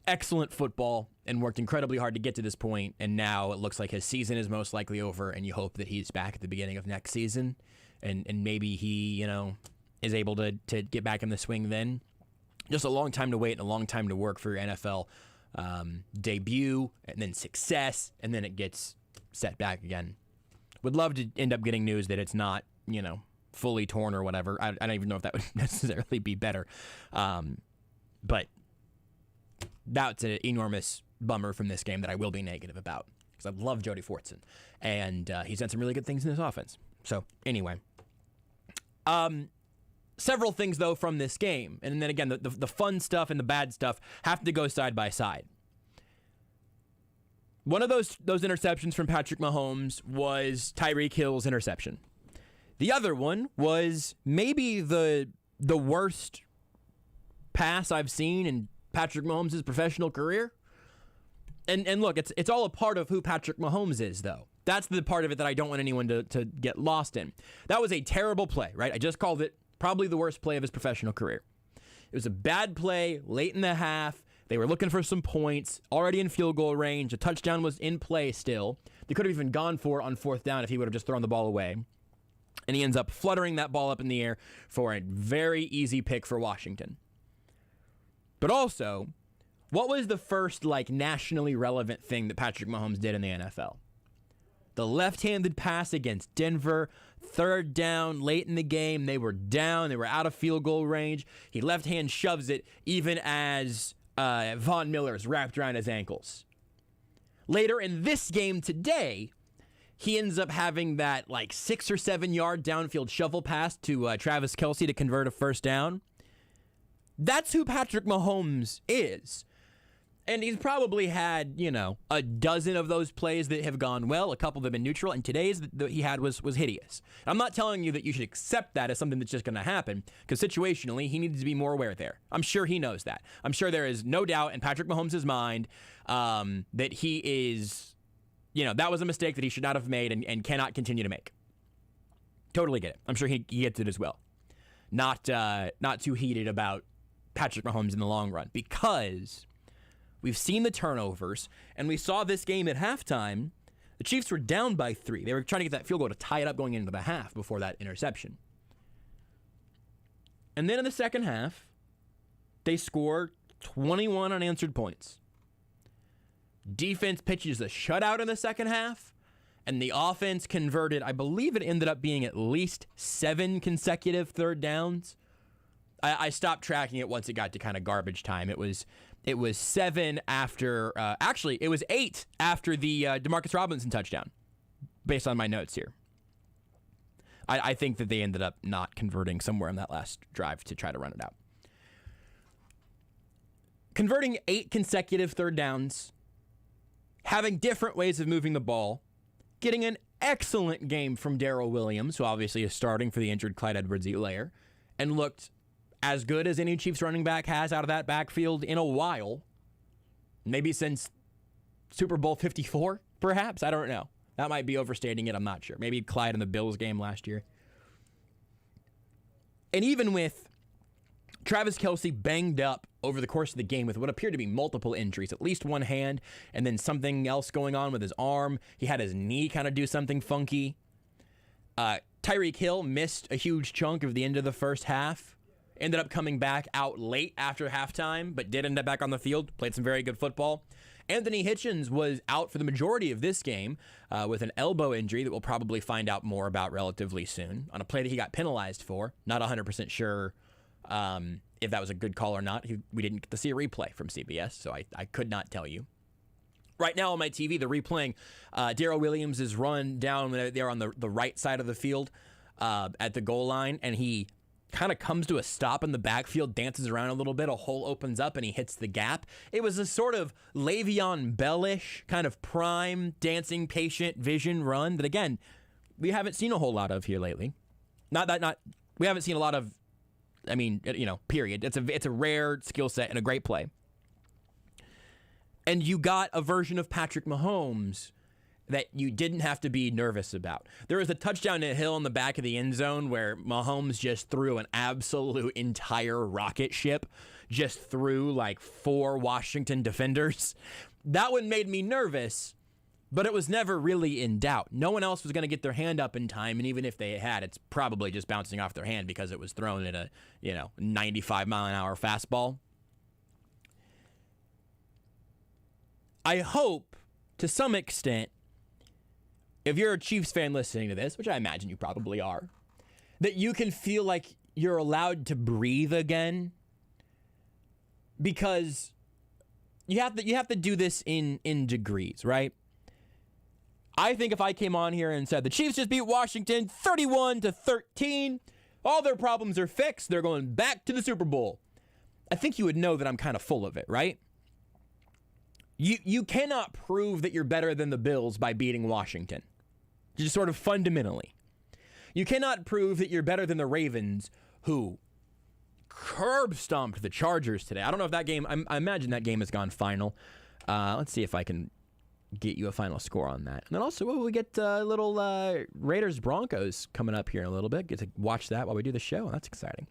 excellent football and worked incredibly hard to get to this point, and now it looks like his season is most likely over, and you hope that he's back at the beginning of next season, and maybe he, is able to get back in the swing then. Just a long time to wait and a long time to work for your NFL debut, and then success, and then it gets set back again. Would love to end up getting news that it's not, fully torn or whatever. I don't even know if that would necessarily be better. But that's an enormous bummer from this game that I will be negative about, because I love Jody Fortson, and he's done some really good things in his offense. So anyway, several things though from this game, and then again the fun stuff and the bad stuff have to go side by side. One of those interceptions from Patrick Mahomes was Tyreek Hill's interception. The other one was maybe the worst pass I've seen in Patrick Mahomes' professional career. And look, it's all a part of who Patrick Mahomes is, though. That's the part of it that I don't want anyone to get lost in. That was a terrible play, right? I just called it probably the worst play of his professional career. It was a bad play late in the half. They were looking for some points, already in field goal range. A touchdown was in play still. They could have even gone for it on fourth down if he would have just thrown the ball away. And he ends up fluttering that ball up in the air for a very easy pick for Washington. But also, what was the first nationally relevant thing that Patrick Mahomes did in the NFL? The left-handed pass against Denver, third down, late in the game. They were down. They were out of field goal range. He left-hand shoves it even as Von Miller's wrapped around his ankles. Later in this game today, he ends up having that 6 or 7 yard downfield shovel pass to Travis Kelce to convert a first down. That's who Patrick Mahomes is. And he's probably had, a dozen of those plays that have gone well. A couple that have been neutral. And today's that he had was hideous. I'm not telling you that you should accept that as something that's just going to happen, because situationally, he needs to be more aware there. I'm sure he knows that. I'm sure there is no doubt in Patrick Mahomes' mind that he is, that was a mistake that he should not have made and cannot continue to make. Totally get it. I'm sure he gets it as well. Not too heated about Patrick Mahomes in the long run, because we've seen the turnovers, and we saw this game at halftime. The Chiefs were down by 3. They were trying to get that field goal to tie it up going into the half before that interception. And then in the second half, they score 21 unanswered points. Defense pitches a shutout in the second half, and the offense converted, I believe it ended up being at least 7 consecutive third downs. I stopped tracking it once it got to kind of garbage time. It was 7 after, actually, it was 8 after the Demarcus Robinson touchdown, based on my notes here. I think that they ended up not converting somewhere in that last drive to try to run it out. Converting 8 consecutive third downs, having different ways of moving the ball, getting an excellent game from Daryl Williams, who obviously is starting for the injured Clyde Edwards-Helaire, and looked as good as any Chiefs running back has out of that backfield in a while. Maybe since Super Bowl 54, perhaps? I don't know. That might be overstating it. I'm not sure. Maybe Clyde in the Bills game last year. And even with Travis Kelce banged up over the course of the game with what appeared to be multiple injuries, at least one hand, and then something else going on with his arm. He had his knee kind of do something funky. Tyreek Hill missed a huge chunk of the end of the first half. Ended up coming back out late after halftime, but did end up back on the field. Played some very good football. Anthony Hitchens was out for the majority of this game with an elbow injury that we'll probably find out more about relatively soon on a play that he got penalized for. Not 100% sure if that was a good call or not. We didn't get to see a replay from CBS, so I could not tell you. Right now on my TV, they're replaying Daryl Williams' run down there on the right side of the field at the goal line, and he kind of comes to a stop in the backfield, dances around a little bit, a hole opens up, and he hits the gap. It was a sort of Le'Veon Bell-ish, kind of prime, dancing, patient vision run that, again, we haven't seen a whole lot of here lately. We haven't seen a lot of, period. It's a rare skill set and a great play. And you got a version of Patrick Mahomes that you didn't have to be nervous about. There was a touchdown to Hill in the back of the end zone where Mahomes just threw an absolute entire rocket ship just threw like 4 Washington defenders. That one made me nervous, but it was never really in doubt. No one else was going to get their hand up in time, and even if they had, it's probably just bouncing off their hand because it was thrown at a 95-mile-an-hour fastball. I hope, to some extent, if you're a Chiefs fan listening to this, which I imagine you probably are, that you can feel like you're allowed to breathe again, because you have to do this in degrees, right? I think if I came on here and said the Chiefs just beat Washington 31-13, all their problems are fixed, they're going back to the Super Bowl, I think you would know that I'm kind of full of it, right? You cannot prove that you're better than the Bills by beating Washington, just sort of fundamentally. You cannot prove that you're better than the Ravens, who curb stomped the Chargers today. I don't know if that game, I imagine that game has gone final. Let's see if I can get you a final score on that. And then also, we get a little Raiders-Broncos coming up here in a little bit. Get to watch that while we do the show. That's exciting.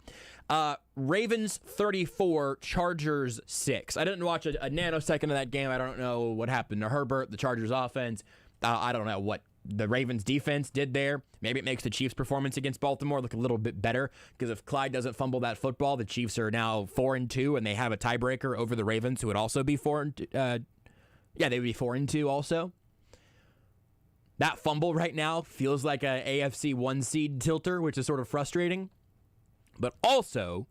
Ravens 34, Chargers 6. I didn't watch a nanosecond of that game. I don't know what happened to Herbert, the Chargers offense. I don't know what the Ravens defense did there. Maybe it makes the Chiefs' performance against Baltimore look a little bit better, because if Clyde doesn't fumble that football, the Chiefs are now 4-2, and they have a tiebreaker over the Ravens, who would also be 4-2. They would be 4-2 also. That fumble right now feels like a AFC 1-seed tilter, which is sort of frustrating. But also,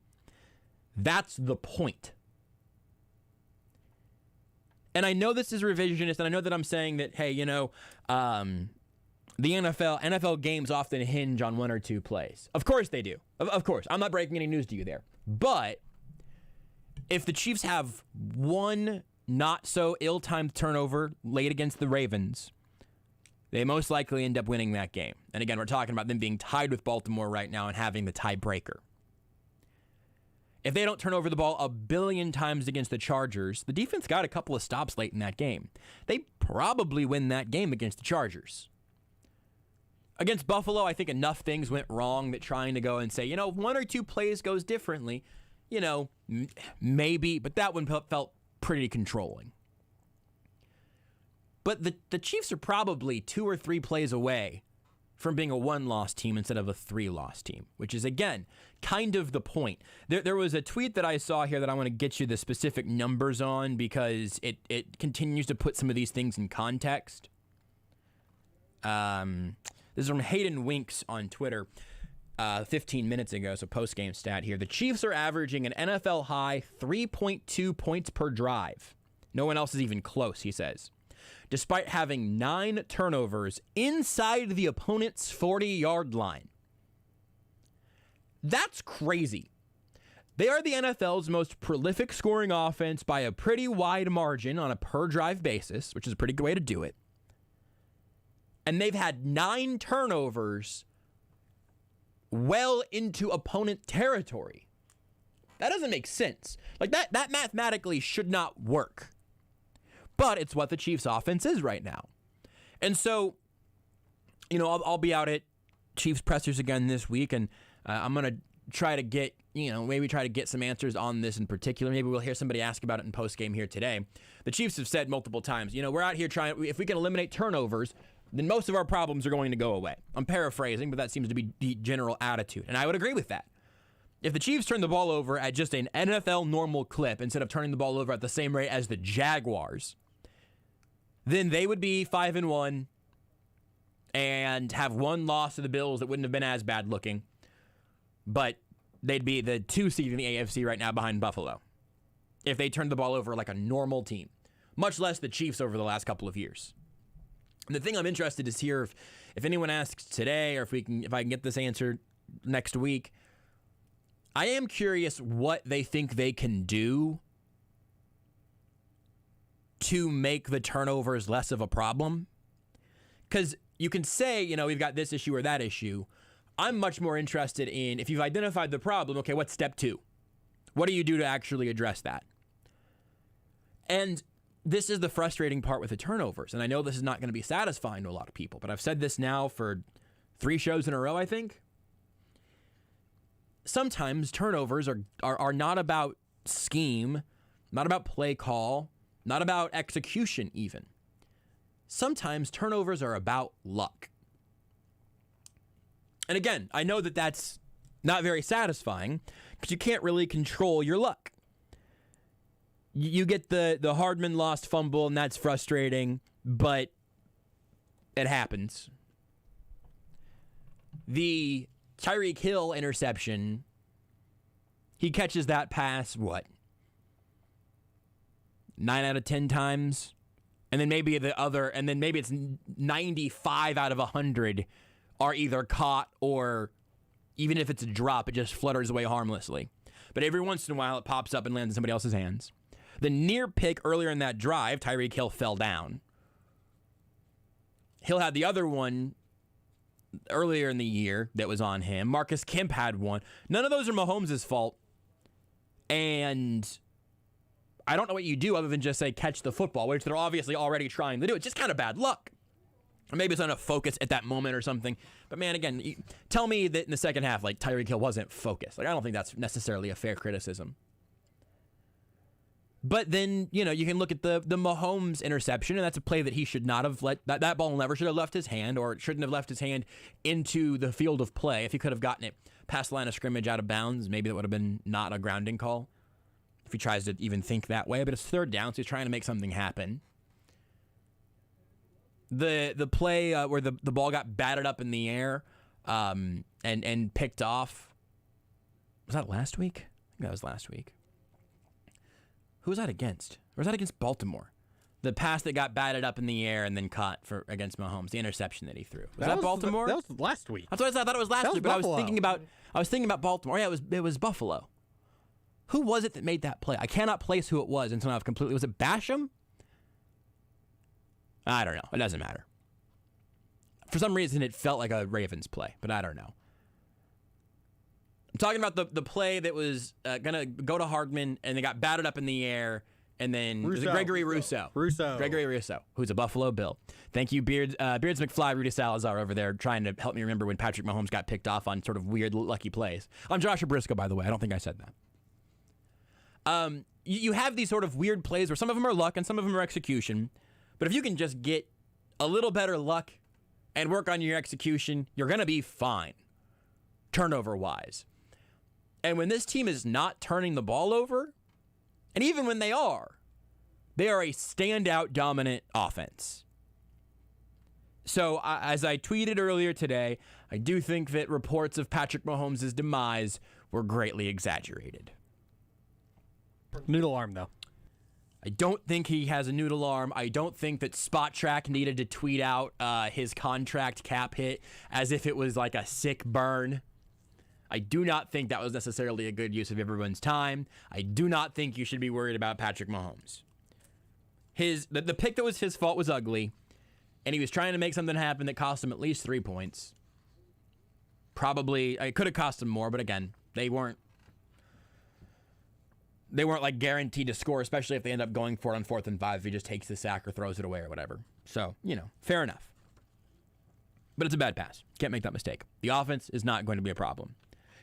that's the point. And I know this is revisionist, and I know that I'm saying that, hey, the NFL games often hinge on 1 or 2 plays. Of course they do. Of course. I'm not breaking any news to you there. But if the Chiefs have one not so ill-timed turnover late against the Ravens, they most likely end up winning that game. And again, we're talking about them being tied with Baltimore right now and having the tiebreaker. If they don't turn over the ball a billion times against the Chargers, the defense got a couple of stops late in that game. They probably win that game against the Chargers. Against Buffalo, I think enough things went wrong that trying to go and say, 1 or 2 plays goes differently, maybe, but that one felt pretty controlling. But the Chiefs are probably 2 or 3 plays away from being a 1-loss team instead of a 3-loss team, which is, again, kind of the point. There was a tweet that I saw here that I want to get you the specific numbers on, because it continues to put some of these things in context. This is from Hayden Winks on Twitter 15 minutes ago, so post-game stat here. The Chiefs are averaging an NFL high 3.2 points per drive. No one else is even close, he says, despite having 9 turnovers inside the opponent's 40-yard line. That's crazy. They are the NFL's most prolific scoring offense by a pretty wide margin on a per-drive basis, which is a pretty good way to do it. And they've had 9 turnovers well into opponent territory. That doesn't make sense. Like, that mathematically should not work. But it's what the Chiefs' offense is right now. And so, I'll be out at Chiefs pressers again this week, and I'm going to try to get, maybe try to get some answers on this in particular. Maybe we'll hear somebody ask about it in postgame here today. The Chiefs have said multiple times, we're out here trying, if we can eliminate turnovers, then most of our problems are going to go away. I'm paraphrasing, but that seems to be the general attitude. And I would agree with that. If the Chiefs turn the ball over at just an NFL normal clip instead of turning the ball over at the same rate as the Jaguars, then they would be 5-1 and have 1 loss to the Bills that wouldn't have been as bad looking. But they'd be the 2 seed in the AFC right now behind Buffalo if they turned the ball over like a normal team, much less the Chiefs over the last couple of years. And the thing I'm interested to hear if anyone asks today, or if I can get this answered next week, I am curious what they think they can do to make the turnovers less of a problem. Because you can say, we've got this issue or that issue. I'm much more interested in, if you've identified the problem, okay, what's step 2? What do you do to actually address that? And this is the frustrating part with the turnovers. And I know this is not going to be satisfying to a lot of people, but I've said this now for 3 shows in a row, I think. Sometimes turnovers are not about scheme, not about play call, not about execution even. Sometimes turnovers are about luck. And again, I know that that's not very satisfying because you can't really control your luck. You get the Hardman lost fumble, and that's frustrating, but it happens. The Tyreek Hill interception, he catches that pass, 9 out of 10 times? And then maybe it's 95 out of 100 are either caught or, even if it's a drop, it just flutters away harmlessly. But every once in a while, it pops up and lands in somebody else's hands. The near pick earlier in that drive, Tyreek Hill fell down. Hill had the other one earlier in the year that was on him. Marcus Kemp had one. None of those are Mahomes' fault. And I don't know what you do other than just say catch the football, which they're obviously already trying to do. It's just kind of bad luck. Or maybe it's not enough focus at that moment or something. But man, again, tell me that in the second half, like Tyreek Hill wasn't focused. I don't think that's necessarily a fair criticism. But then, you can look at the Mahomes interception, and that's a play that he should not have let, that ball never should have left his hand, or it shouldn't have left his hand into the field of play. If he could have gotten it past the line of scrimmage out of bounds, maybe that would have been not a grounding call. If he tries to even think that way, but it's third down, so he's trying to make something happen. The play where the ball got batted up in the air and picked off, was that last week? I think that was last week. Who was that against? Or was that against Baltimore? The pass that got batted up in the air and then caught against Mahomes, the interception that he threw. Was that Baltimore? That was last week. That's what I thought it was last week, but I was thinking about Baltimore. Yeah, it was Buffalo. Who was it that made that play? I cannot place who it was until I've completely. Was it Basham? I don't know. It doesn't matter. For some reason, it felt like a Ravens play, but I don't know. I'm talking about the play that was going to go to Hardman, and they got batted up in the air, and then was it Gregory Rousseau? Gregory Rousseau, who's a Buffalo Bill. Thank you, Beards McFly, Rudy Salazar over there trying to help me remember when Patrick Mahomes got picked off on sort of weird, lucky plays. I'm Joshua Brisco, by the way. I don't think I said that. You have these sort of weird plays where some of them are luck and some of them are execution, but if you can just get a little better luck and work on your execution, you're going to be fine, turnover-wise. And when this team is not turning the ball over, and even when they are a standout dominant offense. So as I tweeted earlier today, I do think that reports of Patrick Mahomes' demise were greatly exaggerated. Noodle arm, though. I don't think he has a noodle arm. I don't think that Spot Track needed to tweet out his contract cap hit as if it was like a sick burn. I do not think that was necessarily a good use of everyone's time. I do not think you should be worried about Patrick Mahomes. The pick that was his fault was ugly, and he was trying to make something happen that cost him at least 3 points. Probably, it could have cost him more, but again, they weren't like guaranteed to score, especially if they end up going for it on 4th and 5 if he just takes the sack or throws it away or whatever. So, fair enough. But it's a bad pass. Can't make that mistake. The offense is not going to be a problem.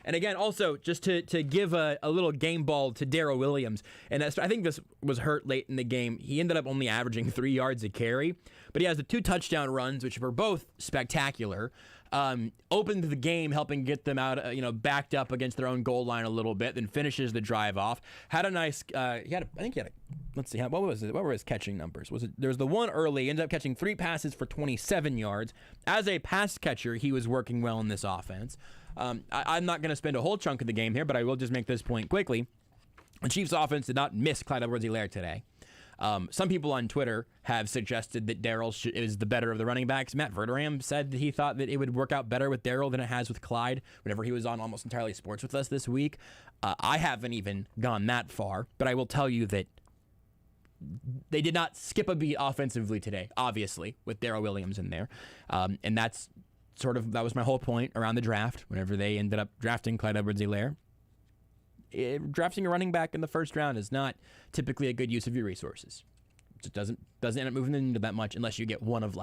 And again, also, just to give a little game ball to Daryl Williams, and I think this was hurt late in the game. He ended up only averaging 3 yards a carry, but he has the 2 touchdown runs, which were both spectacular. Opened the game, helping get them out, backed up against their own goal line a little bit, then finishes the drive off. Had a nice, let's see, what was it? What were his catching numbers? There was the one early, ended up catching 3 passes for 27 yards. As a pass catcher, he was working well in this offense. I'm not going to spend a whole chunk of the game here, but I will just make this point quickly. The Chiefs offense did not miss Clyde Edwards-Helaire today. Some people on Twitter have suggested that Daryl is the better of the running backs. Matt Verderame said that he thought that it would work out better with Daryl than it has with Clyde whenever he was on Almost Entirely Sports with us this week. I haven't even gone that far, but I will tell you that they did not skip a beat offensively today, obviously, with Daryl Williams in there. And that was my whole point around the draft, whenever they ended up drafting Clyde Edwards-Helaire. Drafting a running back in the first round is not typically a good use of your resources. It doesn't end up moving the needle that much unless you get one of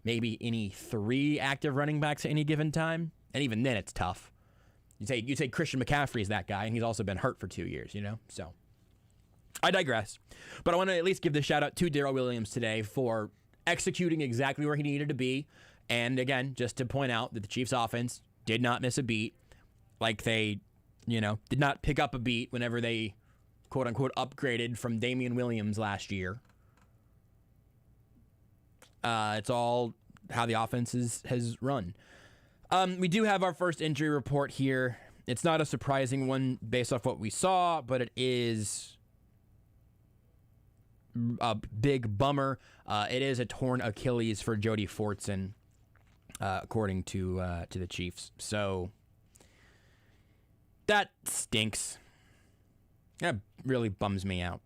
maybe any 3 active running backs at any given time. And even then it's tough. You say Christian McCaffrey is that guy, and he's also been hurt for 2 years, So I digress. But I want to at least give the shout out to Daryl Williams today for executing exactly where he needed to be. And again, just to point out that the Chiefs offense did not miss a beat. Like they, did not pick up a beat whenever they, quote unquote, upgraded from Damian Williams last year. It's all how the offense has run. We do have our first injury report here. It's not a surprising one based off what we saw, but it is a big bummer. It is a torn Achilles for Jody Fortson, according to the Chiefs. So that stinks. That really bums me out.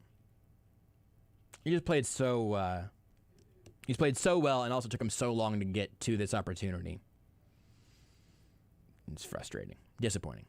He just played so. He's played so well, and also took him so long to get to this opportunity. It's frustrating, disappointing.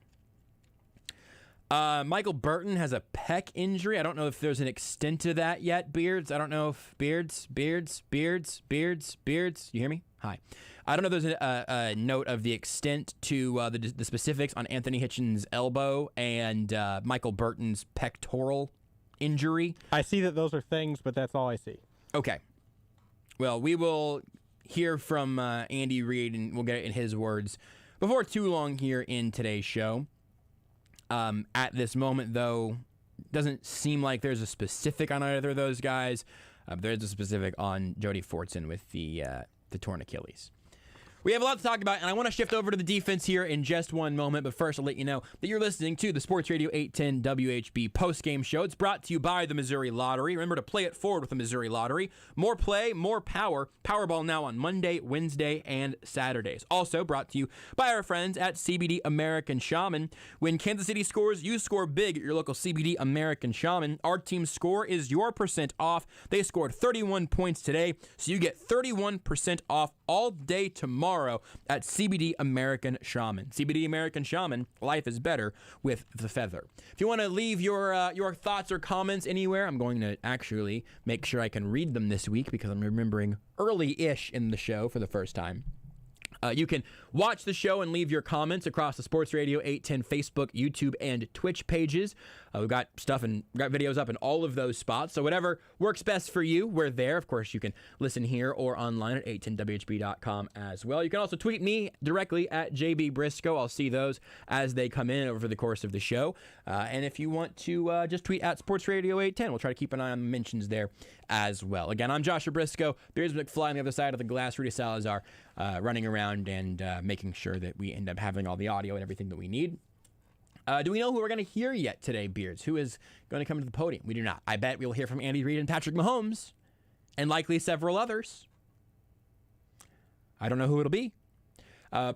Michael Burton has a pec injury. I don't know if there's an extent to that yet, Beards. I don't know if Beards. You hear me? Hi. I don't know if there's a note of the extent to the specifics on Anthony Hitchens' elbow and Michael Burton's pectoral injury. I see that those are things, but that's all I see. Okay. Well, we will hear from Andy Reid, and we'll get it in his words before too long here in today's show. At this moment, though, doesn't seem like there's a specific on either of those guys. There's a specific on Jody Fortson with the torn Achilles. We have a lot to talk about, and I want to shift over to the defense here in just one moment. But first, I'll let you know that you're listening to the Sports Radio 810 WHB Postgame Show. It's brought to you by the Missouri Lottery. Remember to play it forward with the Missouri Lottery. More play, more power. Powerball now on Monday, Wednesday, and Saturdays. Also brought to you by our friends at CBD American Shaman. When Kansas City scores, you score big at your local CBD American Shaman. Our team's score is your percent off. They scored 31 points today, so you get 31% off all day tomorrow at CBD American Shaman. CBD American Shaman, life is better with the feather. If you want to leave your thoughts or comments anywhere, I'm going to actually make sure I can read them this week because I'm remembering early-ish in the show for the first time. You can watch the show and leave your comments across the Sports Radio 810 Facebook, YouTube, and Twitch pages. We've got stuff and got videos up in all of those spots. So whatever works best for you, we're there. Of course, you can listen here or online at 810whb.com as well. You can also tweet me directly at JB Brisco. I'll see those as they come in over the course of the show. And if you want to just tweet at Sports Radio 810, we'll try to keep an eye on the mentions there as well. Again, I'm Joshua Brisco. Beers McFly on the other side of the glass. Rudy Salazar running around and making sure that we end up having all the audio and everything that we need. Do we know who we're going to hear yet today, Beards? Who is going to come to the podium? We do not. I bet we'll hear from Andy Reid and Patrick Mahomes, and likely several others. I don't know who it'll be.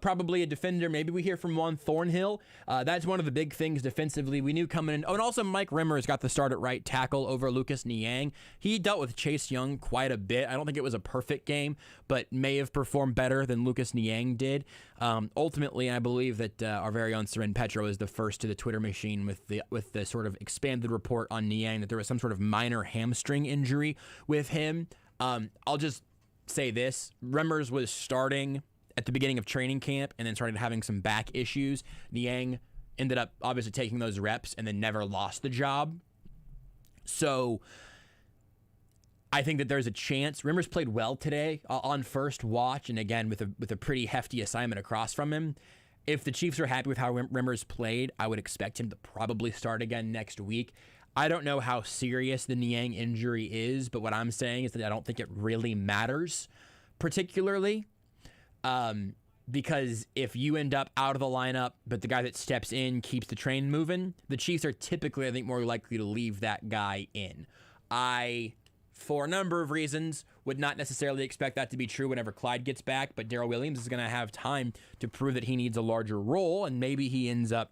Probably a defender. Maybe we hear from Juan Thornhill. That's one of the big things defensively. We knew coming in. Oh, and also Mike Rimmers got the start at right tackle over Lucas Niang. He dealt with Chase Young quite a bit. I don't think it was a perfect game, but may have performed better than Lucas Niang did. Ultimately, I believe that our very own Seren Petro is the first to the Twitter machine with the sort of expanded report on Niang that there was some sort of minor hamstring injury with him. I'll just say this. Rimmers was starting at the beginning of training camp and then started having some back issues. Niang ended up obviously taking those reps and then never lost the job. So I think that there's a chance. Rimmers played well today on first watch, and again with a pretty hefty assignment across from him. If the Chiefs are happy with how Rimmers played, I would expect him to probably start again next week. I don't know how serious the Niang injury is, but what I'm saying is that I don't think it really matters particularly. Because if you end up out of the lineup, but the guy that steps in keeps the train moving, the Chiefs are typically, I think, more likely to leave that guy in. I, for a number of reasons, would not necessarily expect that to be true whenever Clyde gets back, but Daryl Williams is going to have time to prove that he needs a larger role, and maybe he ends up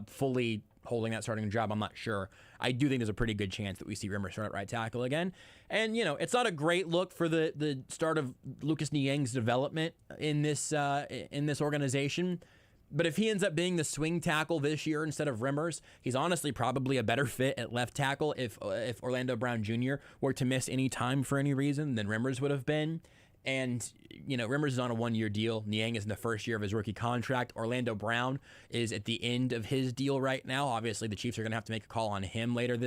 fully holding that starting job. I'm not sure. I do think there's a pretty good chance that we see Rimmers start at right tackle again. And, it's not a great look for the start of Lucas Niang's development in this organization. But if he ends up being the swing tackle this year instead of Rimmers, he's honestly probably a better fit at left tackle if Orlando Brown Jr. were to miss any time for any reason than Rimmers would have been. And, Rimmers is on a 1-year deal. Niang is in the first year of his rookie contract. Orlando Brown is at the end of his deal right now. Obviously, the Chiefs are going to have to make a call on him later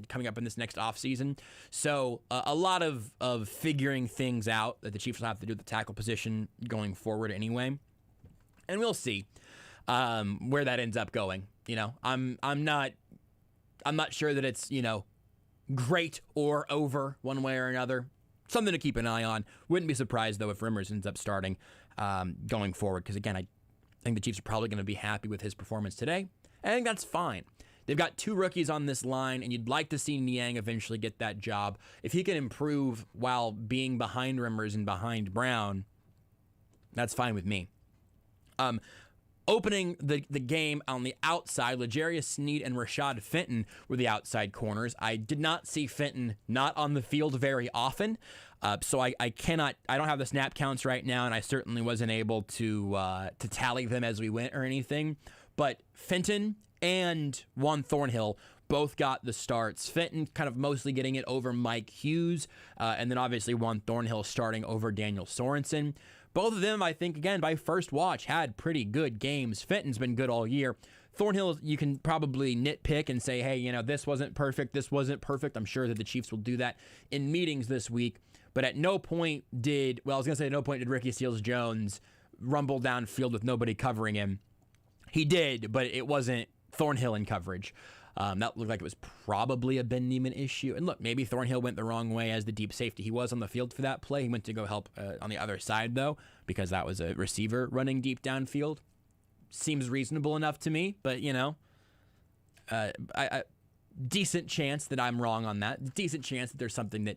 coming up in this next offseason. So a lot of figuring things out that the Chiefs will have to do at the tackle position going forward anyway. And we'll see where that ends up going. I'm not sure that it's, great or over one way or another. Something to keep an eye on. Wouldn't be surprised, though, if Rimmers ends up starting going forward. Because, again, I think the Chiefs are probably going to be happy with his performance today. I think that's fine. They've got 2 rookies on this line, and you'd like to see Niang eventually get that job. If he can improve while being behind Rimmers and behind Brown, that's fine with me. Opening the game on the outside, L'Jarius Sneed and Rashad Fenton were the outside corners. I did not see Fenton not on the field very often, so I don't have the snap counts right now, and I certainly wasn't able to tally them as we went or anything. But Fenton and Juan Thornhill both got the starts. Fenton kind of mostly getting it over Mike Hughes, and then obviously Juan Thornhill starting over Daniel Sorensen. Both of them, I think, again, by first watch, had pretty good games. Fenton's been good all year. Thornhill, you can probably nitpick and say, hey, this wasn't perfect, this wasn't perfect. I'm sure that the Chiefs will do that in meetings this week. But at no point did Ricky Seals-Jones rumble downfield with nobody covering him. He did, but it wasn't Thornhill in coverage. That looked like it was probably a Ben Neiman issue. And look, maybe Thornhill went the wrong way as the deep safety. He was on the field for that play. He went to go help on the other side, though, because that was a receiver running deep downfield. Seems reasonable enough to me, but, decent chance that I'm wrong on that. Decent chance that there's something that,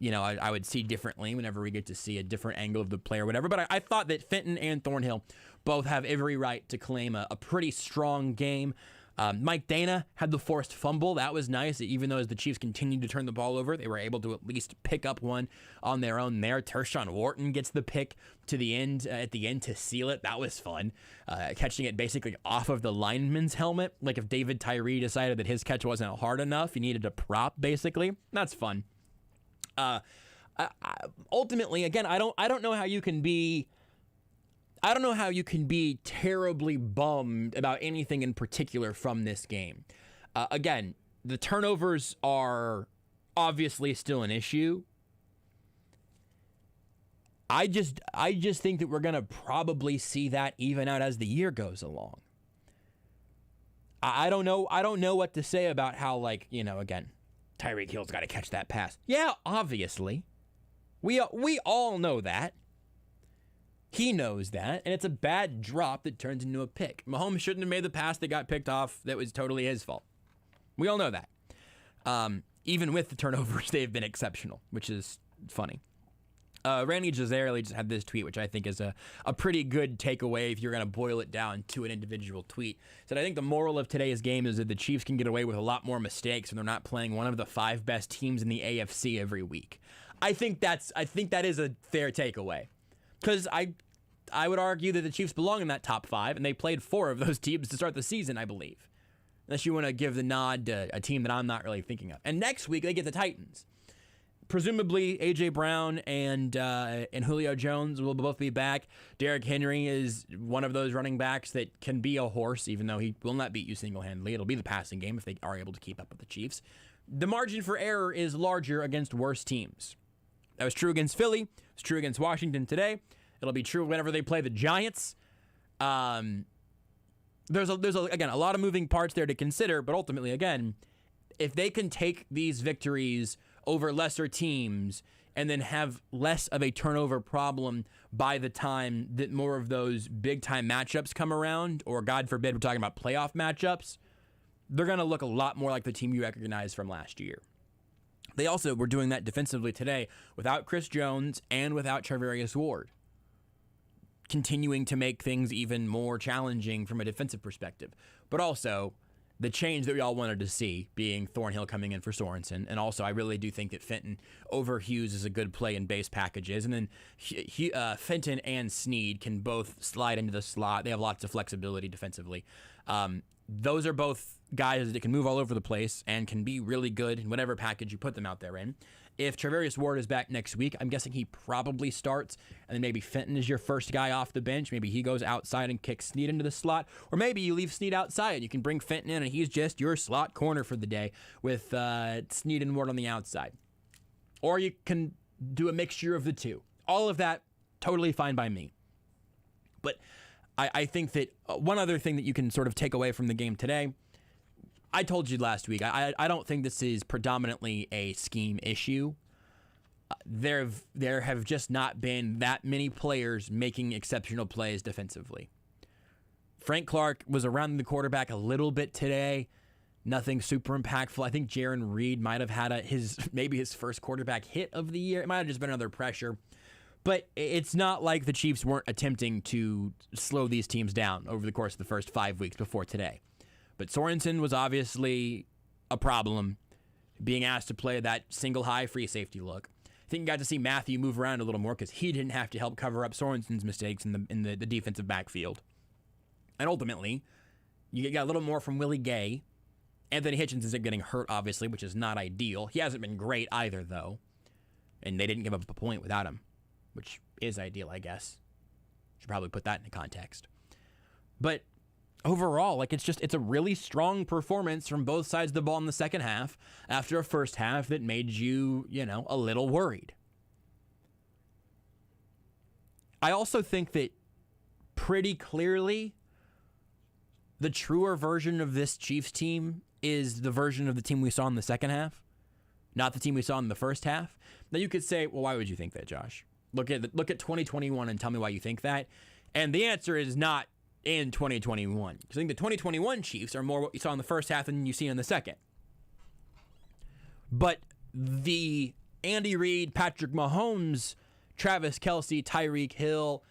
I would see differently whenever we get to see a different angle of the play or whatever. But I thought that Fenton and Thornhill both have every right to claim a pretty strong game. Mike Dana had the forced fumble. That was nice. Even though as the Chiefs continued to turn the ball over, they were able to at least pick up one on their own there. Tershawn Wharton gets the pick to the end at the end to seal it. That was fun. Catching it basically off of the lineman's helmet. Like if David Tyree decided that his catch wasn't hard enough, he needed a prop, basically. That's fun. Ultimately, again, I don't know how you can be terribly bummed about anything in particular from this game. Again, the turnovers are obviously still an issue. I just think that we're going to probably see that even out as the year goes along. I don't know what to say about how, again, Tyreek Hill's got to catch that pass. Yeah, obviously. We all know that. He knows that, and it's a bad drop that turns into a pick. Mahomes shouldn't have made the pass that got picked off. That was totally his fault. We all know that. Even with the turnovers, they've been exceptional, which is funny. Randy Jazzarelli just had this tweet, which I think is a pretty good takeaway if you're going to boil it down to an individual tweet. Said, I think the moral of today's game is that the Chiefs can get away with a lot more mistakes when they're not playing one of the 5 best teams in the AFC every week. I think that is a fair takeaway. Because I would argue that the Chiefs belong in that top 5, and they played 4 of those teams to start the season, I believe. Unless you want to give the nod to a team that I'm not really thinking of. And next week, they get the Titans. Presumably, A.J. Brown and Julio Jones will both be back. Derrick Henry is one of those running backs that can be a horse, even though he will not beat you single-handedly. It'll be the passing game if they are able to keep up with the Chiefs. The margin for error is larger against worse teams. That was true against Philly. It's true against Washington today. It'll be true whenever they play the Giants. There's again a lot of moving parts there to consider, but ultimately, again, if they can take these victories over lesser teams and then have less of a turnover problem by the time that more of those big-time matchups come around, or God forbid we're talking about playoff matchups, they're going to look a lot more like the team you recognize from last year. They also were doing that defensively today without Chris Jones and without Charvarius Ward, continuing to make things even more challenging from a defensive perspective. But also, the change that we all wanted to see being Thornhill coming in for Sorensen. And also, I really do think that Fenton over Hughes is a good play in base packages. And then Fenton and Sneed can both slide into the slot. They have lots of flexibility defensively. those are both guys that can move all over the place and can be really good in whatever package you put them out there in. If Charvarius Ward is back next week, I'm guessing he probably starts, and then maybe Fenton is your first guy off the bench. Maybe he goes outside and kicks Snead into the slot, or maybe you leave Snead outside and you can bring Fenton in and he's just your slot corner for the day with Snead and Ward on the outside. Or you can do a mixture of the two. All of that, totally fine by me. But I think that one other thing that you can sort of take away from the game today, I told you last week, I don't think this is predominantly a scheme issue. There have just not been that many players making exceptional plays defensively. Frank Clark was around the quarterback a little bit today. Nothing super impactful. I think Jaron Reed might have had maybe his first quarterback hit of the year. It might have just been another pressure. But it's not like the Chiefs weren't attempting to slow these teams down over the course of the first 5 weeks before today. But Sorensen was obviously a problem, being asked to play that single high free safety look. I think you got to see Matthew move around a little more because he didn't have to help cover up Sorensen's mistakes in the defensive backfield. And ultimately, you got a little more from Willie Gay. Anthony Hitchens isn't getting hurt, obviously, which is not ideal. He hasn't been great either, though. And they didn't give up a point without him, which is ideal, I guess. Should probably put that into context. But overall, it's a really strong performance from both sides of the ball in the second half after a first half that made you, a little worried. I also think that pretty clearly the truer version of this Chiefs team is the version of the team we saw in the second half, not the team we saw in the first half. Now you could say, well, why would you think that, Josh? Look at 2021 and tell me why you think that. And the answer is not in 2021. I think the 2021 Chiefs are more what you saw in the first half than you see in the second. But the Andy Reid, Patrick Mahomes, Travis Kelce, Tyreek Hill,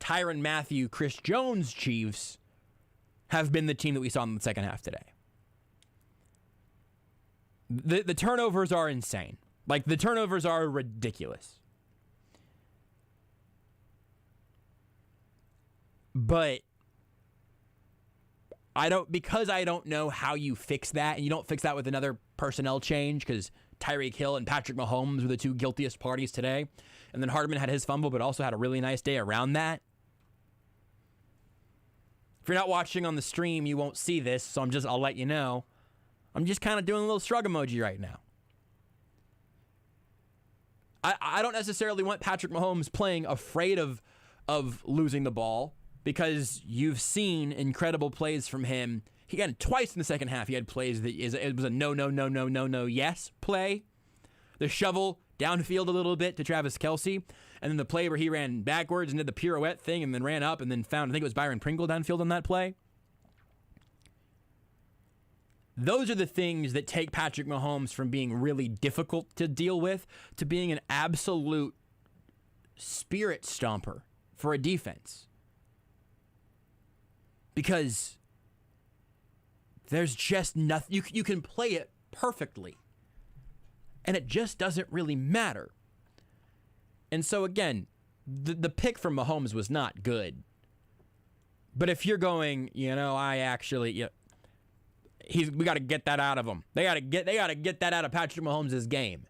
Tyrann Mathieu, Chris Jones Chiefs have been the team that we saw in the second half today. The turnovers are insane. The turnovers are ridiculous. But I don't know how you fix that, and you don't fix that with another personnel change, because Tyreek Hill and Patrick Mahomes were the two guiltiest parties today. And then Hardman had his fumble, but also had a really nice day around that. If you're not watching on the stream, you won't see this, so I'll let you know. I'm just kind of doing a little shrug emoji right now. I don't necessarily want Patrick Mahomes playing afraid of losing the ball, because you've seen incredible plays from him. He got it twice in the second half. He had plays that it was a no, yes play. The shovel downfield a little bit to Travis Kelce, and then the play where he ran backwards and did the pirouette thing and then ran up and then found, I think it was Byron Pringle downfield on that play. Those are the things that take Patrick Mahomes from being really difficult to deal with to being an absolute spirit stomper for a defense. Because there's just nothing. You can play it perfectly, and it just doesn't really matter. And so, again, the pick from Mahomes was not good. But if you're going, we got to get that out of him. They got to get that out of Patrick Mahomes' game.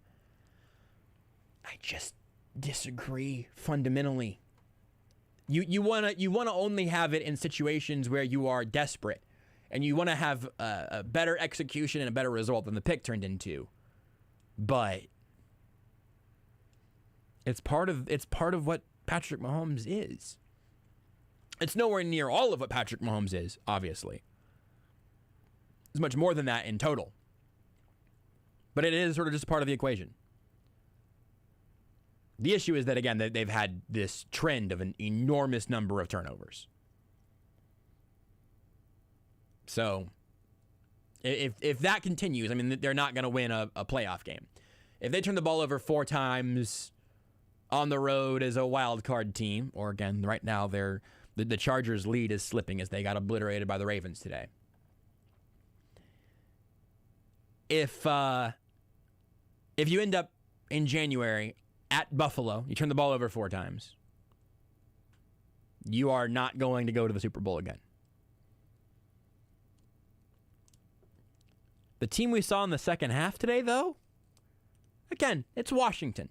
I just disagree fundamentally. You want to only have it in situations where you are desperate, and you want to have a better execution and a better result than the pick turned into. But it's part of what Patrick Mahomes is. It's nowhere near all of what Patrick Mahomes is, obviously. It's much more than that in total. But it is sort of just part of the equation. The issue is that, again, they've had this trend of an enormous number of turnovers. So, if that continues, they're not going to win a playoff game. If they turn the ball over 4 times on the road as a wild card team, or again, right now the Chargers' lead is slipping as they got obliterated by the Ravens today. If you end up in January at Buffalo, you turn the ball over 4 times, you are not going to go to the Super Bowl again. The team we saw in the second half today, though, again, it's Washington.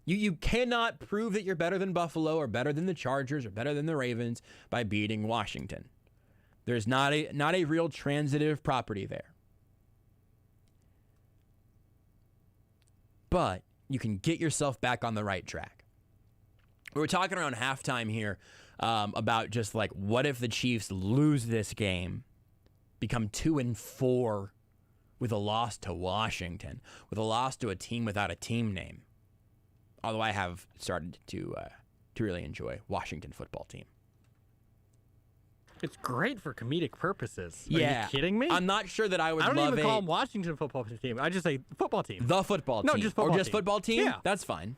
You cannot prove that you're better than Buffalo or better than the Chargers or better than the Ravens by beating Washington. There's not a real transitive property there. But you can get yourself back on the right track. We were talking around halftime here about just like, what if the Chiefs lose this game, become 2-4 with a loss to Washington, with a loss to a team without a team name. Although I have started to really enjoy Washington football team. It's great for comedic purposes. Are Yeah. you kidding me? I'm not sure that I would I don't love even call them Washington football team. I just say football team. the football No, team. just football or just team. football team? Yeah. That's fine.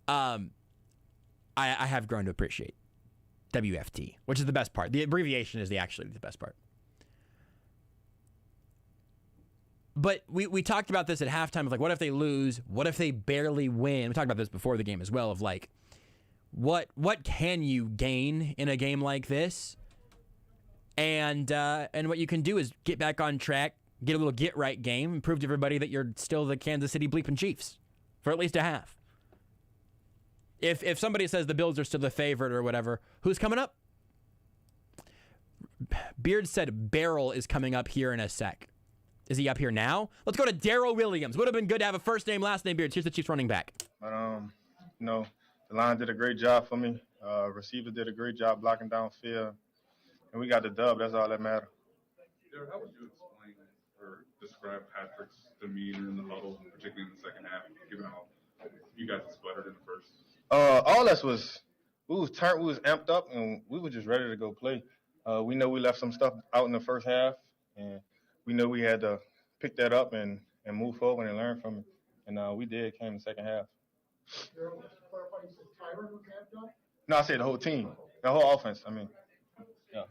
I have grown to appreciate WFT, which is the best part. The abbreviation is actually the best part. But we talked about this at halftime of like, what if they lose? What if they barely win? We talked about this before the game as well of like, what can you gain in a game like this? And what you can do is get back on track, get a little get right game, and prove to everybody that you're still the Kansas City bleeping Chiefs for at least a half. If somebody says the Bills are still the favorite or whatever, who's coming up? Beard said Barrel is coming up here in a sec. Is he up here now? Let's go to Daryl Williams. Would have been good to have a first name, last name, Beard. Here's the Chiefs running back. But, the line did a great job for me. Receiver did a great job blocking downfield. And we got the dub. That's all that matters. Derek, how would you explain or describe Patrick's demeanor in the huddle, particularly in the second half, given how you guys sputtered in the first? All us was, we was amped up, and we were just ready to go play. We know we left some stuff out in the first half, and we know we had to pick that up and move forward and learn from it. And we did, came in the second half. Daryl, just to clarify, you said Tyreek was amped up? No, I said the whole team, the whole offense. I mean, yeah.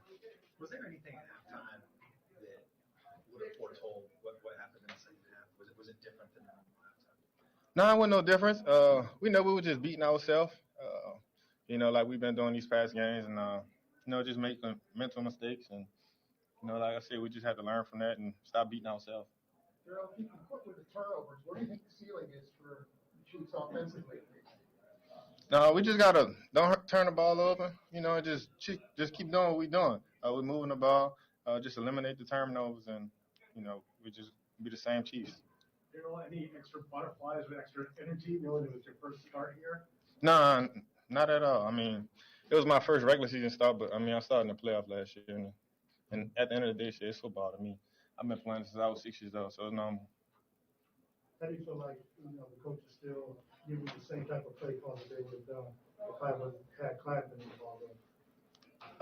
Was there anything at halftime that would have foretold what happened in the second half? Was it different than normal halftime? No, it wasn't no difference. We know we were just beating ourselves, like we've been doing these past games and, just making mental mistakes. And, like I said, we just had to learn from that and stop beating ourselves. Daryl, if you can quit with the turnovers, what do you think the ceiling is for the Chiefs offensively? No, we just don't turn the ball over. Just keep doing what we're doing. We're moving the ball, just eliminate the turnovers, and we just be the same Chiefs. Daryl, any extra butterflies or extra energy knowing it was your first start here? No, not at all. I mean, it was my first regular season start, but I started in the playoff last year, and at the end of the day, it's football to me. I've been playing since I was 6 years old, so it's normal. How do you feel like the coach is still giving you the same type of play call that they would have done if I had Clyde been involved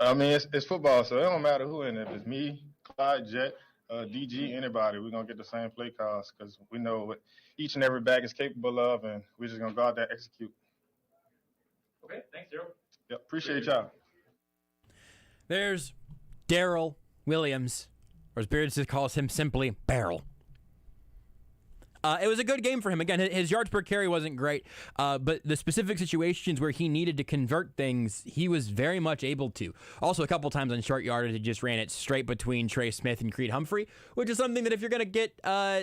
in? It's football, so it don't matter who in it. If it's me, Clyde, Jet, DG, anybody, we're going to get the same play calls because we know what each and every back is capable of, and we're just going to go out there and execute. Okay, thanks, Daryl. Yep, appreciate y'all. There's Daryl Williams, or as Beard just calls him simply, Barrel. It was a good game for him. Again, his yards per carry wasn't great, but the specific situations where he needed to convert things, he was very much able to. Also, a couple times on short yardage, he just ran it straight between Trey Smith and Creed Humphrey, which is something that if you're going to get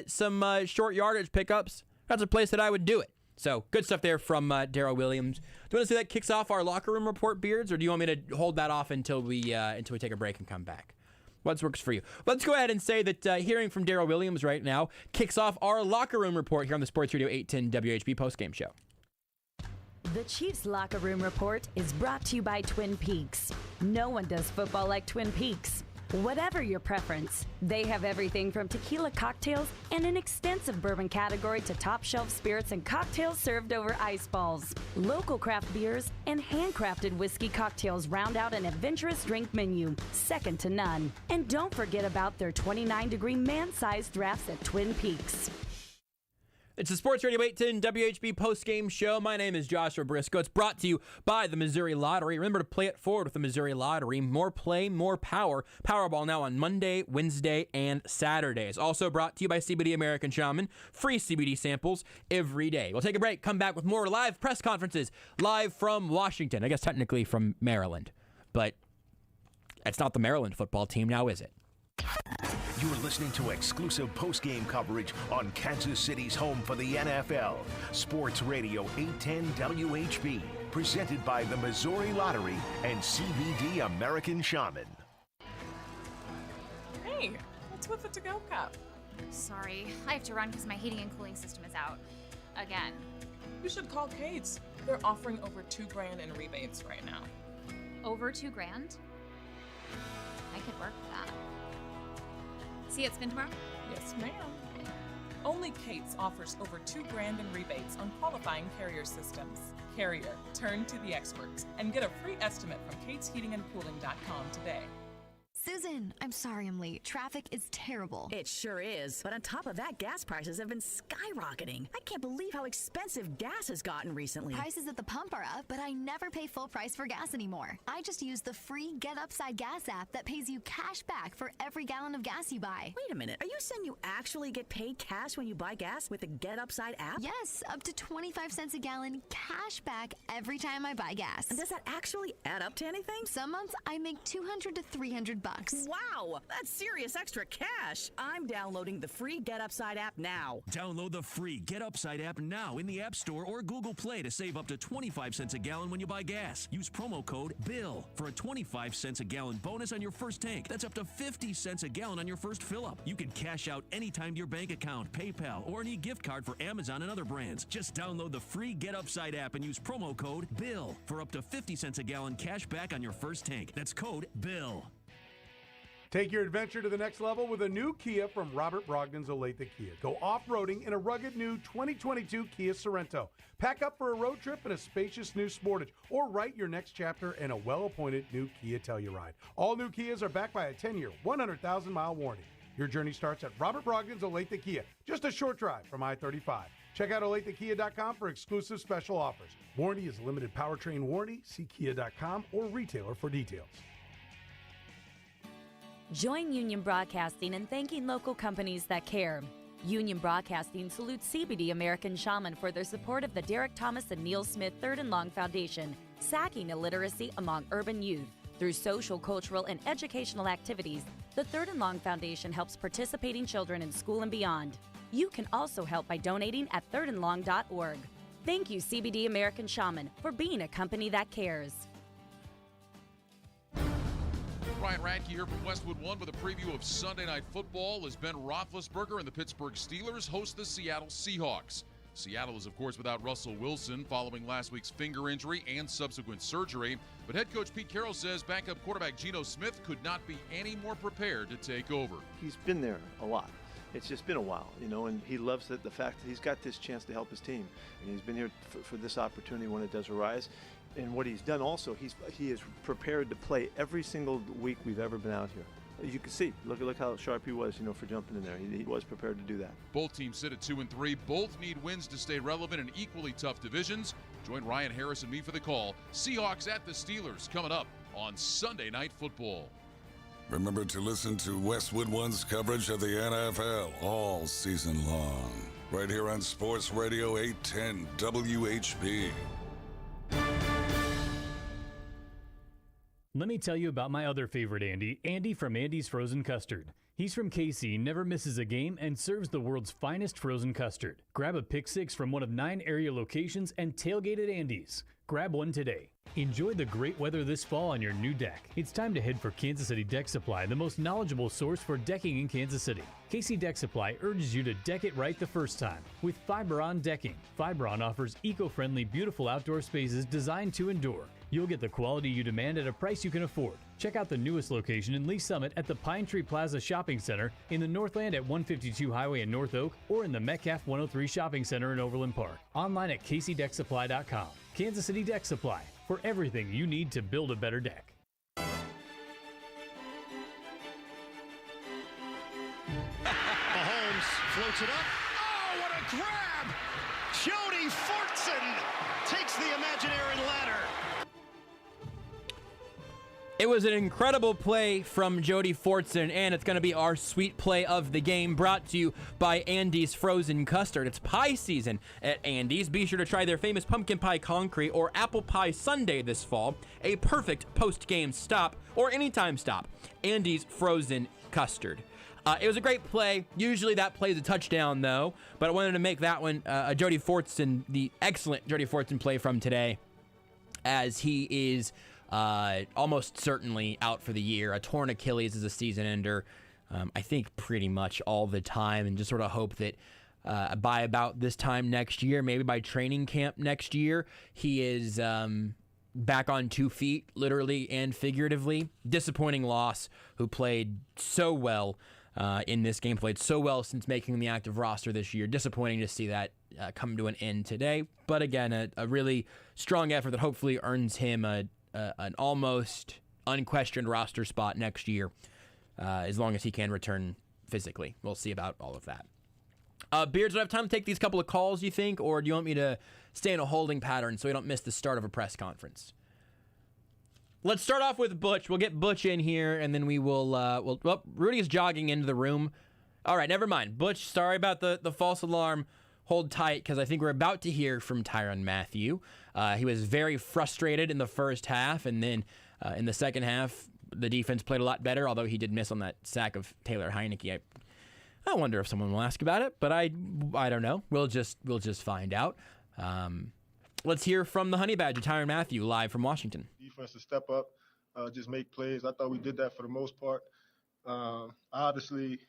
some short yardage pickups, that's a place that I would do it. So, good stuff there from Daryl Williams. Do you want to say that kicks off our locker room report, Beards, or do you want me to hold that off until we take a break and come back? What works for you? Let's go ahead and say that hearing from Daryl Williams right now kicks off our locker room report here on the Sports Radio 810 WHB Postgame Show. The Chiefs Locker Room Report is brought to you by Twin Peaks. No one does football like Twin Peaks. Whatever your preference, they have everything from tequila cocktails and an extensive bourbon category to top shelf spirits and cocktails served over ice balls. Local craft beers and handcrafted whiskey cocktails round out an adventurous drink menu, second to none. And don't forget about their 29-degree man-sized drafts at Twin Peaks. It's the Sports Radio 810 WHB Postgame Show. My name is Joshua Brisco. It's brought to you by the Missouri Lottery. Remember to play it forward with the Missouri Lottery. More play, more power. Powerball now on Monday, Wednesday, and Saturdays. Also brought to you by CBD American Shaman. Free CBD samples every day. We'll take a break, come back with more live press conferences. Live from Washington. I guess technically from Maryland. But it's not the Maryland football team now, is it? You're listening to exclusive post-game coverage on Kansas City's home for the NFL. Sports Radio 810 WHB. Presented by the Missouri Lottery and CBD American Shaman. Hey, what's with the to-go cup? Sorry, I have to run because my heating and cooling system is out. Again. You should call Kate's. They're offering over $2,000 in rebates right now. Over $2,000? I could work with that. See you at Spin tomorrow? Yes, ma'am. Only Kate's offers over $2,000 in rebates on qualifying Carrier systems. Carrier, turn to the experts and get a free estimate from katesheatingandcooling.com today. Susan, I'm sorry I'm late. Traffic is terrible. It sure is. But on top of that, gas prices have been skyrocketing. I can't believe how expensive gas has gotten recently. Prices at the pump are up, but I never pay full price for gas anymore. I just use the free Get Upside Gas app that pays you cash back for every gallon of gas you buy. Wait a minute. Are you saying you actually get paid cash when you buy gas with the Get Upside app? Yes, up to 25 cents a gallon cash back every time I buy gas. And does that actually add up to anything? Some months I make $200 to $300. Wow, that's serious extra cash. I'm downloading the free Get Upside app now. Download the free Get Upside app now in the App Store or Google Play to save up to 25 cents a gallon when you buy gas. Use promo code BILL for a 25 cents a gallon bonus on your first tank. That's up to 50 cents a gallon on your first fill-up. You can cash out anytime to your bank account, PayPal, or any gift card for Amazon and other brands. Just download the free Get Upside app and use promo code BILL for up to 50 cents a gallon cash back on your first tank. That's code BILL. Take your adventure to the next level with a new Kia from Robert Brogdon's Olathe Kia. Go off-roading in a rugged new 2022 Kia Sorento. Pack up for a road trip in a spacious new Sportage, or write your next chapter in a well-appointed new Kia Telluride. All new Kias are backed by a 10-year, 100,000-mile warranty. Your journey starts at Robert Brogdon's Olathe Kia, just a short drive from I-35. Check out OlatheKia.com for exclusive special offers. Warranty is limited powertrain warranty. See Kia.com or retailer for details. Join Union Broadcasting in thanking local companies that care. Union Broadcasting salutes CBD American Shaman for their support of the Derek Thomas and Neil Smith Third and Long Foundation, sacking illiteracy among urban youth. Through social, cultural, and educational activities, the Third and Long Foundation helps participating children in school and beyond. You can also help by donating at thirdandlong.org. Thank you, CBD American Shaman, for being a company that cares. Ryan Radke here from Westwood One with a preview of Sunday Night Football as Ben Roethlisberger and the Pittsburgh Steelers host the Seattle Seahawks. Seattle is, of course, without Russell Wilson following last week's finger injury and subsequent surgery. But head coach Pete Carroll says backup quarterback Geno Smith could not be any more prepared to take over. He's been there a lot. It's just been a while, and he loves the fact that he's got this chance to help his team. And he's been here for this opportunity when it does arise. And what he's done also, he is prepared to play every single week we've ever been out here. As you can see, look how sharp he was, for jumping in there. He was prepared to do that. Both teams sit at 2-3. Both need wins to stay relevant in equally tough divisions. Join Ryan Harris and me for the call. Seahawks at the Steelers coming up on Sunday Night Football. Remember to listen to Westwood One's coverage of the NFL all season long. Right here on Sports Radio 810 WHB. Let me tell you about my other favorite Andy, Andy from Andy's Frozen Custard. He's from KC, never misses a game, and serves the world's finest frozen custard. Grab a Pick 6 from one of 9 area locations and tailgate at Andy's. Grab one today. Enjoy the great weather this fall on your new deck. It's time to head for Kansas City Deck Supply, the most knowledgeable source for decking in Kansas City. KC Deck Supply urges you to deck it right the first time with Fiberon decking. Fiberon offers eco-friendly, beautiful outdoor spaces designed to endure. You'll get the quality you demand at a price you can afford. Check out the newest location in Lee Summit at the Pine Tree Plaza Shopping Center, in the Northland at 152 Highway in North Oak, or in the Metcalf 103 Shopping Center in Overland Park. Online at kcdecksupply.com. Kansas City Deck Supply, for everything you need to build a better deck. Mahomes floats it up. Oh, what a grab! Jody Fortson takes the imaginary ladder. It was an incredible play from Jody Fortson, and it's going to be our sweet play of the game, brought to you by Andy's Frozen Custard. It's pie season at Andy's. Be sure to try their famous pumpkin pie concrete or apple pie sundae this fall. A perfect post-game stop or anytime stop. Andy's Frozen Custard. It was a great play. Usually that plays a touchdown, though, but I wanted to make that one a Jody Fortson, the excellent Jody Fortson play from today, as he is almost certainly out for the year. A torn Achilles is a season ender, I think pretty much all the time, and just sort of hope that by about this time next year, maybe by training camp next year, he is back on 2 feet, literally and figuratively. Disappointing loss, who played so well in this game, played so well since making the active roster this year. Disappointing to see that come to an end today, but again, a really strong effort that hopefully earns him an almost unquestioned roster spot next year, as long as he can return physically. We'll see about all of that. Beards, do I have time to take these couple of calls, you think, or do you want me to stay in a holding pattern so we don't miss the start of a press conference? Let's start off with Butch. We'll get Butch in here, and then we will, well, Rudy is jogging into the room. All right, never mind. Butch, sorry about the false alarm. Hold tight, because I think we're about to hear from Tyrann Mathieu. He was very frustrated in the first half, and then in the second half, the defense played a lot better, although he did miss on that sack of Taylor Heineke. I wonder if someone will ask about it, but I don't know. We'll just find out. Let's hear from the Honey Badger, Tyrann Mathieu, live from Washington. Defense to step up, just make plays. I thought we did that for the most part. Obviously,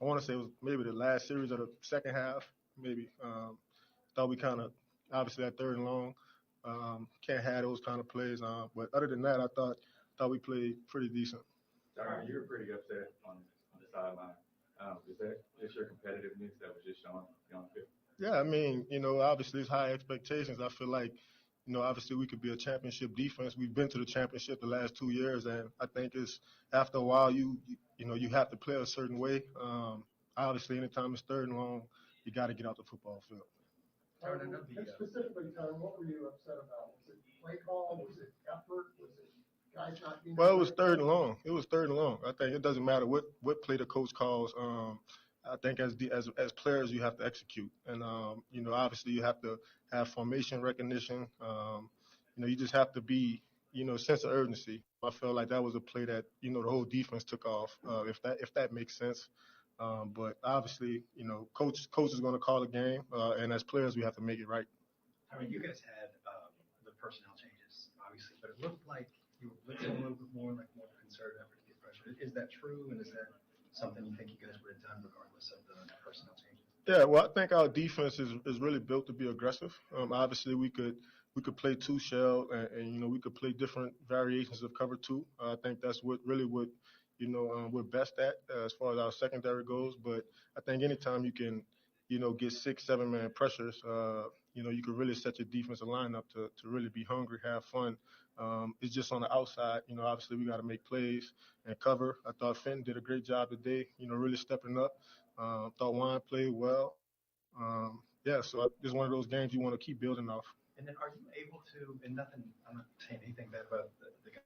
I want to say it was maybe the last series of the second half. Maybe. Thought we kind of, obviously at 3rd and long, can't have those kind of plays. But other than that, I thought we played pretty decent. Tyrann, you were pretty upset on the sideline. Is that just your competitiveness that was just showing on the field? Yeah, I mean, obviously it's high expectations. I feel like, obviously we could be a championship defense. We've been to the championship the last 2 years, and I think it's after a while you have to play a certain way. Obviously, anytime it's 3rd and long, you got to get out the football field. Specifically, Tyrann, what were you upset about? Was it play call? Was it effort? Was it guys not being? Well, it was 3rd and long. It was 3rd and long. I think it doesn't matter what play the coach calls. I think as players you have to execute, and obviously you have to have formation recognition. You just have to be sense of urgency. I felt like that was a play that the whole defense took off. If that makes sense. But obviously, coach is going to call a game, and as players, we have to make it right. I mean, you guys had the personnel changes, obviously, but it looked like you were blitzing a little bit more, like more concerted effort to get pressure. Is that true, and is that something you think you guys would have done regardless of the personnel changes? Yeah, well, I think our defense is really built to be aggressive. Obviously, we could play 2 shell, and we could play different variations of cover 2. I think that's what we're best at as far as our secondary goes. But I think anytime you can, get 6, 7-man pressures, you can really set your defensive line up to really be hungry, have fun. It's just on the outside, obviously we got to make plays and cover. I thought Fenton did a great job today, really stepping up. Thought Wine played well. So it's one of those games you want to keep building off. And then are you able to, and nothing, I'm not saying anything bad about the guy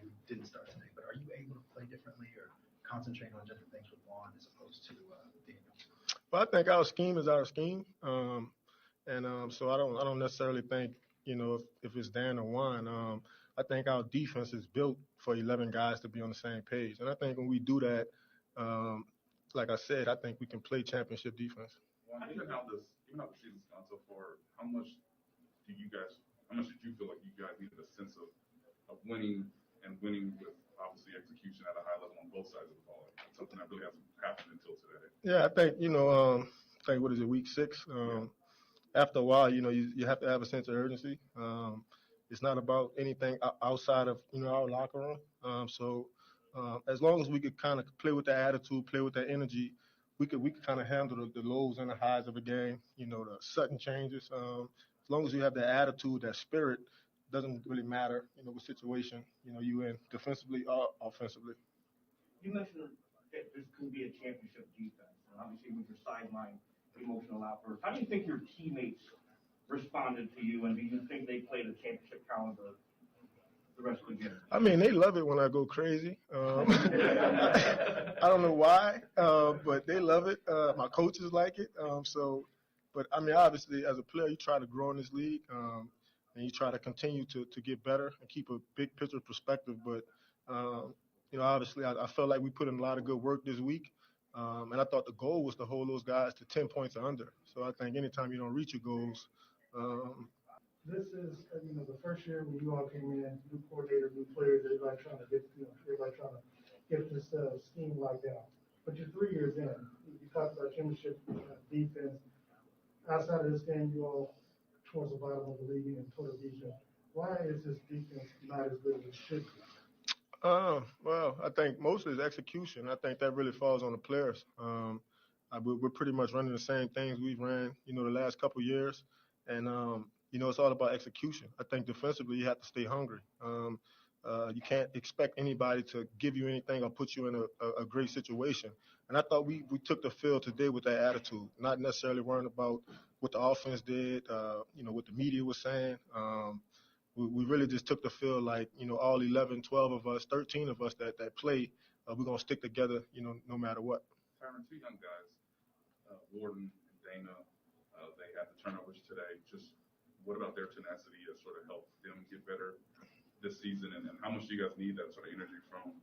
who didn't start today, but are you able to play differently or concentrate on different things with Vaughn as opposed to Daniels? Well, I think our scheme is our scheme. So I don't necessarily think, if it's Dan or Juan, I think our defense is built for 11 guys to be on the same page. And I think when we do that, like I said, I think we can play championship defense. Well, even how the season's gone so far, how much did you feel like you guys needed a sense of winning and winning with obviously execution at a high level on both sides of the ball? It's something that really hasn't happened until today. Yeah, I think, what is it, week 6? After a while, you have to have a sense of urgency. It's not about anything outside of, our locker room. So as long as we could kind of play with that attitude, play with that energy, we could kind of handle the lows and the highs of a game, the sudden changes. As long as you have that attitude, that spirit, doesn't really matter, what situation, you in, defensively or offensively. You mentioned that this could be a championship defense, and obviously with your sideline emotional outburst. How do you think your teammates responded to you, and do you think they played a championship caliber the rest of the game? I mean, they love it when I go crazy. I don't know why, but they love it. My coaches like it. But I mean, obviously, as a player, you try to grow in this league, and you try to continue to get better and keep a big picture perspective. But obviously, I felt like we put in a lot of good work this week, and I thought the goal was to hold those guys to 10 points or under. So I think anytime you don't reach your goals. This is, the first year when you all came in, new coordinator, new players, everybody trying to get this scheme locked down. But you're 3 years in. You talked about championship defense. Outside of this game, you all towards the bottom of the league in total defense. Why is this defense not as good as it should be? Well, I think mostly it's execution. I think that really falls on the players. We're pretty much running the same things we've ran, the last couple of years. And, it's all about execution. I think defensively you have to stay hungry. You can't expect anybody to give you anything or put you in a great situation. And I thought we took the field today with that attitude, not necessarily worrying about what the offense did, what the media was saying. We really just took the field like, all 11, 12 of us, 13 of us that play, we're going to stick together, no matter what. Tyron, two young guys, Warden and Dana, they had the turnovers today. Just what about their tenacity has sort of helped them get better this season, and how much do you guys need that sort of energy from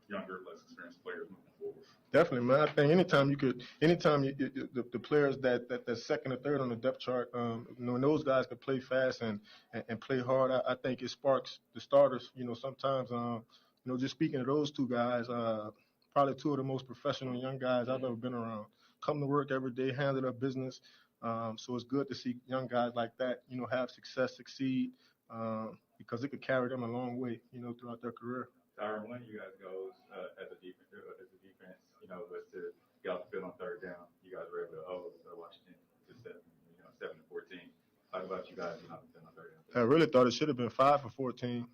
younger, less experienced players moving forward? Definitely, man. I think anytime the players that's second or third on the depth chart, when those guys can play fast and play hard, I think it sparks the starters. Sometimes, just speaking of those two guys, probably two of the most professional young guys I've ever been around. Come to work every day, handle their business. So it's good to see young guys like that, have succeed, because it could carry them a long way, throughout their career. Tyron, one of you guys goes as a defense, was to get off the field on third down. You guys were able to hold Washington to 7-14. Talk about you guys getting off the field on third down. I really thought it should have been 5 for 14.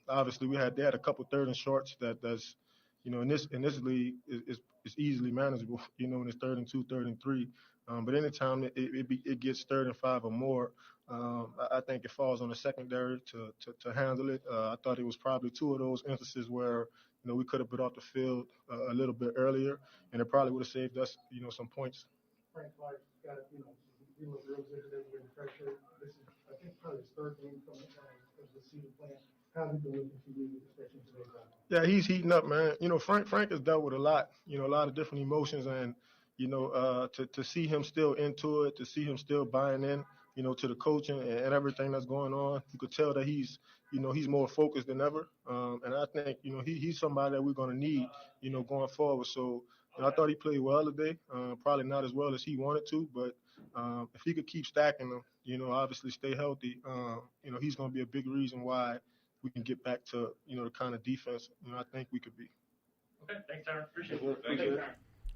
Obviously, they had a couple third and shorts that's in this league is easily manageable. When it's 3rd and 2, 3rd and 3. But anytime it gets 3rd and 5 or more, I think it falls on the secondary to handle it. I thought it was probably two of those instances where we could have been off the field a little bit earlier, and it probably would have saved us some points. Frank Clark got he was real good today with pressure. This is I think probably his 3rd game coming as the season plan. How's he been looking for you, especially today? Yeah, he's heating up, man. Frank has dealt with a lot of different emotions, and to see him still into it, to see him still buying in, to the coaching and everything that's going on, you could tell that he's more focused than ever. And I think, he's somebody that we're going to need, going forward. So I thought he played well today. Probably not as well as he wanted to, but if he could keep stacking them, obviously stay healthy, he's going to be a big reason why we can get back to, the kind of defense, I think we could be. Okay, thanks, Tyron. Appreciate it. Thank you.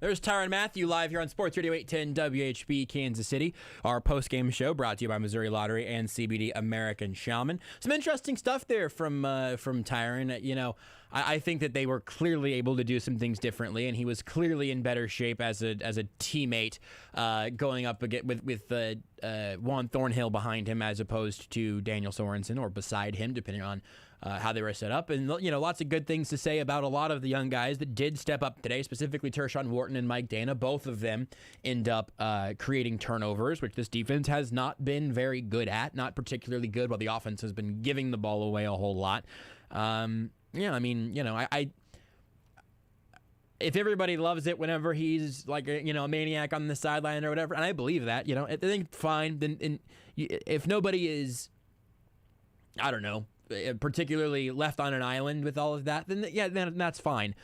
There's Tyron Matthew live here on Sports Radio 810 WHB Kansas City. Our post-game show brought to you by Missouri Lottery and CBD American Shaman. Some interesting stuff there from Tyron. I think that they were clearly able to do some things differently, and he was clearly in better shape as a teammate, going up again with Juan Thornhill behind him as opposed to Daniel Sorensen or beside him, depending on how they were set up. And, lots of good things to say about a lot of the young guys that did step up today, specifically Tershawn Wharton and Mike Dana. Both of them end up creating turnovers, which this defense has not been very good at, not particularly good, while the offense has been giving the ball away a whole lot. If everybody loves it whenever he's like a maniac on the sideline or whatever, and I believe that, I think fine. Then if nobody is, I don't know, particularly left on an island with all of that, then that's fine.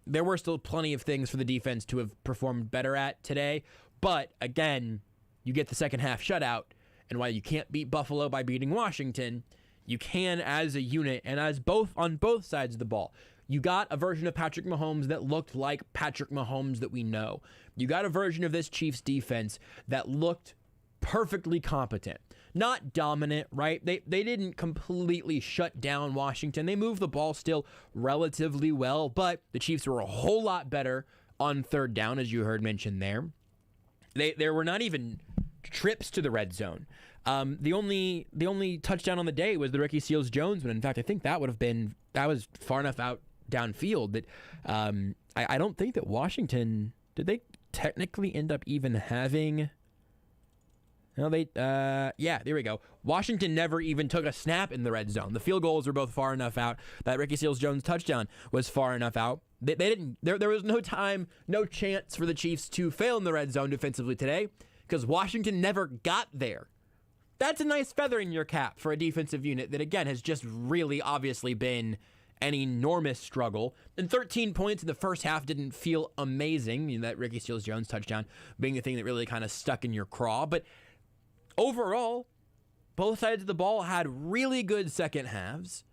There were still plenty of things for the defense to have performed better at today, but again, you get the second half shutout, and while you can't beat Buffalo by beating Washington, you can as a unit and on both sides of the ball. You got a version of Patrick Mahomes that looked like Patrick Mahomes that we know. You got a version of this Chiefs defense that looked perfectly competent. Not dominant, right? They didn't completely shut down Washington. They moved the ball still relatively well, but the Chiefs were a whole lot better on third down, as you heard mentioned there. They were not even trips to the red zone. The only touchdown on the day was the Ricky Seals-Jones one. In fact, I think that was far enough out downfield that I don't think that Washington, did they technically end up even having... No, there we go. Washington never even took a snap in the red zone. The field goals were both far enough out. That Ricky Seals-Jones touchdown was far enough out. They didn't. There was no time, no chance for the Chiefs to fail in the red zone defensively today because Washington never got there. That's a nice feather in your cap for a defensive unit that, again, has just really obviously been an enormous struggle. And 13 points in the first half didn't feel amazing. You know, that Ricky Seals-Jones touchdown being the thing that really kind of stuck in your craw. But overall, both sides of the ball had really good second halves.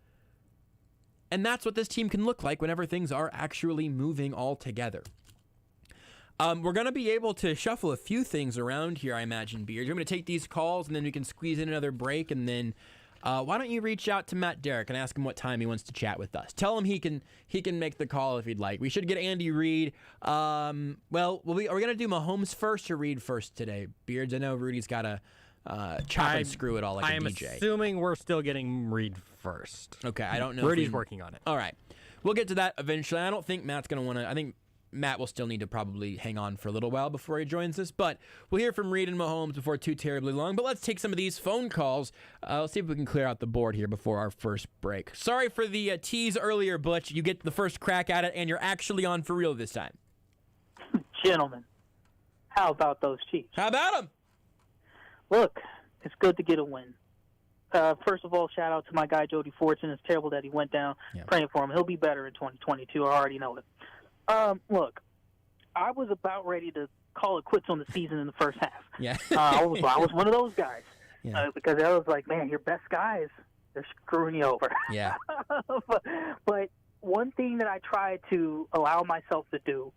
And that's what this team can look like whenever things are actually moving all together. We're going to be able to shuffle a few things around here, I imagine, Beard. You're going to take these calls, and then we can squeeze in another break. And then why don't you reach out to Matt Derrick and ask him what time he wants to chat with us? Tell him he can make the call if he'd like. We should get Andy Reid. Are we going to do Mahomes first or Reid first today, Beards? I know Rudy's got to chop and screw it all like a DJ. I'm assuming we're still getting Reid first. Okay, I don't know. Rudy's working on it. All right. We'll get to that eventually. I don't think Matt's going to want to... I think Matt will still need to probably hang on for a little while before he joins us, but we'll hear from Reid and Mahomes before too terribly long. But let's take some of these phone calls. Let's see if we can clear out the board here before our first break. Sorry for the tease earlier, Butch. You get the first crack at it, and you're actually on for real this time. Gentlemen, how about those Chiefs? How about them? Look, it's good to get a win. First of all, shout out to my guy Jody Fortson. It's terrible that he went down. Yeah. Praying for him. He'll be better in 2022. I already know it. Look, I was about ready to call it quits on the season in the first half. Yeah. I was one of those guys because I was like, man, your best guys, they're screwing you over. Yeah. but one thing that I tried to allow myself to do,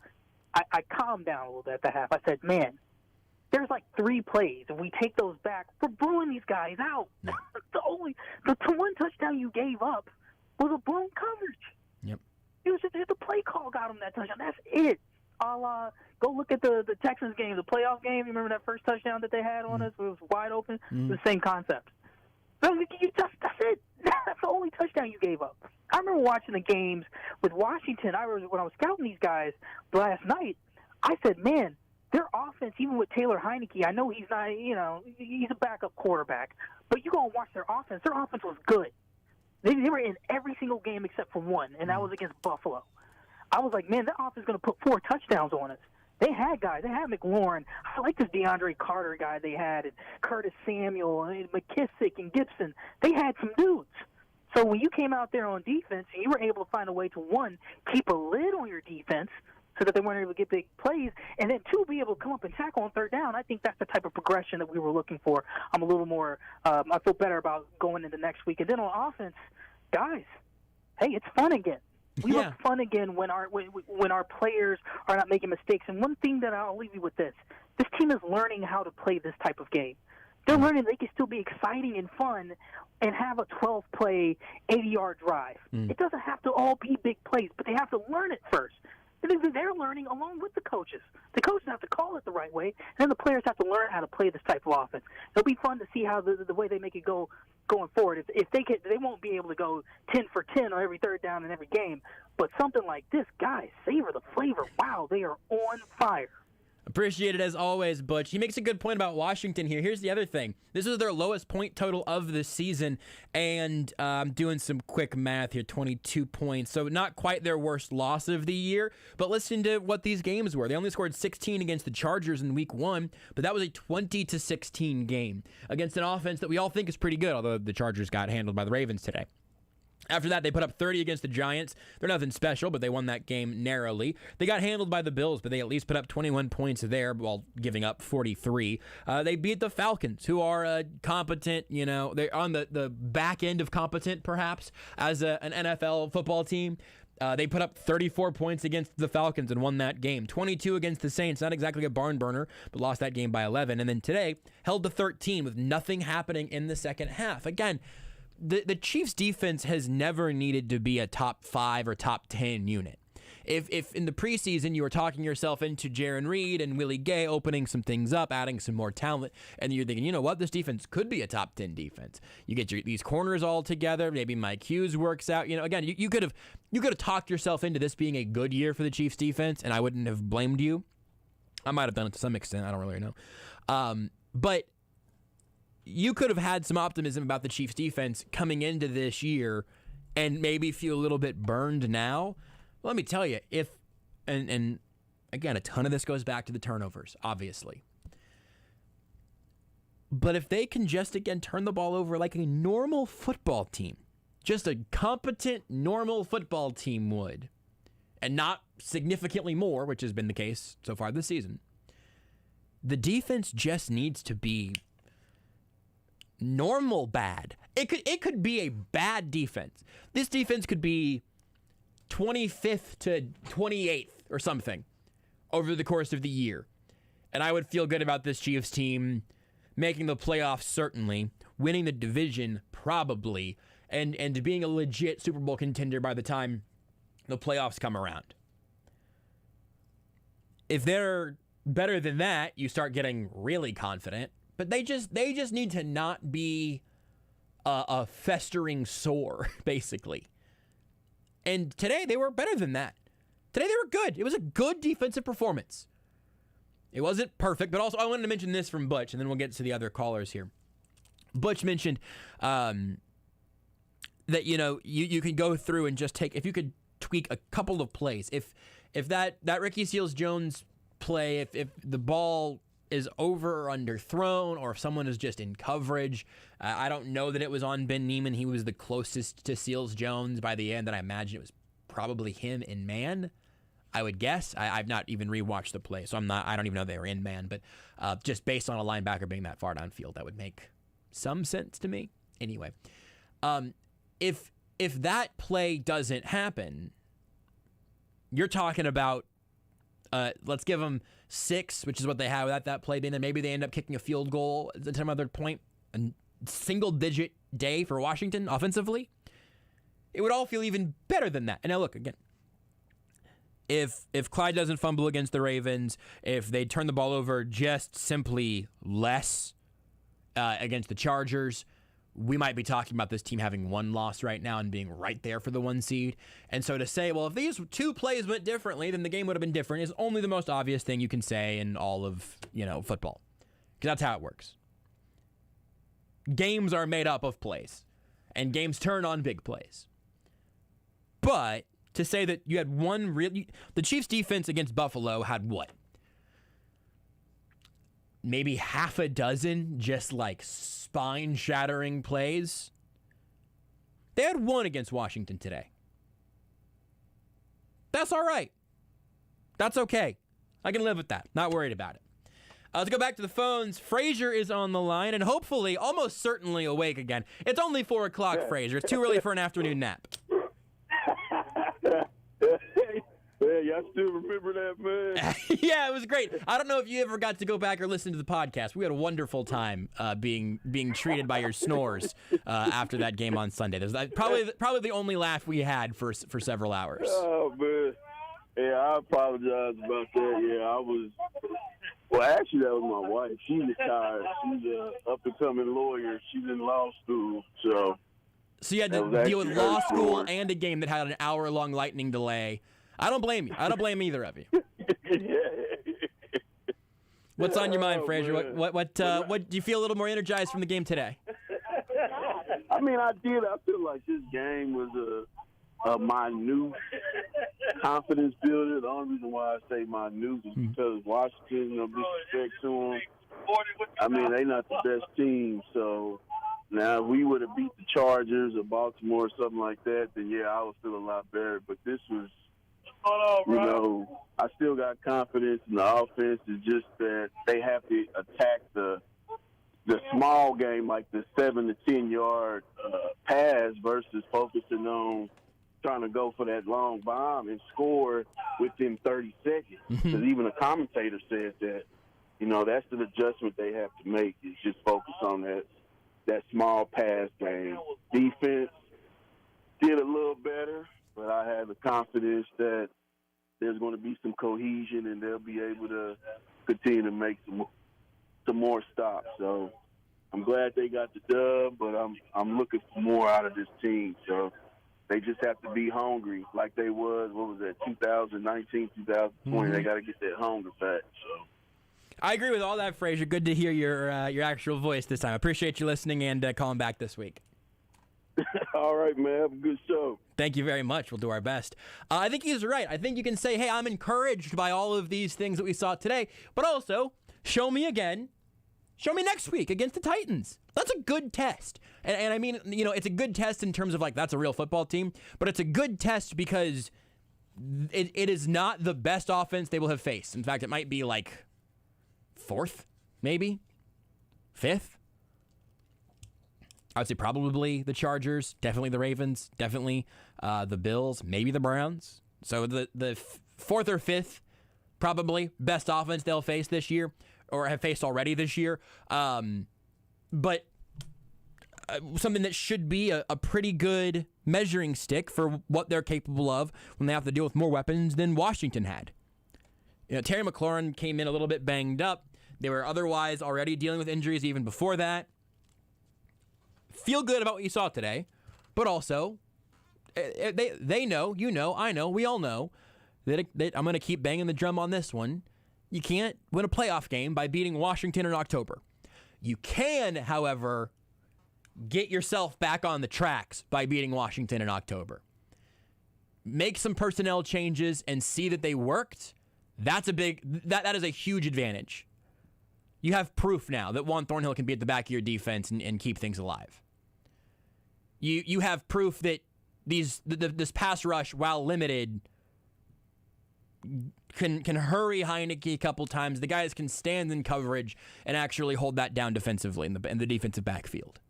I calmed down a little bit at the half. I said, man, there's like 3 plays. If we take those back, we're blowing these guys out. Yeah. The one touchdown you gave up was a blown coverage. Yep. It was just the play call got him that touchdown. That's it. I'll go look at the Texans game, the playoff game. You remember that first touchdown that they had on us? It was wide open. The same concept. So that's it. That's the only touchdown you gave up. I remember watching the games with Washington. When I was scouting these guys last night, I said, man, their offense, even with Taylor Heineke, I know he's not, he's a backup quarterback, but you go and watch their offense. Their offense was good. They were in every single game except for one, and that was against Buffalo. I was like, man, that offense is going to put 4 touchdowns on us. They had guys. They had McLaurin. I like this DeAndre Carter guy they had, and Curtis Samuel, and McKissick, and Gibson. They had some dudes. So when you came out there on defense, and you were able to find a way to, 1, keep a lid on your defense so that they weren't able to get big plays, and then 2, be able to come up and tackle on third down. I think that's the type of progression that we were looking for. I'm a little more I feel better about going into next week. And then on offense, guys, hey, it's fun again. We look fun again when our players are not making mistakes. And one thing that I'll leave you with this team is learning how to play this type of game. They're learning they can still be exciting and fun and have a 12-play, 80-yard drive. It doesn't have to all be big plays, but they have to learn it first. They're learning along with the coaches. The coaches have to call it the right way, and then the players have to learn how to play this type of offense. It'll be fun to see how the way they make it go going forward. If they won't be able to go 10 for 10 on every third down in every game, but something like this, guys, savor the flavor. Wow, they are on fire. Appreciate it as always, Butch. He makes a good point about Washington here. Here's the other thing. This is their lowest point total of the season, and I'm doing some quick math here, 22 points. So not quite their worst loss of the year, but listen to what these games were. They only scored 16 against the Chargers in week 1, but that was a 20-16 game against an offense that we all think is pretty good, although the Chargers got handled by the Ravens today. After that, they put up 30 against the Giants. They're nothing special, but they won that game narrowly. They got handled by the Bills, but they at least put up 21 points there while giving up 43. They beat the Falcons, who are competent, they're on the back end of competent, perhaps, as an NFL football team. They put up 34 points against the Falcons and won that game. 22 against the Saints, not exactly a barn burner, but lost that game by 11. And then today, held to 13 with nothing happening in the second half. Again, the Chiefs' defense has never needed to be a top 5 or top 10 unit. If in the preseason you were talking yourself into Jaron Reed and Willie Gay opening some things up, adding some more talent, and you're thinking, you know what, this defense could be a top 10 defense. You get these corners all together. Maybe Mike Hughes works out. Again, you could have talked yourself into this being a good year for the Chiefs defense, and I wouldn't have blamed you. I might have done it to some extent. I don't really know. But you could have had some optimism about the Chiefs defense coming into this year and maybe feel a little bit burned now. Well, let me tell you, and again, a ton of this goes back to the turnovers, obviously. But if they can just, again, turn the ball over like a normal football team, just a competent, normal football team would, and not significantly more, which has been the case so far this season, the defense just needs to be normal bad. It could be a bad defense. This defense could be 25th to 28th or something over the course of the year. And I would feel good about this Chiefs team making the playoffs, certainly, winning the division, probably, and being a legit Super Bowl contender by the time the playoffs come around. If they're better than that, you start getting really confident. But they just need to not be a festering sore, basically. And today they were better than that. Today they were good. It was a good defensive performance. It wasn't perfect, but also I wanted to mention this from Butch, and then we'll get to the other callers here. Butch mentioned that, you can go through and just if you could tweak a couple of plays. If that Ricky Seals-Jones play, if the ball is over or underthrown, or if someone is just in coverage. I don't know that it was on Ben Neiman. He was the closest to Seals-Jones by the end, and I imagine it was probably him in man, I would guess. I've not even rewatched the play, so I don't even know they were in man, but just based on a linebacker being that far downfield, that would make some sense to me. Anyway, if that play doesn't happen, you're talking about let's give them 6, which is what they had without that play. Then maybe they end up kicking a field goal at some other point. A single-digit day for Washington offensively. It would all feel even better than that. And now look, again, if Clyde doesn't fumble against the Ravens, if they turn the ball over just simply less against the Chargers, we might be talking about this team having one loss right now and being right there for the 1 seed. And so to say, well, if these 2 plays went differently, then the game would have been different is only the most obvious thing you can say in all of, football. Because that's how it works. Games are made up of plays, and games turn on big plays. But to say that you had the Chiefs defense against Buffalo had what? Maybe half a dozen just like spine-shattering plays. They had 1 against Washington today. That's all right. That's okay. I can live with that. Not worried about it. Let's go back to the phones. Frazier is on the line and hopefully, almost certainly awake again. It's only 4 o'clock, Frazier. It's too early for an afternoon nap. Yeah, y'all still remember that, man? Yeah, it was great. I don't know if you ever got to go back or listen to the podcast. We had a wonderful time being treated by your snores after that game on Sunday. There's probably the only laugh we had for several hours. Oh, man. Yeah, I apologize about that. Yeah, I was... Well, actually, that was my wife. She retired. She's an up-and-coming lawyer. She's in law school, so... So you had to deal with law school and a game that had an hour-long lightning delay. I don't blame you. I don't blame either of you. What's on your mind, Frazier? What do you feel a little more energized from the game today? I mean, I did. I feel like this game was a minute confidence builder. The only reason why I say minute is because Washington, no disrespect to them, I mean, they're not the best team. So now if we would have beat the Chargers or Baltimore or something like that, then yeah, I would feel a lot better. But this was, I still got confidence in the offense. It's just that they have to attack the small game, like the 7 to 10 yard pass, versus focusing on trying to go for that long bomb and score within 30 seconds. Because even a commentator said that, that's the adjustment they have to make, is just focus on that small pass game. Defense did a little better, but I have the confidence that cohesion, and they'll be able to continue to make some more stops. So I'm glad they got the dub, but I'm looking for more out of this team. So they just have to be hungry like they was, 2019, 2020. They got to get that hunger back. So I agree with all that, Frazier. Good to hear your actual voice this time. I appreciate you listening and calling back this week. All right, man. Have a good show. Thank you very much. We'll do our best. I think he's right. I think you can say, hey, I'm encouraged by all of these things that we saw today, but also show me again. Show me next week against the Titans. That's a good test. And I mean, it's a good test in terms of that's a real football team, but it's a good test because it is not the best offense they will have faced. In fact, it might be fourth, maybe fifth. I would say probably the Chargers, definitely the Ravens, definitely the Bills, maybe the Browns. So the fourth or fifth, probably best offense they'll face this year or have faced already this year. But something that should be a pretty good measuring stick for what they're capable of when they have to deal with more weapons than Washington had. Terry McLaurin came in a little bit banged up. They were otherwise already dealing with injuries even before that. Feel good about what you saw today, but also they know, I know, we all know that I'm going to keep banging the drum on this one. You can't win a playoff game by beating Washington in October. You can, however, get yourself back on the tracks by beating Washington in October. Make some personnel changes and see that they worked. That is a huge advantage. You have proof now that Juan Thornhill can be at the back of your defense and keep things alive. You have proof that this pass rush, while limited, can hurry Heineke a couple times. The guys can stand in coverage and actually hold that down defensively in the defensive backfield.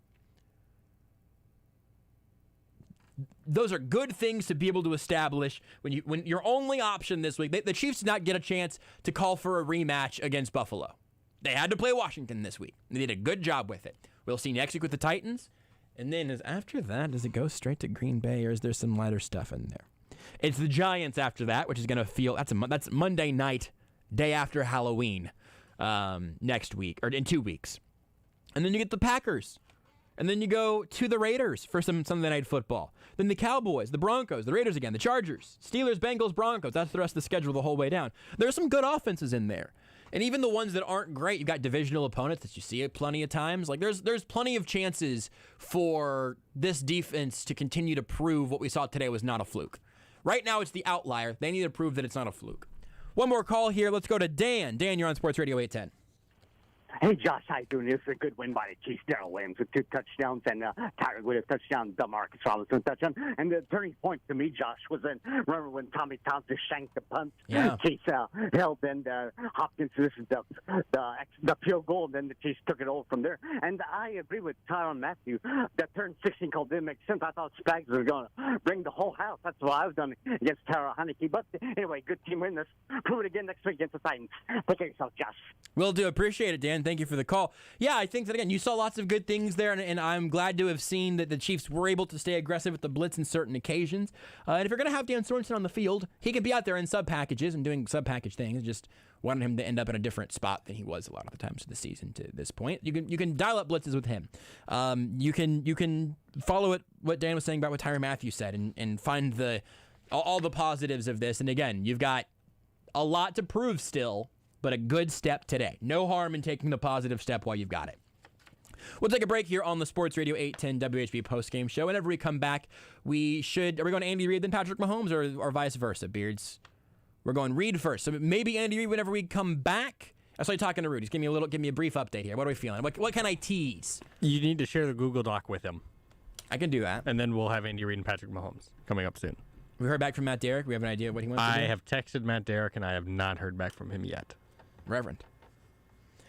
Those are good things to be able to establish when your only option this week. The Chiefs did not get a chance to call for a rematch against Buffalo. They had to play Washington this week. They did a good job with it. We'll see next week with the Titans. And then after that, does it go straight to Green Bay, or is there some lighter stuff in there? It's the Giants after that, which is going to feel that's Monday night, day after Halloween, next week or in 2 weeks, and then you get the Packers, and then you go to the Raiders for some Sunday night football. Then the Cowboys, the Broncos, the Raiders again, the Chargers, Steelers, Bengals, Broncos. That's the rest of the schedule the whole way down. There are some good offenses in there. And even the ones that aren't great, you've got divisional opponents that you see it plenty of times. There's plenty of chances for this defense to continue to prove what we saw today was not a fluke. Right now, it's the outlier. They need to prove that it's not a fluke. One more call here. Let's go to Dan. Dan, you're on Sports Radio 810. Hey, Josh, how you doing? This is a good win by the Chiefs. Daryl Williams with 2 touchdowns and Tyreek with a touchdown, DeMarcus Robinson touchdown. And the turning point to me, Josh, was remember when Tommy Thompson shanked the punt? Yeah. Chiefs held, and Hopkins, this is the field goal, and then the Chiefs took it over from there. And I agree with Tyrann Mathieu. That turn 16 call didn't make sense. I thought Spags was going to bring the whole house. That's what I was done against Tara Heineke. But anyway, good team win. Let's prove it again next week against the Titans. Take care of yourself, Josh. Will do. Appreciate it, Dan. Thank you for the call. Yeah, I think that, again, you saw lots of good things there, and I'm glad to have seen that the Chiefs were able to stay aggressive with the blitz in certain occasions. And if you're going to have Dan Sorensen on the field, he can be out there in sub-packages and doing sub-package things. Just wanted him to end up in a different spot than he was a lot of the times of the season to this point. You can dial up blitzes with him. You can follow what Dan was saying about what Tyrann Mathieu said and find all the positives of this. And again, you've got a lot to prove still, but a good step today. No harm in taking the positive step while you've got it. We'll take a break here on the Sports Radio 810 WHB Postgame Show. Whenever we come back, are we going to Andy Reid then Patrick Mahomes or vice versa, Beards? We're going Reid first. So maybe Andy Reid whenever we come back. I saw you talking to Rudy. Just give me a brief update here. What are we feeling? What can I tease? You need to share the Google Doc with him. I can do that. And then we'll have Andy Reid and Patrick Mahomes coming up soon. We heard back from Matt Derrick. We have an idea of what he wants to do. I have texted Matt Derrick, and I have not heard back from him yet. Reverend.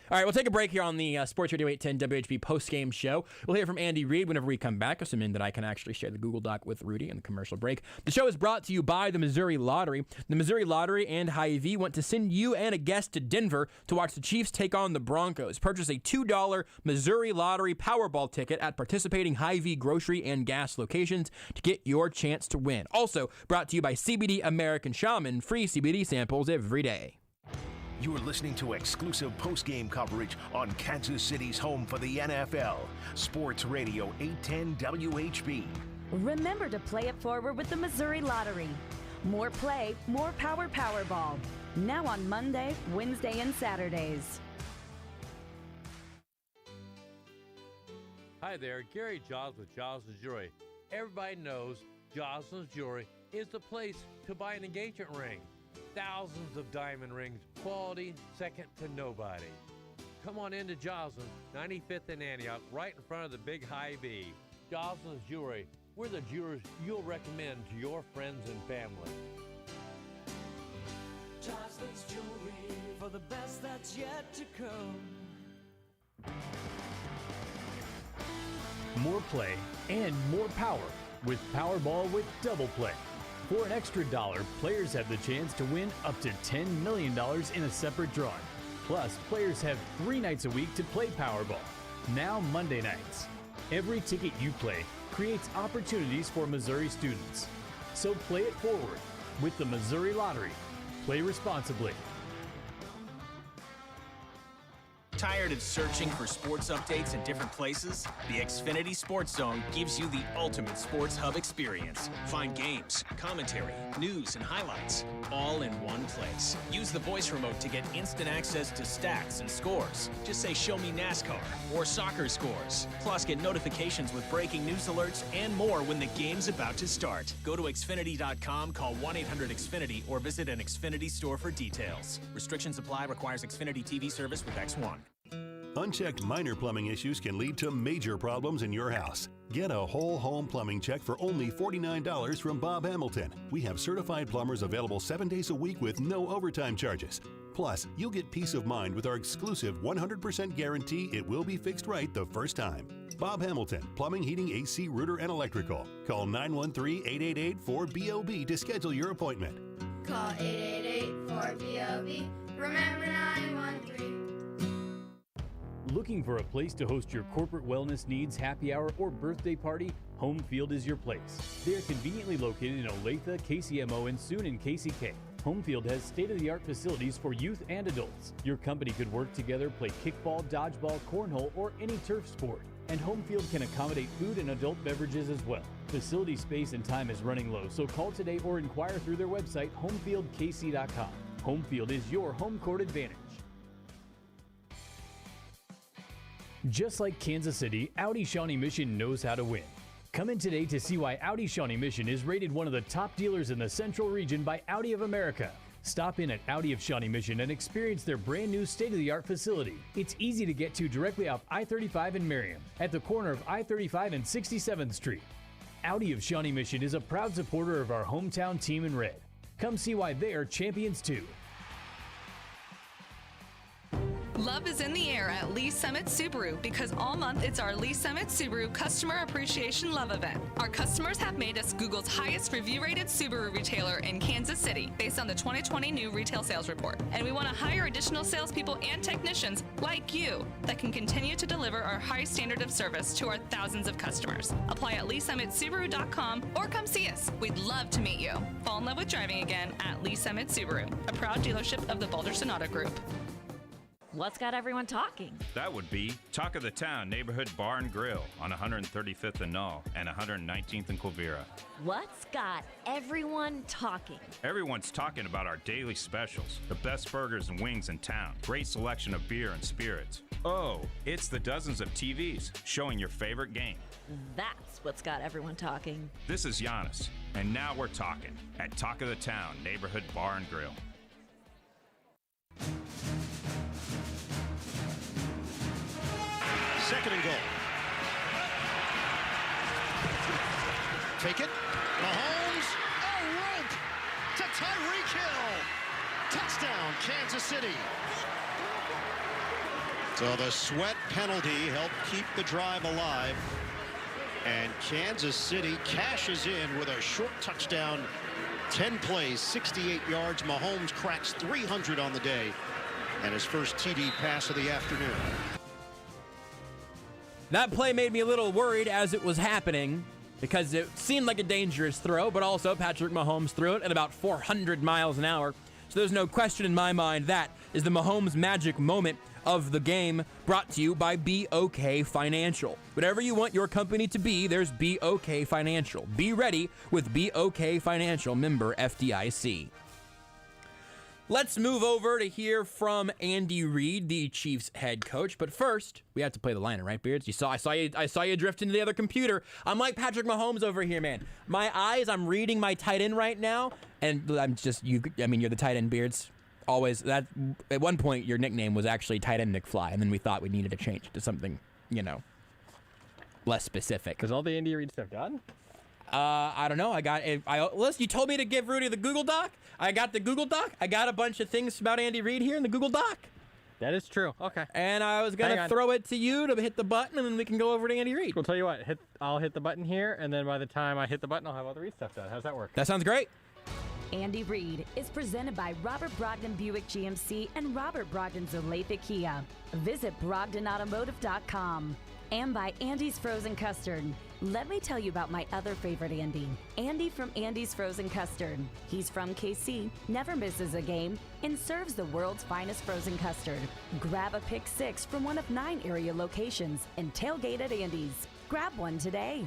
All right, we'll take a break here on the Sports Radio 810 WHB Postgame Show. We'll hear from Andy Reid whenever we come back, assuming that I can actually share the Google Doc with Rudy in the commercial break. The show is brought to you by the Missouri Lottery. The Missouri Lottery and Hy-Vee want to send you and a guest to Denver to watch the Chiefs take on the Broncos. Purchase a $2 Missouri Lottery Powerball ticket at participating Hy-Vee grocery and gas locations to get your chance to win. Also brought to you by CBD American Shaman. Free CBD samples every day. You're listening to exclusive post-game coverage on Kansas City's home for the NFL. Sports Radio 810 WHB. Remember to play it forward with the Missouri Lottery. More play, more power Powerball. Now on Monday, Wednesday, and Saturdays. Hi there, Gary Giles with Giles' Jewelry. Everybody knows Giles' Jewelry is the place to buy an engagement ring. Thousands of diamond rings, quality second to nobody. Come on into Joslin, 95th and Antioch, right in front of the big Hy-Vee. Joslin's Jewelry, we're the jewelers you'll recommend to your friends and family. Joslin's Jewelry, for the best that's yet to come. More play and more power with Powerball with Double Play. For an extra $1, players have the chance to win up to $10 million in a separate drawing. Plus, players have 3 nights a week to play Powerball. Now Monday nights. Every ticket you play creates opportunities for Missouri students. So play it forward with the Missouri Lottery. Play responsibly. Tired of searching for sports updates in different places? The Xfinity Sportszone gives you the ultimate sports hub experience. Find games, commentary, news, and highlights all in one place. Use the voice remote to get instant access to stats and scores. Just say, "Show me NASCAR" or "Soccer scores." Plus, get notifications with breaking news alerts and more when the game's about to start. Go to Xfinity.com, call 1-800-XFINITY, or visit an Xfinity store for details. Restrictions apply. Requires Xfinity TV service with X1. Unchecked minor plumbing issues can lead to major problems in your house. Get a whole home plumbing check for only $49 from Bob Hamilton. We have certified plumbers available 7 days a week with no overtime charges. Plus, you'll get peace of mind with our exclusive 100% guarantee it will be fixed right the first time. Bob Hamilton, Plumbing, Heating, AC, Rooter, and Electrical. Call 913-888-4BOB to schedule your appointment. Call 888-4BOB. Remember 913. Looking for a place to host your corporate wellness needs, happy hour, or birthday party? Home Field is your place. They are conveniently located in Olathe, KCMO, and soon in KCK. Home Field has state-of-the-art facilities for youth and adults. Your company could work together, play kickball, dodgeball, cornhole, or any turf sport. And Home Field can accommodate food and adult beverages as well. Facility space and time is running low, so call today or inquire through their website, homefieldkc.com. Home Field is your home court advantage. Just like Kansas City, Audi Shawnee Mission knows how to win. Come in today to see why Audi Shawnee Mission is rated one of the top dealers in the Central region by Audi of America. Stop in at Audi of Shawnee Mission and experience their brand new state-of-the-art facility. It's easy to get to directly off I-35 in Merriam, at the corner of I-35 and 67th Street. Audi of Shawnee Mission is a proud supporter of our hometown team in red. Come see why they are champions too. Love is in the air at Lee Summit Subaru because all month it's our Lee Summit Subaru Customer Appreciation Love Event. Our customers have made us Google's highest review-rated Subaru retailer in Kansas City based on the 2020 new retail sales report. And we want to hire additional salespeople and technicians like you that can continue to deliver our high standard of service to our thousands of customers. Apply at LeeSummitSubaru.com or come see us. We'd love to meet you. Fall in love with driving again at Lee Summit Subaru, a proud dealership of the Boulder Sonata Group. What's got everyone talking? That would be Talk of the Town Neighborhood Bar and Grill on 135th and Null and 119th and Quivira. What's got everyone talking? Everyone's talking about our daily specials, the best burgers and wings in town, great selection of beer and spirits. Oh, it's the dozens of TVs showing your favorite game. That's what's got everyone talking. This is Giannis, and now we're talking at Talk of the Town Neighborhood Bar and Grill. Second and goal. Take it. Mahomes. A rope to Tyreek Hill. Touchdown, Kansas City. So the sweat penalty helped keep the drive alive. And Kansas City cashes in with a short touchdown. 10 plays, 68 yards. Mahomes cracks 300 on the day. And his first TD pass of the afternoon. That play made me a little worried as it was happening because it seemed like a dangerous throw, but also Patrick Mahomes threw it at about 400 miles an hour. So there's no question in my mind that is the Mahomes magic moment of the game, brought to you by BOK Financial. Whatever you want your company to be, there's BOK Financial. Be ready with BOK Financial, member FDIC. Let's move over to hear from Andy Reid, the Chiefs head coach. But first, we have to play the liner, right, Beards? I saw you drift into the other computer. I'm like Patrick Mahomes over here, man. My eyes, I'm reading my tight end right now, and you're the tight end, Beards. Always that. At one point, your nickname was actually Tight End McFly, and then we thought we needed to change it to something, less specific. Is all the Andy Reid stuff done? I don't know. Listen, you told me to give Rudy the Google Doc. I got the Google Doc. I got a bunch of things about Andy Reid here in the Google Doc. That is true. Okay. And I was gonna throw it to you to hit the button, and then we can go over to Andy Reid. We'll tell you what. I'll hit the button here, and then by the time I hit the button, I'll have all the Reid stuff done. How's that work? That sounds great. Andy Reid is presented by Robert Brogdon Buick GMC and Robert Brogdon Olathe Kia. Visit BrogdonAutomotive.com. And by Andy's Frozen Custard. Let me tell you about my other favorite Andy. Andy from Andy's Frozen Custard. He's from KC, never misses a game, and serves the world's finest frozen custard. Grab a pick 6 from one of 9 area locations and tailgate at Andy's. Grab one today.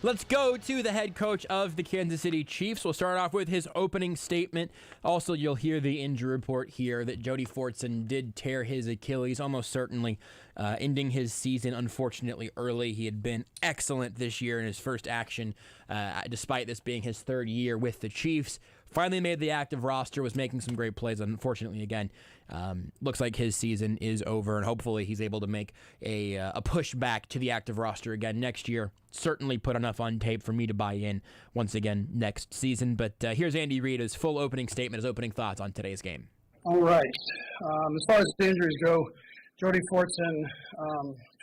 Let's go to the head coach of the Kansas City Chiefs. We'll start off with his opening statement. Also, you'll hear the injury report here that Jody Fortson did tear his Achilles, almost certainly ending his season, unfortunately, early. He had been excellent this year in his first action, despite this being his third year with the Chiefs. Finally made the active roster, was making some great plays. Unfortunately, again, looks like his season is over, and hopefully he's able to make a push back to the active roster again next year. Certainly put enough on tape for me to buy in once again next season. But here's Andy Reid, his full opening statement, his opening thoughts on today's game. All right. As far as the injuries go, Jody Fortson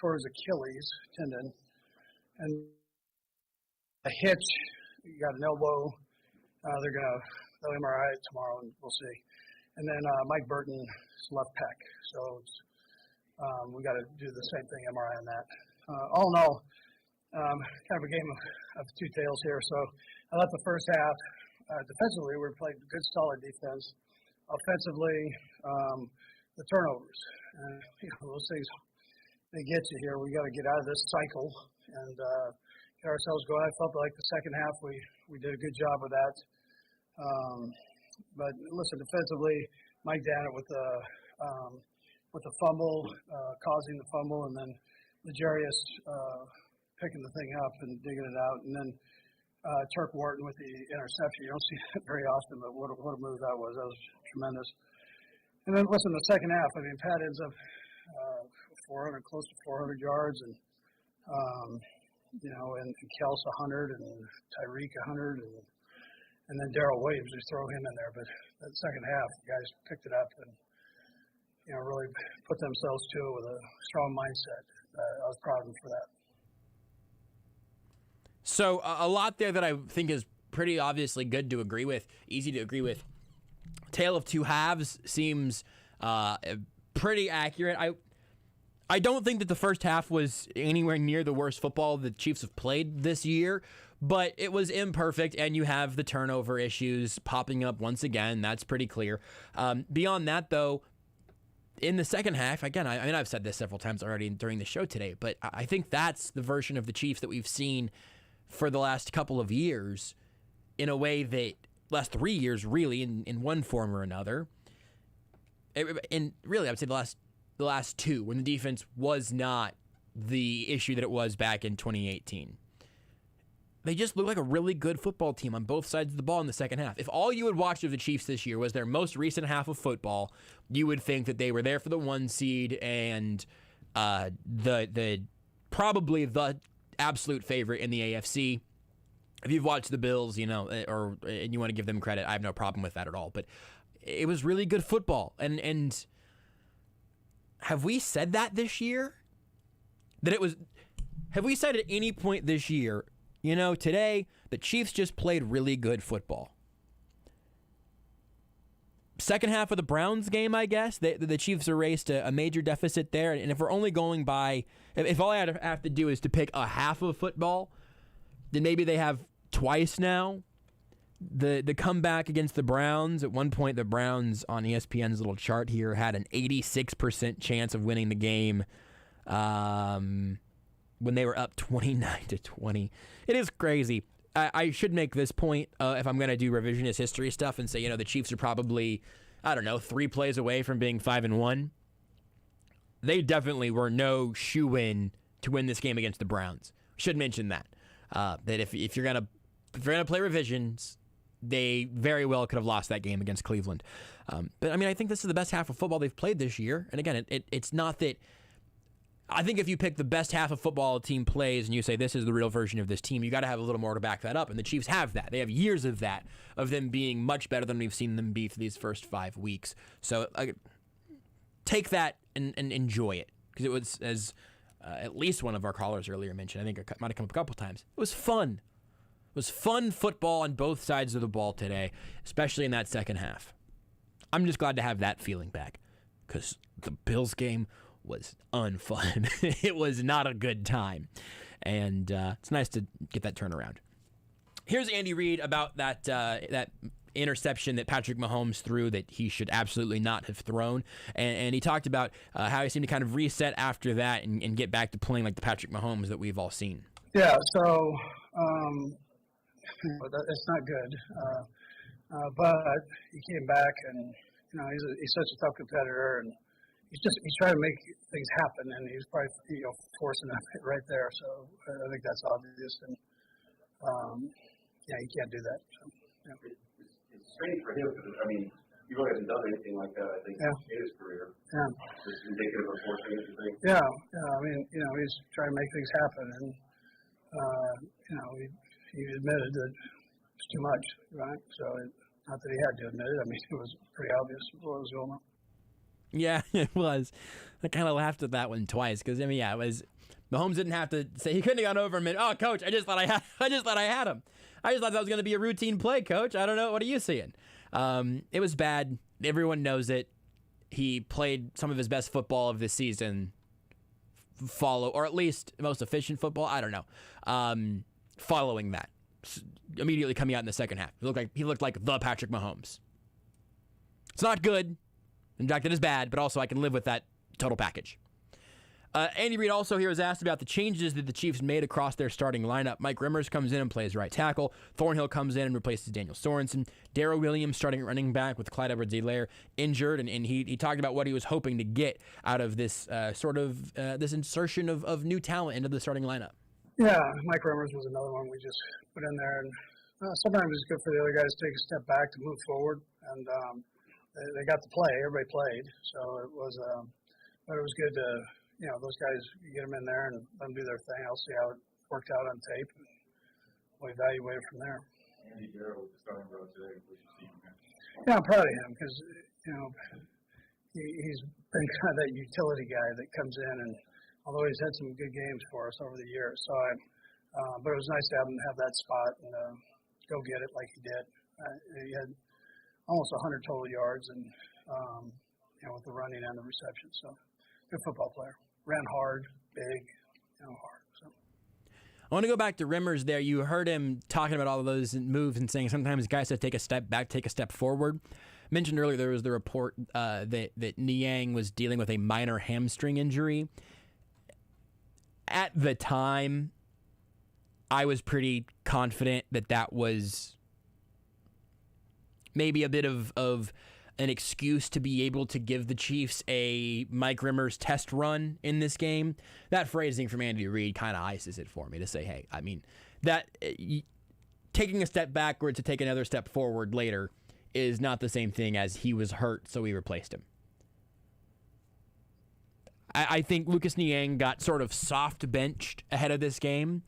tore his Achilles tendon, and a hitch. You got an elbow. They're going to MRI it tomorrow, and we'll see. And then Mike Burton's left pec. So we got to do the same thing, MRI on that. All in all, kind of a game of two tails here. So I thought the first half, defensively, we were playing good, solid defense. Offensively, the turnovers. Those things, they get you here. We got to get out of this cycle and get ourselves going. I felt like the second half we did a good job of that. But listen, defensively, Mike Dannett with the fumble, causing the fumble, and then L'Jarius picking the thing up and digging it out, and then Turk Wharton with the interception. You don't see that very often, but what a move that was. That was tremendous. And then listen, the second half. I mean, Pat ends up 400, close to 400 yards, and and Kels 100, and Tyreek 100, and then Daryl Williams, just throw him in there. But that second half, the guys picked it up and really put themselves to it with a strong mindset. I was proud of them for that. So a lot there that I think is pretty obviously good to agree with, easy to agree with. Tale of two halves seems pretty accurate. I don't think that the first half was anywhere near the worst football the Chiefs have played this year, but it was imperfect, and you have the turnover issues popping up once again. That's pretty clear. Beyond that, though, in the second half, again, I mean, I've said this several times already during the show today, but I think that's the version of the Chiefs that we've seen for the last couple of years in a way that, last 3 years, really, in one form or another. And really, I would say the last two, when the defense was not the issue that it was back in 2018. They just look like a really good football team on both sides of the ball in the second half. If all you would watch of the Chiefs this year was their most recent half of football, you would think that they were there for the 1 seed and the probably the absolute favorite in the AFC. If you've watched the Bills, and you want to give them credit, I have no problem with that at all. But it was really good football. And have we said that this year? Have we said at any point this year, today the Chiefs just played really good football? Second half of the Browns game, I guess, the Chiefs erased a major deficit there. And if we're only going by, if all I have to do is to pick a half of football, then maybe they have twice now. The comeback against the Browns, at one point the Browns on ESPN's little chart here had an 86% chance of winning the game when they were up 29-20. It is crazy. I should make this point if I'm going to do revisionist history stuff and say, the Chiefs are probably, 3 plays away from being 5-1. They definitely were no shoo-in to win this game against the Browns. Should mention that. That if you're gonna play revisions, they very well could have lost that game against Cleveland. But I think this is the best half of football they've played this year. And again, it's not that. I think if you pick the best half of football a team plays and you say this is the real version of this team, you got to have a little more to back that up. And the Chiefs have that. They have years of that, of them being much better than we've seen them be for these first 5 weeks. So take that and enjoy it, because it was, as at least one of our callers earlier mentioned, I think it might have come up a couple times, it was fun. It was fun football on both sides of the ball today, especially in that second half. I'm just glad to have that feeling back, because the Bills game was unfun. It was not a good time. And it's nice to get that turnaround. Here's Andy Reid about that interception that Patrick Mahomes threw that he should absolutely not have thrown. And he talked about how he seemed to kind of reset after that and get back to playing like the Patrick Mahomes that we've all seen. Yeah, so it's not good. But he came back, and he's such a tough competitor, and he's trying to make things happen, and he's probably forcing it right there. So I think that's obvious, and you can't do that. So, yeah. It's strange for him because he really hasn't done anything like that, I think, in his career. Yeah. It's indicative of forcing it, you think? Yeah. He's trying to make things happen, and he admitted that it's too much, right? So not that he had to admit it. It was pretty obvious what was going on. Yeah, it was. I kind of laughed at that one twice because it was. Mahomes didn't have to say, he couldn't have gone over and been, "Oh, coach, I just thought I had him. I just thought that was going to be a routine play, coach. I don't know. What are you seeing?" It was bad. Everyone knows it. He played some of his best football of this season. Or at least most efficient football. I don't know. Following that, immediately coming out in the second half, he looked like the Patrick Mahomes. It's not good. In fact, it is bad, but also I can live with that total package. Andy Reid also here was asked about the changes that the Chiefs made across their starting lineup. Mike Rimmers comes in and plays right tackle. Thornhill comes in and replaces Daniel Sorensen. Daryl Williams starting at running back with Clyde Edwards-Helaire injured, and he talked about what he was hoping to get out of this this insertion of new talent into the starting lineup. Yeah, Mike Rimmers was another one we just put in there, and sometimes it's good for the other guys to take a step back to move forward, and they got to play. Everybody played, so it was. But it was good to, those guys, you get them in there and let them do their thing. I'll see how it worked out on tape, and we'll evaluate it from there. Andy Daryl with the starting row today. What you see from him? Yeah, I'm proud of him because he's been kind of that utility guy that comes in, and although he's had some good games for us over the years, so but it was nice to have him have that spot and go get it like he did. He had almost 100 total yards, and with the running and the reception. So, good football player. Ran hard, big, hard. So. I want to go back to Rimmers there. You heard him talking about all of those moves and saying sometimes guys have to take a step back, take a step forward. Mentioned earlier there was the report that Niang was dealing with a minor hamstring injury. At the time, I was pretty confident that was maybe a bit of an excuse to be able to give the Chiefs a Mike Rimmers test run in this game. That phrasing from Andy Reid kind of ices it for me to say, hey, that taking a step backward to take another step forward later is not the same thing as he was hurt, so we replaced him. I think Lucas Niang got sort of soft benched ahead of this game.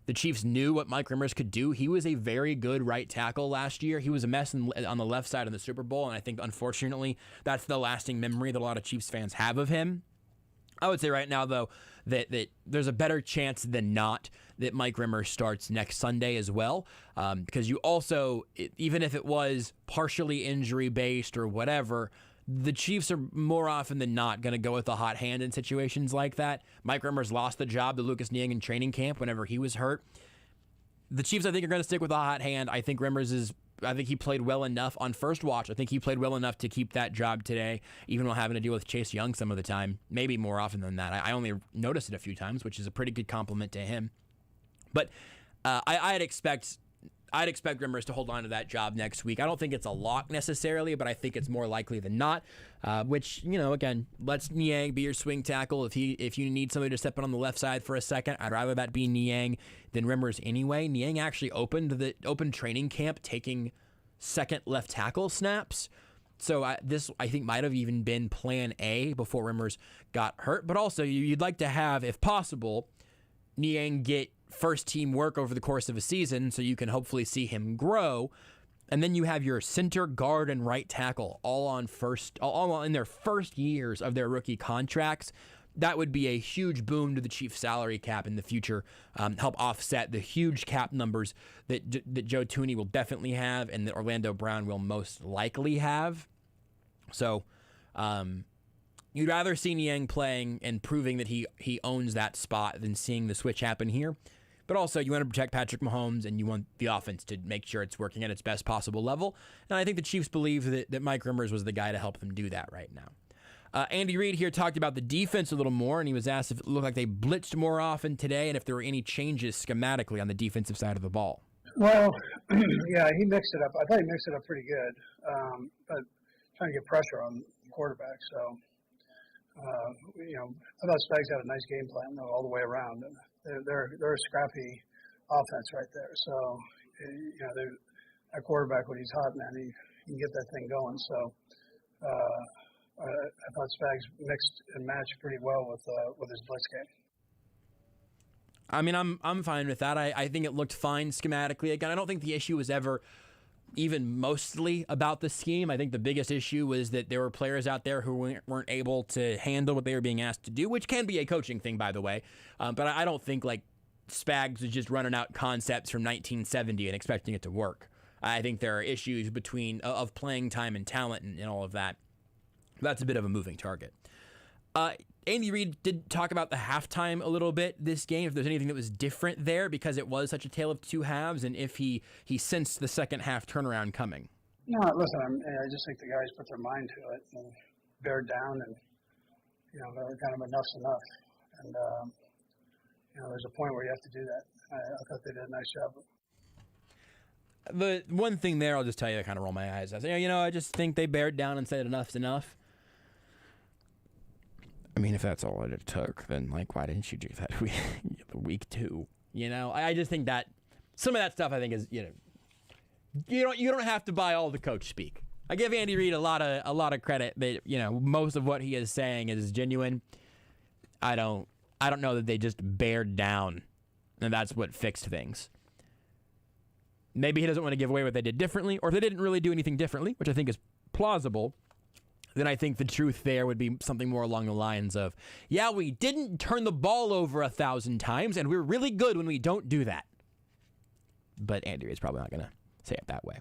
the Chiefs knew what Mike Rimmers could do. He was a very good right tackle last year. He was a mess on the left side in the Super Bowl, and I think, unfortunately, that's the lasting memory that a lot of Chiefs fans have of him. I would say right now, though, that there's a better chance than not that Mike Rimmers starts next Sunday as well, because you also, even if it was partially injury-based or whatever, the Chiefs are more often than not going to go with the hot hand in situations like that. Mike Rimmers lost the job to Lucas Niang in training camp whenever he was hurt. The Chiefs, I think, are going to stick with the hot hand. I think I think he played well enough on first watch. I think he played well enough to keep that job today, even while having to deal with Chase Young some of the time, maybe more often than that. I only noticed it a few times, which is a pretty good compliment to him. But I'd expect Rimmers to hold on to that job next week. I don't think it's a lock necessarily, but I think it's more likely than not. Which, again, let's Niang be your swing tackle. If you need somebody to step in on the left side for a second, I'd rather that be Niang than Rimmers anyway. Niang actually opened training camp taking second left tackle snaps. So this, I think, might have even been plan A before Rimmers got hurt. But also, you'd like to have, if possible, Niang get first team work over the course of a season so you can hopefully see him grow. And then you have your center, guard, and right tackle all in their first years of their rookie contracts. That would be a huge boom to the Chiefs' salary cap in the future, help offset the huge cap numbers that Joe Thuney will definitely have and that Orlando Brown will most likely have. So you'd rather see Niang playing and proving that he owns that spot than seeing the switch happen here. But also, you want to protect Patrick Mahomes, and you want the offense to make sure it's working at its best possible level. And I think the Chiefs believe that Mike Rimmers was the guy to help them do that right now. Andy Reid here talked about the defense a little more, and he was asked if it looked like they blitzed more often today and if there were any changes schematically on the defensive side of the ball. Well, yeah, he mixed it up. I thought he mixed it up pretty good, but trying to get pressure on the quarterback. So, I thought Spags had a nice game plan though, all the way around. They're a scrappy offense right there. So, that quarterback, when he's hot, man, he can get that thing going. So, I thought Spags mixed and matched pretty well with his blitz game. I mean, I'm fine with that. I think it looked fine schematically. Again, I don't think the issue was ever even mostly about the scheme. I think the biggest issue was that there were players out there who weren't able to handle what they were being asked to do, which can be a coaching thing, by the way. But I don't think like Spags was just running out concepts from 1970 and expecting it to work. I think there are issues of playing time and talent and all of that. That's a bit of a moving target. Andy Reid did talk about the halftime a little bit this game, if there's anything that was different there because it was such a tale of two halves, and if he sensed the second half turnaround coming. No, listen, I just think the guys put their mind to it and bared down, and kind of enough's enough. And there's a point where you have to do that. I thought they did a nice job. The one thing there, I'll just tell you, I kind of roll my eyes. I say, I just think they bared down and said enough's enough. I mean, if that's all it took, then why didn't you do that week 2? I just think that some of that stuff I think is you don't have to buy all the coach speak. I give Andy Reid a lot of credit that most of what he is saying is genuine. I don't know that they just bared down and that's what fixed things. Maybe he doesn't want to give away what they did differently, or if they didn't really do anything differently, which I think is plausible. Then I think the truth there would be something more along the lines of, yeah, we didn't turn the ball over 1,000 times, and we're really good when we don't do that. But Andy Reid's probably not going to say it that way.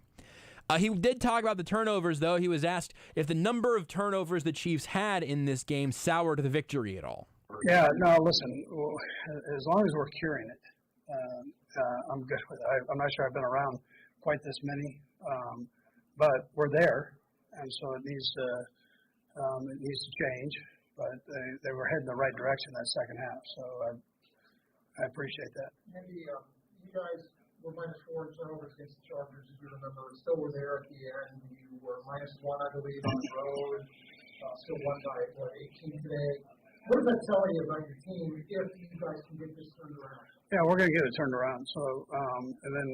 He did talk about the turnovers, though. He was asked if the number of turnovers the Chiefs had in this game soured the victory at all. Yeah, no, listen, as long as we're curing it, I'm good with it. I'm not sure I've been around quite this many, but we're there, and so it needs to change. But they were heading the right direction that second half, so I appreciate that. Maybe you guys were -4 in turnovers against the Chargers, if you remember. Still were there at the end. You were -1, I believe, on the road. Still won by 18 today. What does that tell you about your team if you guys can get this turned around? Yeah, we're going to get it turned around. So, and then,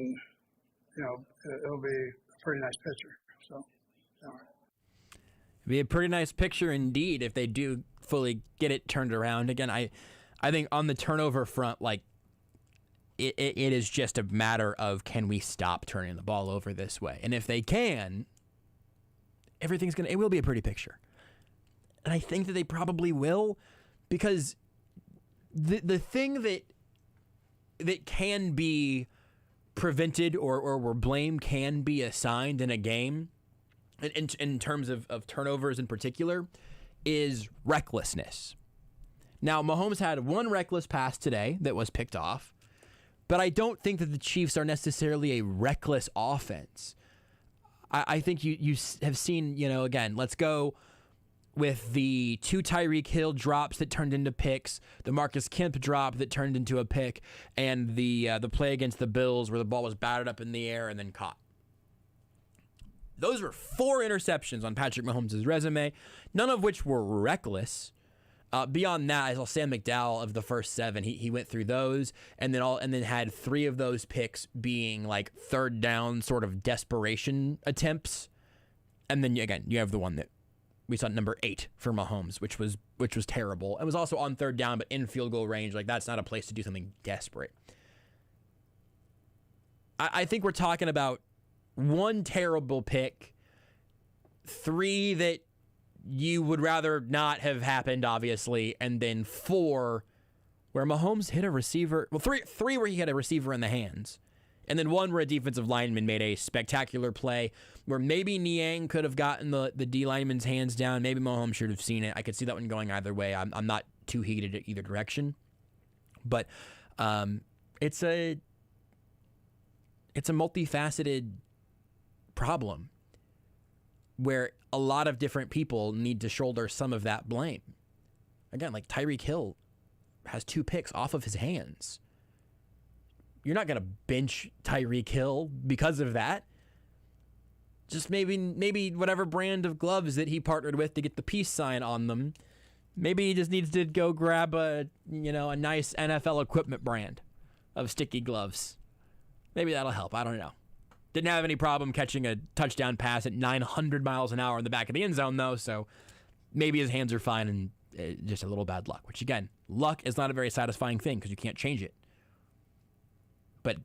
it'll be a pretty nice picture. So, It'd be a pretty nice picture indeed if they do fully get it turned around. Again, I think on the turnover front, it is just a matter of, can we stop turning the ball over this way? And if they can, it will be a pretty picture. And I think that they probably will, because the thing that can be prevented or where blame can be assigned in a game, in terms of turnovers in particular, is recklessness. Now, Mahomes had one reckless pass today that was picked off, but I don't think that the Chiefs are necessarily a reckless offense. I think you have seen, again, let's go with the 2 Tyreek Hill drops that turned into picks, the Marcus Kemp drop that turned into a pick, and the play against the Bills where the ball was batted up in the air and then caught. Those were 4 interceptions on Patrick Mahomes' resume, none of which were reckless. Beyond that, I saw Sam McDowell of the first 7. He went through those, and then had 3 of those picks being like third down sort of desperation attempts. And then again, you have the one that we saw, number 8 for Mahomes, which was terrible. It was also on third down, but in field goal range. Like, that's not a place to do something desperate. I think we're talking about 1 terrible pick, 3 that you would rather not have happened, obviously, and then 4 where Mahomes hit a receiver. Well, 3 where he had a receiver in the hands, and then 1 where a defensive lineman made a spectacular play where maybe Niang could have gotten the D lineman's hands down. Maybe Mahomes should have seen it. I could see that one going either way. I'm not too heated at either direction, but it's a multifaceted problem where a lot of different people need to shoulder some of that blame. Again, like Tyreek Hill has 2 picks off of his hands. You're not going to bench Tyreek Hill because of that. Just maybe whatever brand of gloves that he partnered with to get the peace sign on them, maybe he just needs to go grab a nice NFL equipment brand of sticky gloves. Maybe that'll help. I don't know. Didn't have any problem catching a touchdown pass at 900 miles an hour in the back of the end zone, though, so maybe his hands are fine and just a little bad luck, which, again, luck is not a very satisfying thing because you can't change it. But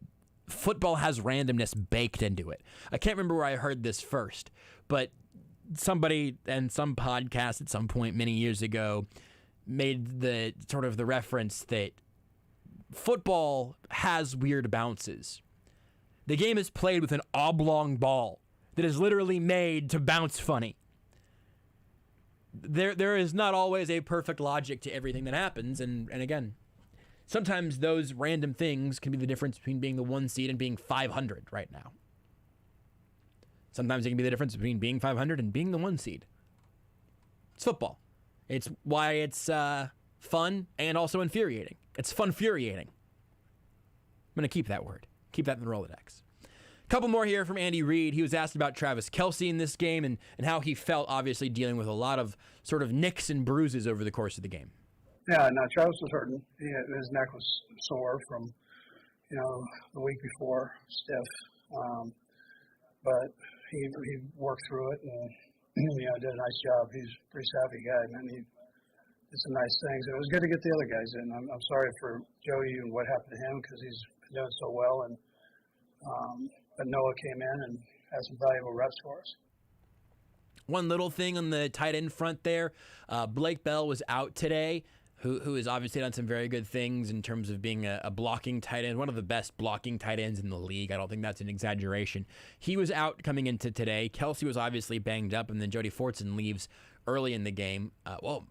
football has randomness baked into it. I can't remember where I heard this first, but somebody and some podcast at some point many years ago made the sort of the reference that football has weird bounces. The game is played with an oblong ball that is literally made to bounce funny. There is not always a perfect logic to everything that happens, and again, sometimes those random things can be the difference between being the 1 seed and being 500 right now. Sometimes it can be the difference between being 500 and being the 1 seed. It's football. It's why it's fun and also infuriating. It's fun-furiating. I'm going to keep that word. Keep that in the Rolodex. A couple more here from Andy Reid. He was asked about Travis Kelce in this game and how he felt, obviously, dealing with a lot of sort of nicks and bruises over the course of the game. Yeah, no, Travis was hurting. His neck was sore from, the week before, stiff. But he worked through it and, did a nice job. He's a pretty savvy guy, man. He did some nice things. And it was good to get the other guys in. I'm sorry for Jody and what happened to him because he's doing so well, and but Noah came in and had some valuable reps for us. One little thing on the tight end front there, Blake Bell was out today, who has obviously done some very good things in terms of being a blocking tight end, one of the best blocking tight ends in the league. I don't think that's an exaggeration. He was out coming into today. Kelce was obviously banged up, and then Jody Fortson leaves early in the game.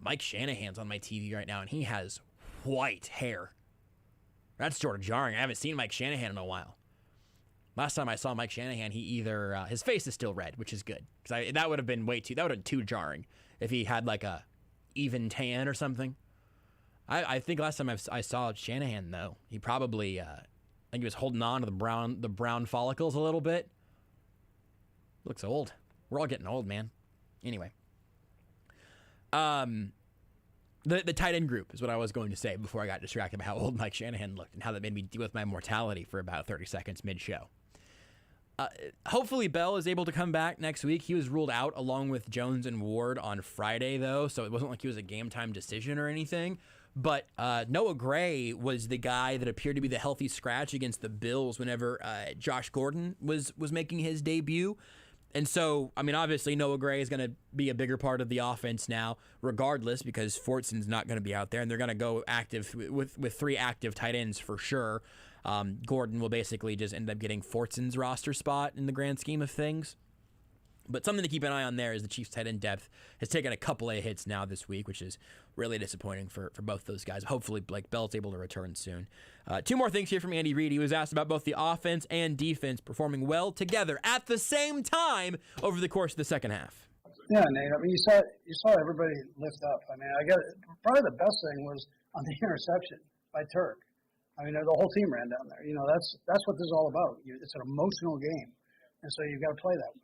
Mike Shanahan's on my TV right now, and he has white hair. That's sort of jarring. I haven't seen Mike Shanahan in a while. Last time I saw Mike Shanahan, he either his face is still red, which is good because that would have been too jarring if he had like a even tan or something. I think last time I saw Shanahan though, he probably I think he was holding on to the brown follicles a little bit. Looks old. We're all getting old, man. Anyway, The tight end group is what I was going to say before I got distracted by how old Mike Shanahan looked and how that made me deal with my mortality for about 30 seconds mid-show. Hopefully Bell is able to come back next week. He was ruled out along with Jones and Ward on Friday, though, so it wasn't like he was a game-time decision or anything. But Noah Gray was the guy that appeared to be the healthy scratch against the Bills whenever Josh Gordon was making his debut. And so, I mean, obviously Noah Gray is going to be a bigger part of the offense now, regardless, because Fortson's not going to be out there, and they're going to go active with 3 active tight ends for sure. Gordon will basically just end up getting Fortson's roster spot in the grand scheme of things. But something to keep an eye on there is the Chiefs' tight end depth has taken a couple of hits now this week, which is really disappointing for both those guys. Hopefully, Blake Bell's able to return soon. 2 more things here from Andy Reid. He was asked about both the offense and defense performing well together at the same time over the course of the second half. Yeah, Nate. I mean, you saw everybody lift up. I mean, probably the best thing was on the interception by Turk. I mean, the whole team ran down there. You know, that's what this is all about. It's an emotional game, and so you've got to play that way.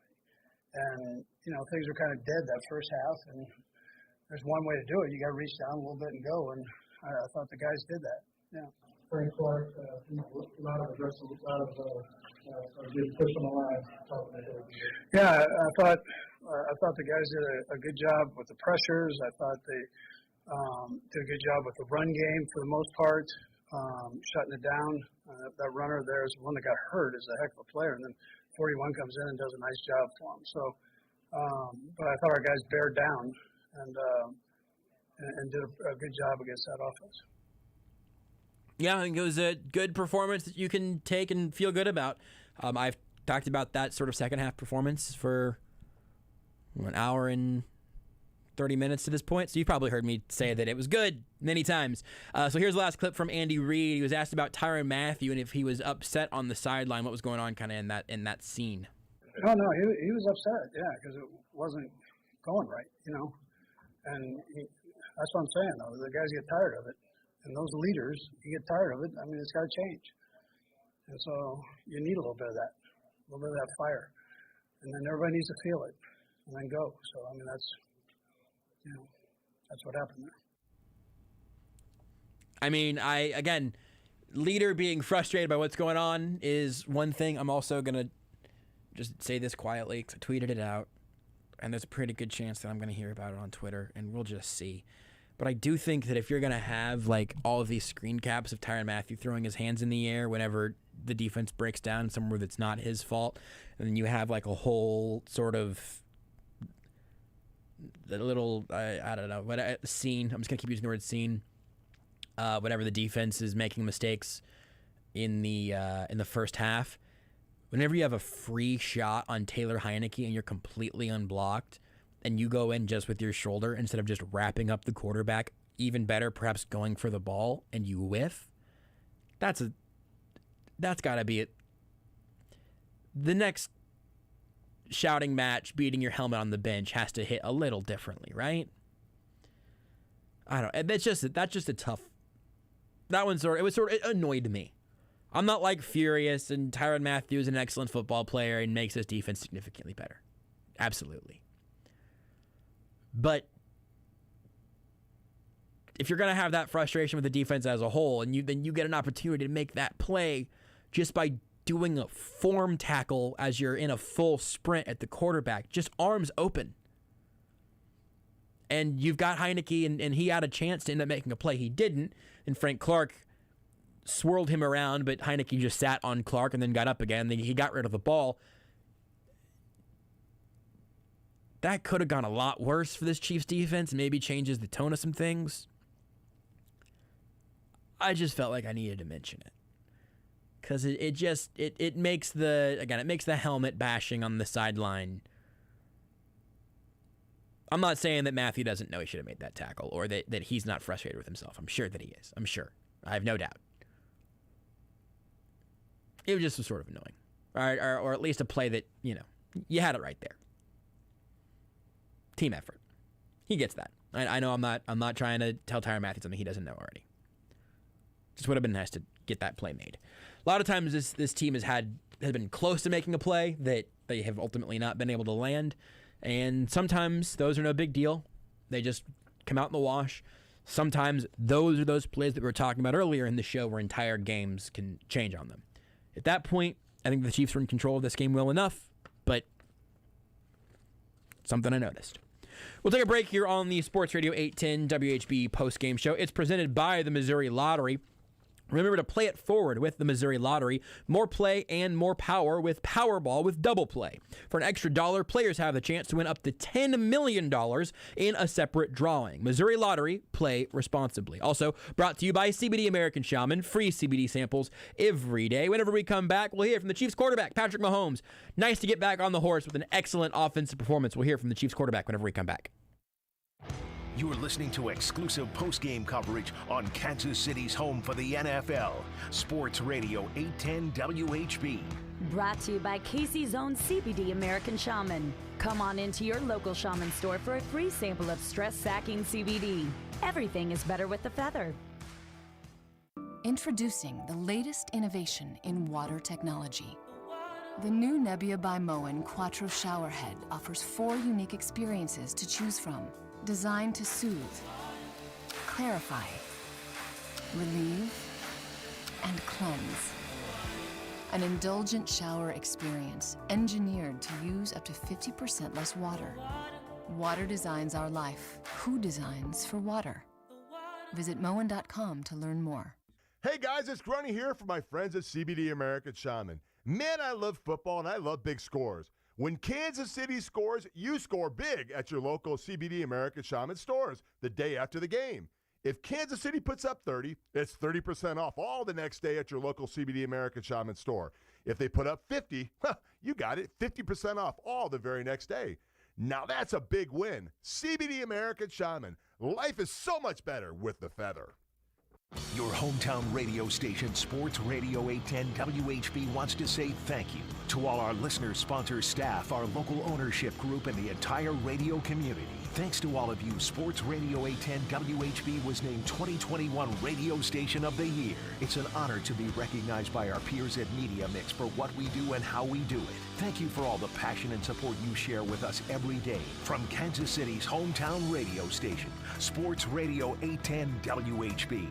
And, you know, things were kind of dead that first half, and there's one way to do it. You got to reach down a little bit and go, and I thought the guys did that. Yeah. Frank Clark, a lot of aggressive, a lot of good push on the line. Yeah, I thought the guys did a good job with the pressures. I thought they did a good job with the run game for the most part, shutting it down. That runner there is the one that got hurt, is a heck of a player, and then 41 comes in and does a nice job for him. So, but I thought our guys bared down and did a good job against that offense. Yeah, I think it was a good performance that you can take and feel good about. I've talked about that sort of second half performance for an hour and 30 minutes to this point, so you've probably heard me say that it was good many times. So here's the last clip from Andy Reid. He was asked about Tyrann Mathieu and if he was upset on the sideline, what was going on kind of in that scene. No, he was upset, yeah, because it wasn't going right, you know. And that's what I'm saying, though. The guys get tired of it. And those leaders, you get tired of it. I mean, it's got to change. And so you need a little bit of that, fire. And then everybody needs to feel it and then go. So, I mean, that's what happened there. I mean, again, leader being frustrated by what's going on is one thing. I'm also going to just say this quietly because I tweeted it out, and there's a pretty good chance that I'm going to hear about it on Twitter, and we'll just see. But I do think that if you're going to have like all of these screen caps of Tyrann Mathieu throwing his hands in the air whenever the defense breaks down somewhere that's not his fault, and then you have like a whole sort of the little, I don't know, what scene. I'm just going to keep using the word scene. Whenever the defense is making mistakes in the first half, whenever you have a free shot on Taylor Heinicke and you're completely unblocked, and you go in just with your shoulder instead of just wrapping up the quarterback, even better, perhaps going for the ball, and you whiff, that's got to be it. The next shouting match, beating your helmet on the bench, has to hit a little differently, right? I don't know. That's just a tough. That one it annoyed me. I'm not like furious, and Tyrann Mathieu is an excellent football player and makes his defense significantly better. Absolutely. But if you're going to have that frustration with the defense as a whole, and then you get an opportunity to make that play just by doing a form tackle as you're in a full sprint at the quarterback, just arms open. And you've got Heinicke, and he had a chance to end up making a play. He didn't, and Frank Clark swirled him around, but Heinicke just sat on Clark and then got up again. He got rid of the ball. That could have gone a lot worse for this Chiefs defense, maybe changes the tone of some things. I just felt like I needed to mention it. Because it makes the helmet bashing on the sideline. I'm not saying that Mathieu doesn't know he should have made that tackle or that he's not frustrated with himself. I'm sure that he is. I'm sure. I have no doubt. It was just sort of annoying. Or at least a play that, you had it right there. Team effort. He gets that. I know I'm not trying to tell Tyrann Mathieu something he doesn't know already. Just would have been nice to get that play made. A lot of times this team has been close to making a play that they have ultimately not been able to land. And sometimes those are no big deal. They just come out in the wash. Sometimes those are those plays that we were talking about earlier in the show where entire games can change on them. At that point, I think the Chiefs were in control of this game well enough, but something I noticed. We'll take a break here on the Sports Radio 810 WHB Postgame Show. It's presented by the Missouri Lottery. Remember to play it forward with the Missouri Lottery. More play and more power with Powerball with Double Play. For an extra $1, players have the chance to win up to $10 million in a separate drawing. Missouri Lottery, play responsibly. Also brought to you by CBD American Shaman. Free CBD samples every day. Whenever we come back, we'll hear from the Chiefs quarterback, Patrick Mahomes. Nice to get back on the horse with an excellent offensive performance. We'll hear from the Chiefs quarterback whenever we come back. You're listening to exclusive post-game coverage on Kansas City's home for the NFL. Sports Radio 810 WHB. Brought to you by Casey's own CBD American Shaman. Come on into your local shaman store for a free sample of stress-sacking CBD. Everything is better with the feather. Introducing the latest innovation in water technology. The new Nebia by Moen Quattro Showerhead offers 4 unique experiences to choose from. Designed to soothe, clarify, relieve, and cleanse. An indulgent shower experience engineered to use up to 50% less water. Water designs our life. Who designs for water? Visit Moen.com to learn more. Hey guys, it's Grunny here for my friends at CBD American Shaman. Man, I love football and I love big scores. When Kansas City scores, you score big at your local CBD American Shaman stores the day after the game. If Kansas City puts up 30, it's 30% off all the next day at your local CBD American Shaman store. If they put up 50, you got it, 50% off all the very next day. Now that's a big win. CBD American Shaman. Life is so much better with the feather. Your hometown radio station, Sports Radio 810 WHB, wants to say thank you to all our listeners, sponsors, staff, our local ownership group, and the entire radio community. Thanks to all of you, Sports Radio 810 WHB was named 2021 Radio Station of the Year. It's an honor to be recognized by our peers at Media Mix for what we do and how we do it. Thank you for all the passion and support you share with us every day. From Kansas City's hometown radio station, Sports Radio 810 WHB.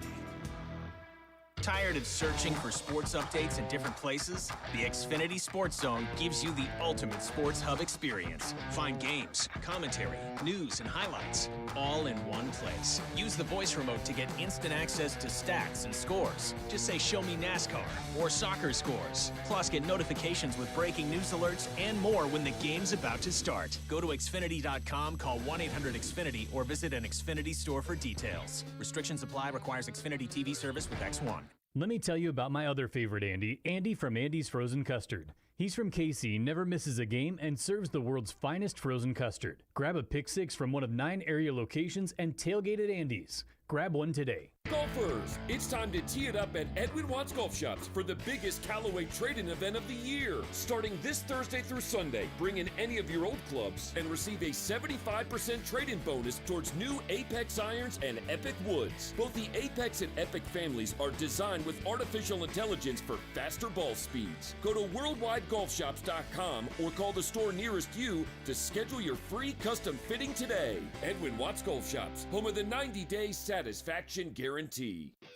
Tired of searching for sports updates in different places? The Xfinity Sportszone gives you the ultimate sports hub experience. Find games, commentary, news, and highlights all in one place. Use the voice remote to get instant access to stats and scores. Just say, "Show me NASCAR" or "Soccer scores." Plus, get notifications with breaking news alerts and more when the game's about to start. Go to Xfinity.com, call 1-800-XFINITY, or visit an Xfinity store for details. Restrictions apply. Requires Xfinity TV service with X1. Let me tell you about my other favorite Andy from Andy's Frozen Custard. He's from KC, never misses a game, and serves the world's finest frozen custard. Grab a Pick 6 from one of 9 area locations and tailgate at Andy's. Grab one today. Golfers, it's time to tee it up at Edwin Watts Golf Shops for the biggest Callaway trade-in event of the year. Starting this Thursday through Sunday, bring in any of your old clubs and receive a 75% trade-in bonus towards new Apex irons and Epic woods. Both the Apex and Epic families are designed with artificial intelligence for faster ball speeds. Go to worldwidegolfshops.com or call the store nearest you to schedule your free custom fitting today. Edwin Watts Golf Shops, home of the 90-day satisfaction guarantee.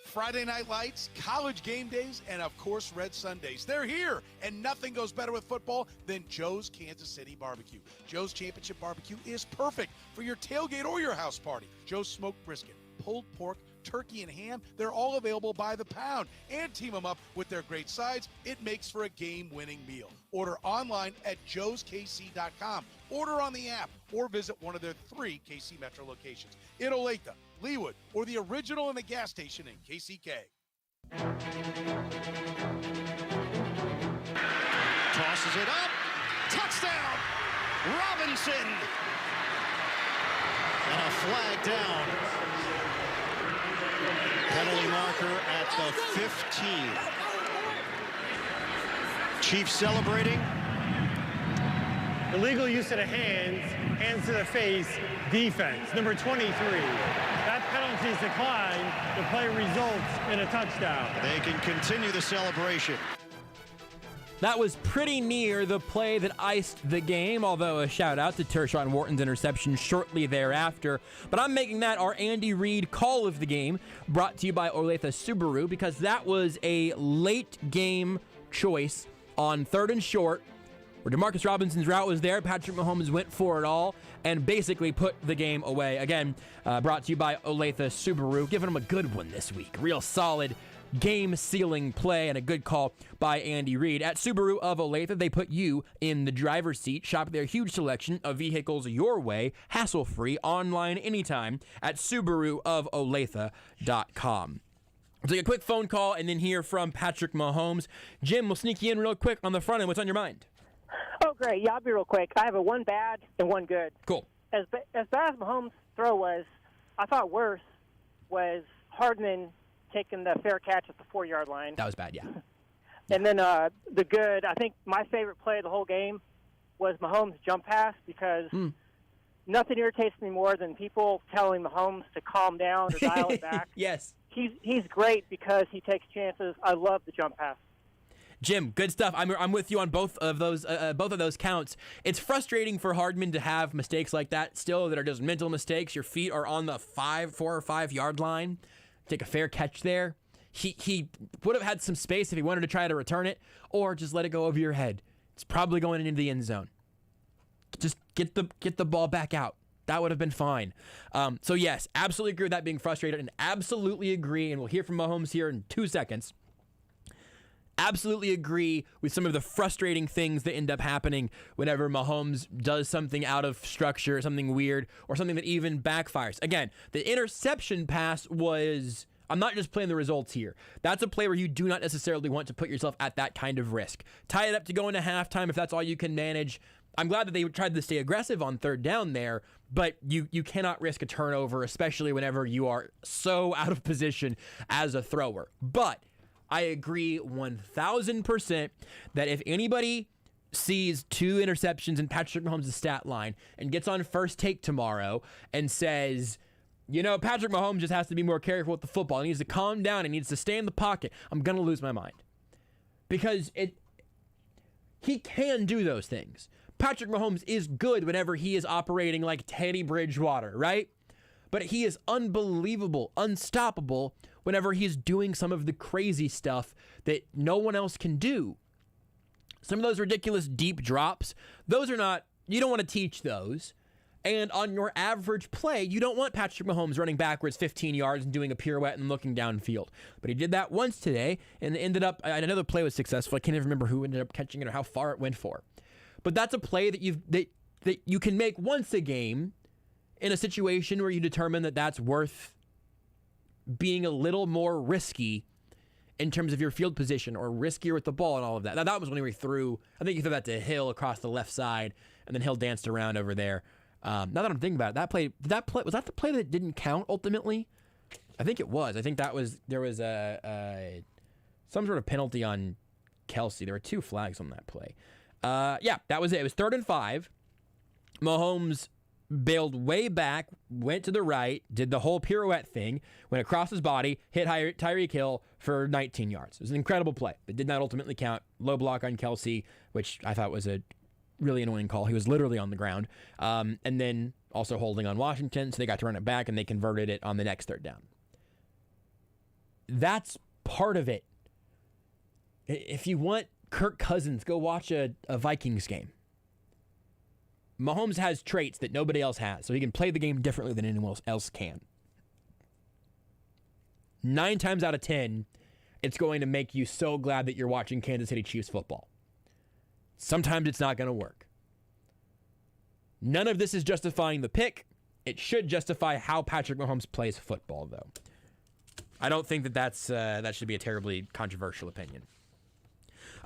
Friday night lights, college game days, and of course Red Sundays. They're here, and nothing goes better with football than Joe's Kansas City Barbecue. Joe's Championship Barbecue is perfect for your tailgate or your house party. Joe's smoked brisket, pulled pork, turkey, and ham, they're all available by the pound. And team them up with their great sides. It makes for a game-winning meal. Order online at joeskc.com. Order on the app or visit one of their 3 KC Metro locations in Olathe, Leawood, or the original in the gas station in KCK. Tosses it up. Touchdown! Robinson! And a flag down. Penalty marker at the 15. Chiefs celebrating. Illegal use of the hands to the face, defense, number 23. That penalty is declined. The play results in a touchdown. They can continue the celebration. That was pretty near the play that iced the game, although a shout-out to Tershawn Wharton's interception shortly thereafter. But I'm making that our Andy Reid call of the game, brought to you by Olathe Subaru, because that was a late-game choice on 3rd and short, where Demarcus Robinson's route was there. Patrick Mahomes went for it all and basically put the game away. Again, brought to you by Olathe Subaru, giving them a good one this week. Real solid game-sealing play and a good call by Andy Reid. At Subaru of Olathe, they put you in the driver's seat. Shop their huge selection of vehicles your way, hassle-free, online anytime at SubaruofOlathe.com. We'll take a quick phone call and then hear from Patrick Mahomes. Jim, we'll sneak you in real quick on the front end. What's on your mind? Oh, great. Yeah, I'll be real quick. I have a one bad and one good. Cool. As bad as Mahomes' throw was, I thought worse was Hardman taking the fair catch at the 4-yard line. That was bad, yeah. And then the good, I think my favorite play of the whole game was Mahomes' jump pass, because nothing irritates me more than people telling Mahomes to calm down or dial it back. Yes. He's great because he takes chances. I love the jump pass. Jim, good stuff. I'm with you on both of those counts. It's frustrating for Hardman to have mistakes like that still that are just mental mistakes. Your feet are on the 4 or 5 yard line. Take a fair catch there. He would have had some space if he wanted to try to return it, or just let it go over your head. It's probably going into the end zone. Just get the ball back out. That would have been fine. So yes, absolutely agree with that being frustrated, and absolutely agree, and we'll hear from Mahomes here in 2 seconds. Absolutely agree with some of the frustrating things that end up happening whenever Mahomes does something out of structure, something weird, or something that even backfires. Again, the interception pass was, I'm not just playing the results here. That's a play where you do not necessarily want to put yourself at that kind of risk. Tie it up to go into halftime if that's all you can manage. I'm glad that they tried to stay aggressive on 3rd down there, but you cannot risk a turnover, especially whenever you are so out of position as a thrower. But I agree 1,000% that if anybody sees 2 interceptions in Patrick Mahomes' stat line and gets on First Take tomorrow and says, Patrick Mahomes just has to be more careful with the football. He needs to calm down. He needs to stay in the pocket. I'm going to lose my mind. Because he can do those things. Patrick Mahomes is good whenever he is operating like Teddy Bridgewater, right? But he is unbelievable, unstoppable whenever he's doing some of the crazy stuff that no one else can do. Some of those ridiculous deep drops, those are not, you don't want to teach those. And on your average play, you don't want Patrick Mahomes running backwards 15 yards and doing a pirouette and looking downfield. But he did that once today and ended up, another play was successful. I can't even remember who ended up catching it or how far it went for. But that's a play that you can make once a game in a situation where you determine that that's worth being a little more risky in terms of your field position, or riskier with the ball and all of that. Now, that was when he threw, I think he threw that to Hill across the left side, and then Hill danced around over there. Now that I'm thinking about it, was that the play that didn't count ultimately? I think it was. I think there was some sort of penalty on Kelsey. There were 2 flags on that play. Yeah, that was it. It was 3rd and 5. Mahomes bailed way back, went to the right, did the whole pirouette thing, went across his body, hit Tyreek Hill for 19 yards. It was an incredible play. It did not ultimately count. Low block on Kelsey, which I thought was a really annoying call. He was literally on the ground. And then also holding on Washington, so they got to run it back, and they converted it on the next 3rd down. That's part of it. If you want Kirk Cousins, go watch a Vikings game. Mahomes has traits that nobody else has, so he can play the game differently than anyone else can. 9 times out of 10, it's going to make you so glad that you're watching Kansas City Chiefs football. Sometimes it's not going to work. None of this is justifying the pick. It should justify how Patrick Mahomes plays football, though. I don't think that should be a terribly controversial opinion.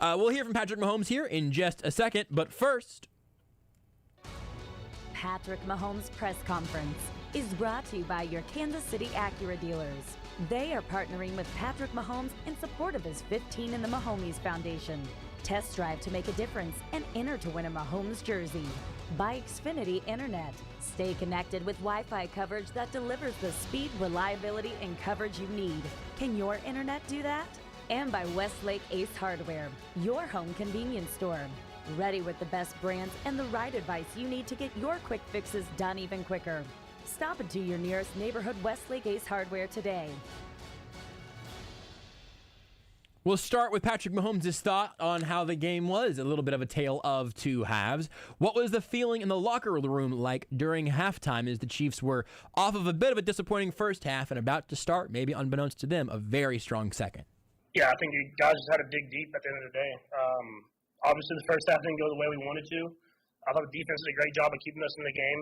We'll hear from Patrick Mahomes here in just a second, but first... Patrick Mahomes' press conference is brought to you by your Kansas City Acura dealers. They are partnering with Patrick Mahomes in support of his 15 in the Mahomes Foundation. Test drive to make a difference and enter to win a Mahomes jersey. By Xfinity Internet. Stay connected with Wi-Fi coverage that delivers the speed, reliability, and coverage you need. Can your internet do that? And by Westlake Ace Hardware, your home convenience store. Ready with the best brands and the right advice you need to get your quick fixes done even quicker. Stop into your nearest neighborhood Westlake Ace Hardware today. We'll start with Patrick Mahomes' thought on how the game was, a little bit of a tale of two halves. What was the feeling in the locker room like during halftime as the Chiefs were off of a bit of a disappointing first half and about to start, maybe unbeknownst to them, a very strong second? Yeah, I think you guys just had to dig deep at the end of the day. Obviously, the first half didn't go the way we wanted to. I thought the defense did a great job of keeping us in the game.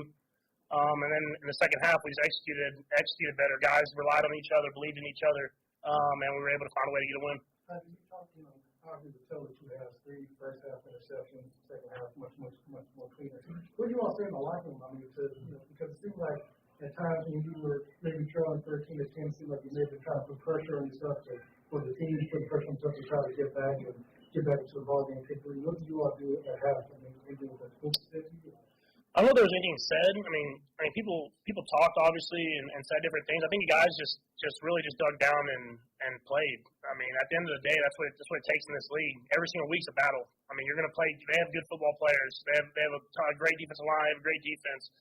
And then in the second half, we just executed better. Guys relied on each other, believed in each other, and we were able to find a way to get a win. Obviously, the total two halves, 3 first half interceptions, second half much more cleaner. What do you all say in the locker room? I mean, because it seemed like at times when you were maybe trailing 13-10, it seemed like you may be trying to put pressure on yourself for the team to put pressure on themselves to try to get back into the ball game quickly. What did you all do at half? I mean, anything with the I don't know if there was anything said. I mean, people talked obviously and said different things. I think the guys just really dug down and played. I mean, at the end of the day, that's what it takes in this league. Every single week's a battle. I mean, you're going to play. They have good football players. They have a great defensive line. They have a great defense.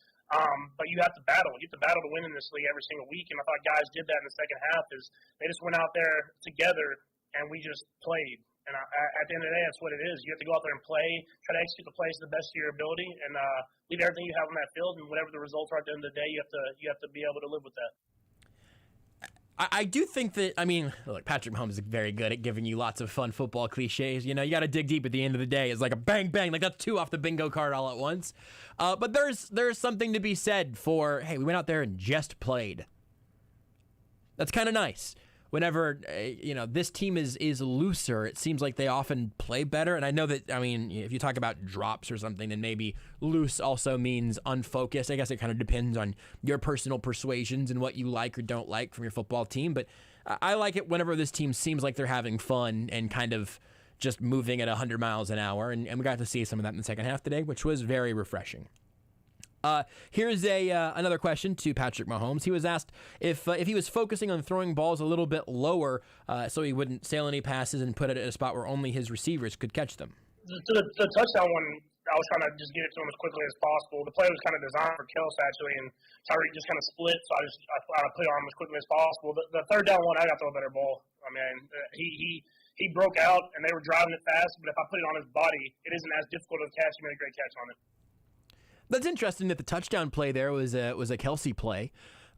But you have to battle. You have to battle to win in this league every single week. And I thought guys did that in the second half. Is they just went out there together and we just played. And at the end of the day, that's what it is. You have to go out there and play, try to execute the plays to the best of your ability, and leave everything you have on that field. And whatever the results are at the end of the day, you have to be able to live with that. I do think that, I mean, look, Patrick Mahomes is very good at giving you lots of fun football cliches. You know, you got to dig deep at the end of the day. It's like a bang, bang. Like, that's 2 off the bingo card all at once. But there's something to be said for, hey, we went out there and just played. That's kind of nice. Whenever, this team is looser, it seems like they often play better. And I know that, I mean, if you talk about drops or something, then maybe loose also means unfocused. I guess it kind of depends on your personal persuasions and what you like or don't like from your football team. But I like it whenever this team seems like they're having fun and kind of just moving at 100 miles an hour. And we got to see some of that in the second half today, which was very refreshing. Here's another question to Patrick Mahomes. He was asked if he was focusing on throwing balls a little bit lower so he wouldn't sail any passes and put it at a spot where only his receivers could catch them. The touchdown one, I was trying to just get it to him as quickly as possible. The play was kind of designed for Kels, actually, and Tyreek just kind of split, so I put it on him as quickly as possible. The third down one, I got to throw a better ball. I mean, he broke out, and they were driving it fast, but if I put it on his body, it isn't as difficult to catch. He made a great catch on it. That's interesting that the touchdown play there was a Kelsey play.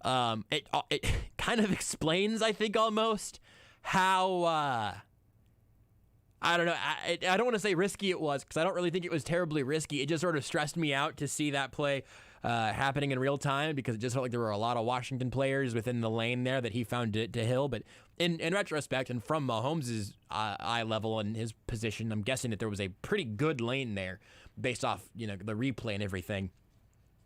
It kind of explains, I think, almost how I don't know. I don't want to say risky it was because I don't really think it was terribly risky. It just sort of stressed me out to see that play happening in real time because it just felt like there were a lot of Washington players within the lane there that he found to Hill. But in retrospect and from Mahomes' eye level and his position, I'm guessing that there was a pretty good lane there based off the replay and everything.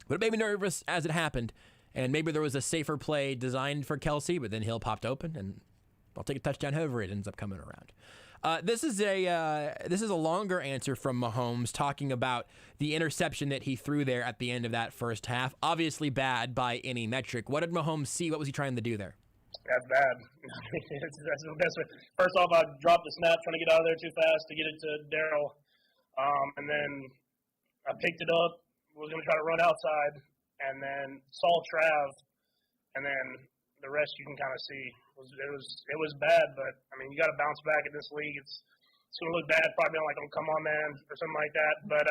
But it made me nervous as it happened. And maybe there was a safer play designed for Kelsey, but then Hill popped open, and I'll take a touchdown however it ends up coming around. This is a longer answer from Mahomes talking about the interception that he threw there at the end of that first half. Obviously bad by any metric. What did Mahomes see? What was he trying to do there? That's bad. That's the best way. First off, I dropped the snap trying to get out of there too fast to get it to Daryl. And then I picked it up, was going to try to run outside, and then saw Trav, and then the rest you can kind of see. It was bad, but, I mean, you got to bounce back in this league. It's going to look bad, probably like, oh, come on, man, or something like that. But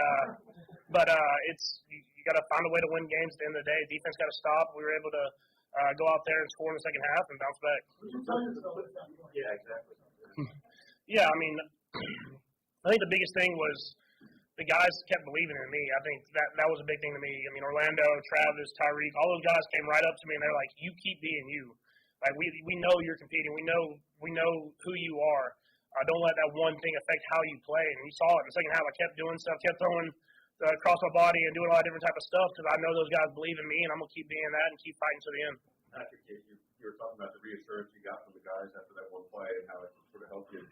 you got to find a way to win games at the end of the day. Defense got to stop. We were able to go out there and score in the second half and bounce back. Yeah, exactly. Yeah, I mean, I think the biggest thing was the guys kept believing in me. I think that was a big thing to me. I mean, Orlando, Travis, Tyreek, all those guys came right up to me and they're like, "You keep being you. Like we know you're competing. We know who you are. Don't let that one thing affect how you play." And you saw it in the second half. I kept doing stuff, kept throwing across my body and doing a lot of different type of stuff because I know those guys believe in me, and I'm gonna keep being that and keep fighting to the end. Patrick, you were talking about the reassurance you got from the guys after that one play and how it sort of helped you.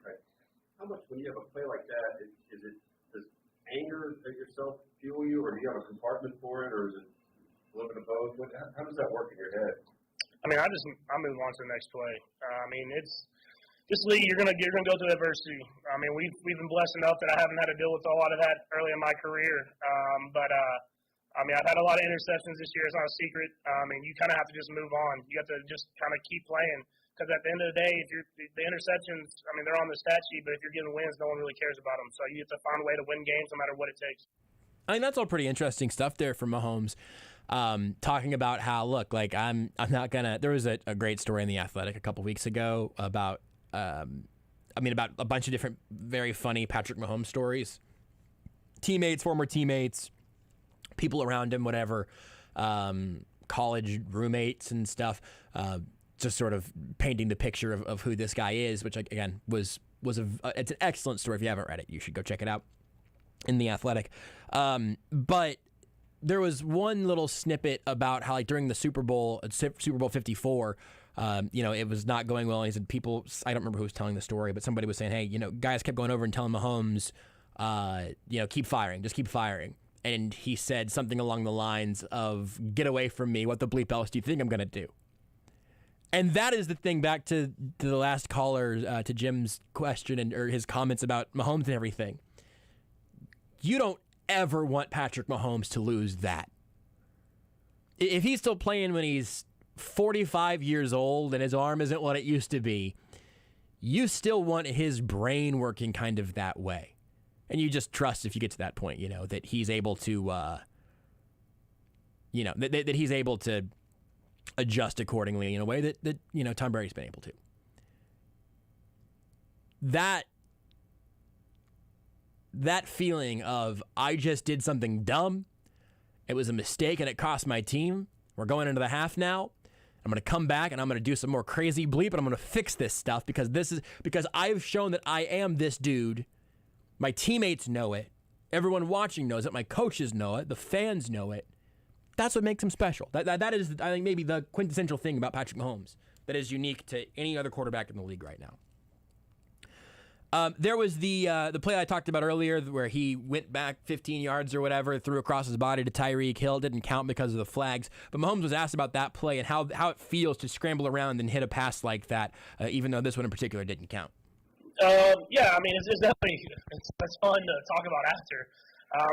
How much, when you have a play like that, does anger at yourself fuel you, or do you have a compartment for it, or is it a little bit of both? How does that work in your head? I mean, I move on to the next play. I mean, it's this league. You're gonna go through adversity. I mean, we've been blessed enough that I haven't had to deal with a lot of that early in my career. But I mean, I've had a lot of interceptions this year. It's not a secret. I mean, you kind of have to just move on. You have to just kind of keep playing. Because at the end of the day, if the interceptions, I mean, they're on the stat sheet, but if you're getting wins, no one really cares about them. So you have to find a way to win games no matter what it takes. I mean, that's all pretty interesting stuff there from Mahomes. Talking about how, look, like I'm not gonna. There was a great story in The Athletic a couple weeks ago about, about a bunch of different very funny Patrick Mahomes stories, teammates, former teammates, people around him, whatever, college roommates and stuff. Just sort of painting the picture of who this guy is, which again was it's an excellent story. If you haven't read it, you should go check it out in The Athletic. But there was one little snippet about how, like, during the Super Bowl 54, it was not going well. And he said I don't remember who was telling the story, but somebody was saying, hey, guys kept going over and telling Mahomes, keep firing, just keep firing. And he said something along the lines of, get away from me. What the bleep else do you think I'm going to do? And that is the thing, back to the last caller, to Jim's question or his comments about Mahomes and everything. You don't ever want Patrick Mahomes to lose that. If he's still playing when he's 45 years old and his arm isn't what it used to be, you still want his brain working kind of that way. And you just trust, if you get to that point, that he's able to, that he's able to adjust accordingly in a way that Tom Brady's been able to. That feeling of, I just did something dumb, it was a mistake and it cost my team, we're going into the half now, I'm going to come back and I'm going to do some more crazy bleep and I'm going to fix this stuff because I've shown that I am this dude. My teammates know it. Everyone watching knows it. My coaches know it. The fans know it. That's what makes him special. That is, I think, maybe the quintessential thing about Patrick Mahomes that is unique to any other quarterback in the league right now. There was the play I talked about earlier where he went back 15 yards or whatever, threw across his body to Tyreek Hill. Didn't count because of the flags. But Mahomes was asked about that play and how it feels to scramble around and hit a pass like that, even though this one in particular didn't count. Yeah, I mean, it's definitely it's fun to talk about after.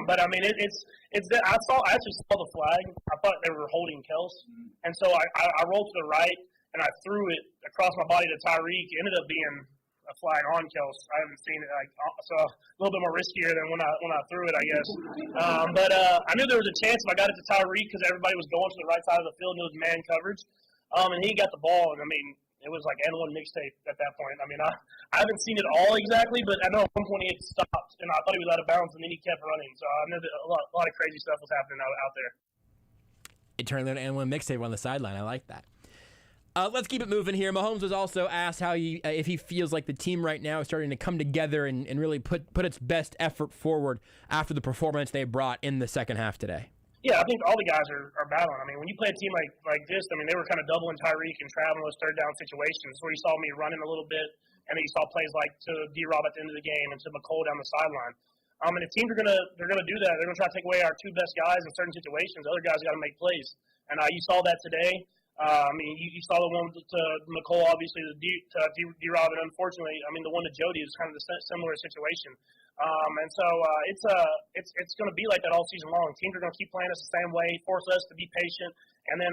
But I mean, I actually saw the flag. I thought they were holding Kels, and so I rolled to the right and I threw it across my body to Tyreek. It ended up being a flag on Kels. I haven't seen it, so a little bit more riskier than when I threw it, I guess. But I knew there was a chance if I got it to Tyreek because everybody was going to the right side of the field and it was man coverage, and he got the ball. And I mean, it was like N1 mixtape at that point. I mean, I haven't seen it all exactly, but I know at one point he stopped, and I thought he was out of bounds, and then he kept running. So I know that a lot of crazy stuff was happening out there. It turned into N1 mixtape on the sideline. I like that. Let's keep it moving here. Mahomes was also asked how if he feels like the team right now is starting to come together and really put its best effort forward after the performance they brought in the second half today. Yeah, I think all the guys are battling. I mean, when you play a team like this, I mean, they were kind of doubling Tyreek and traveling those third down situations where you saw me running a little bit, and then you saw plays like to D-Rob at the end of the game and to McCole down the sideline. And the teams are gonna do that. They're gonna try to take away our two best guys in certain situations. Other guys got to make plays, and you saw that today. I mean, you saw the one to McCole, obviously, to D-Rob, and unfortunately, I mean, the one to Jody is kind of the similar situation. And so it's going to be like that all season long. Teams are going to keep playing us the same way, force us to be patient, and then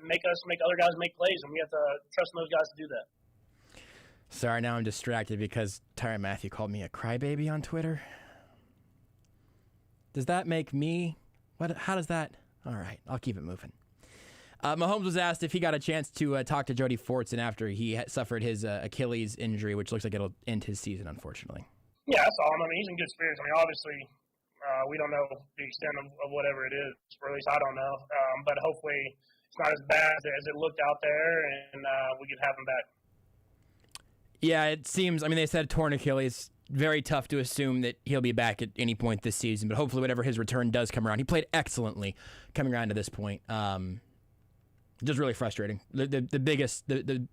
make other guys make plays, and we have to trust those guys to do that. Sorry, now I'm distracted because Tyrann Mathieu called me a crybaby on Twitter. Does that make me? How does that? All right, I'll keep it moving. Mahomes was asked if he got a chance to talk to Jody Fortson after he suffered his Achilles injury, which looks like it'll end his season, unfortunately. Yeah, I saw him. I mean, he's in good spirits. I mean, obviously, we don't know the extent of whatever it is, or at least I don't know. But hopefully it's not as bad as it looked out there, and we can have him back. Yeah, it seems, I mean, they said torn Achilles. Very tough to assume that he'll be back at any point this season, but hopefully whenever his return does come around. He played excellently coming around to this point. Just really frustrating. The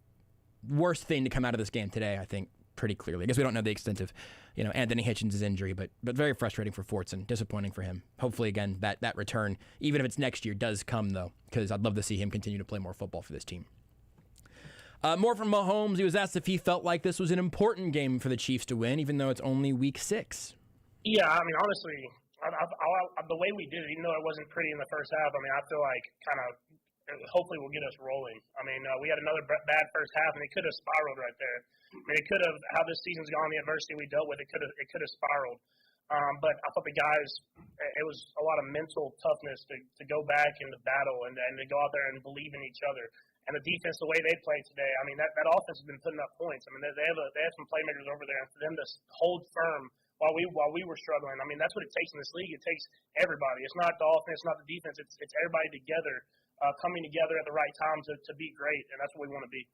worst thing to come out of this game today, I think, pretty clearly. I guess we don't know the extent of, Anthony Hitchens' injury, but very frustrating for Fortson. Disappointing for him. Hopefully, again, that return, even if it's next year, does come, though, because I'd love to see him continue to play more football for this team. More from Mahomes. He was asked if he felt like this was an important game for the Chiefs to win, even though it's only week 6. Yeah, I mean, honestly, the way we did it, even though it wasn't pretty in the first half, I mean, I feel like kind of hopefully will get us rolling. I mean, we had another bad first half, and it could have spiraled right there. I mean, it could have, how this season's gone, the adversity we dealt with, it could have spiraled. But I thought the guys, it was a lot of mental toughness to go back into battle and to go out there and believe in each other. And the defense, the way they played today, I mean, that offense has been putting up points. I mean, they have some playmakers over there, and for them to hold firm while we were struggling, I mean, that's what it takes in this league. It takes everybody. It's not the offense, not the defense. It's everybody together, coming together at the right time to be great, and that's what we want to be.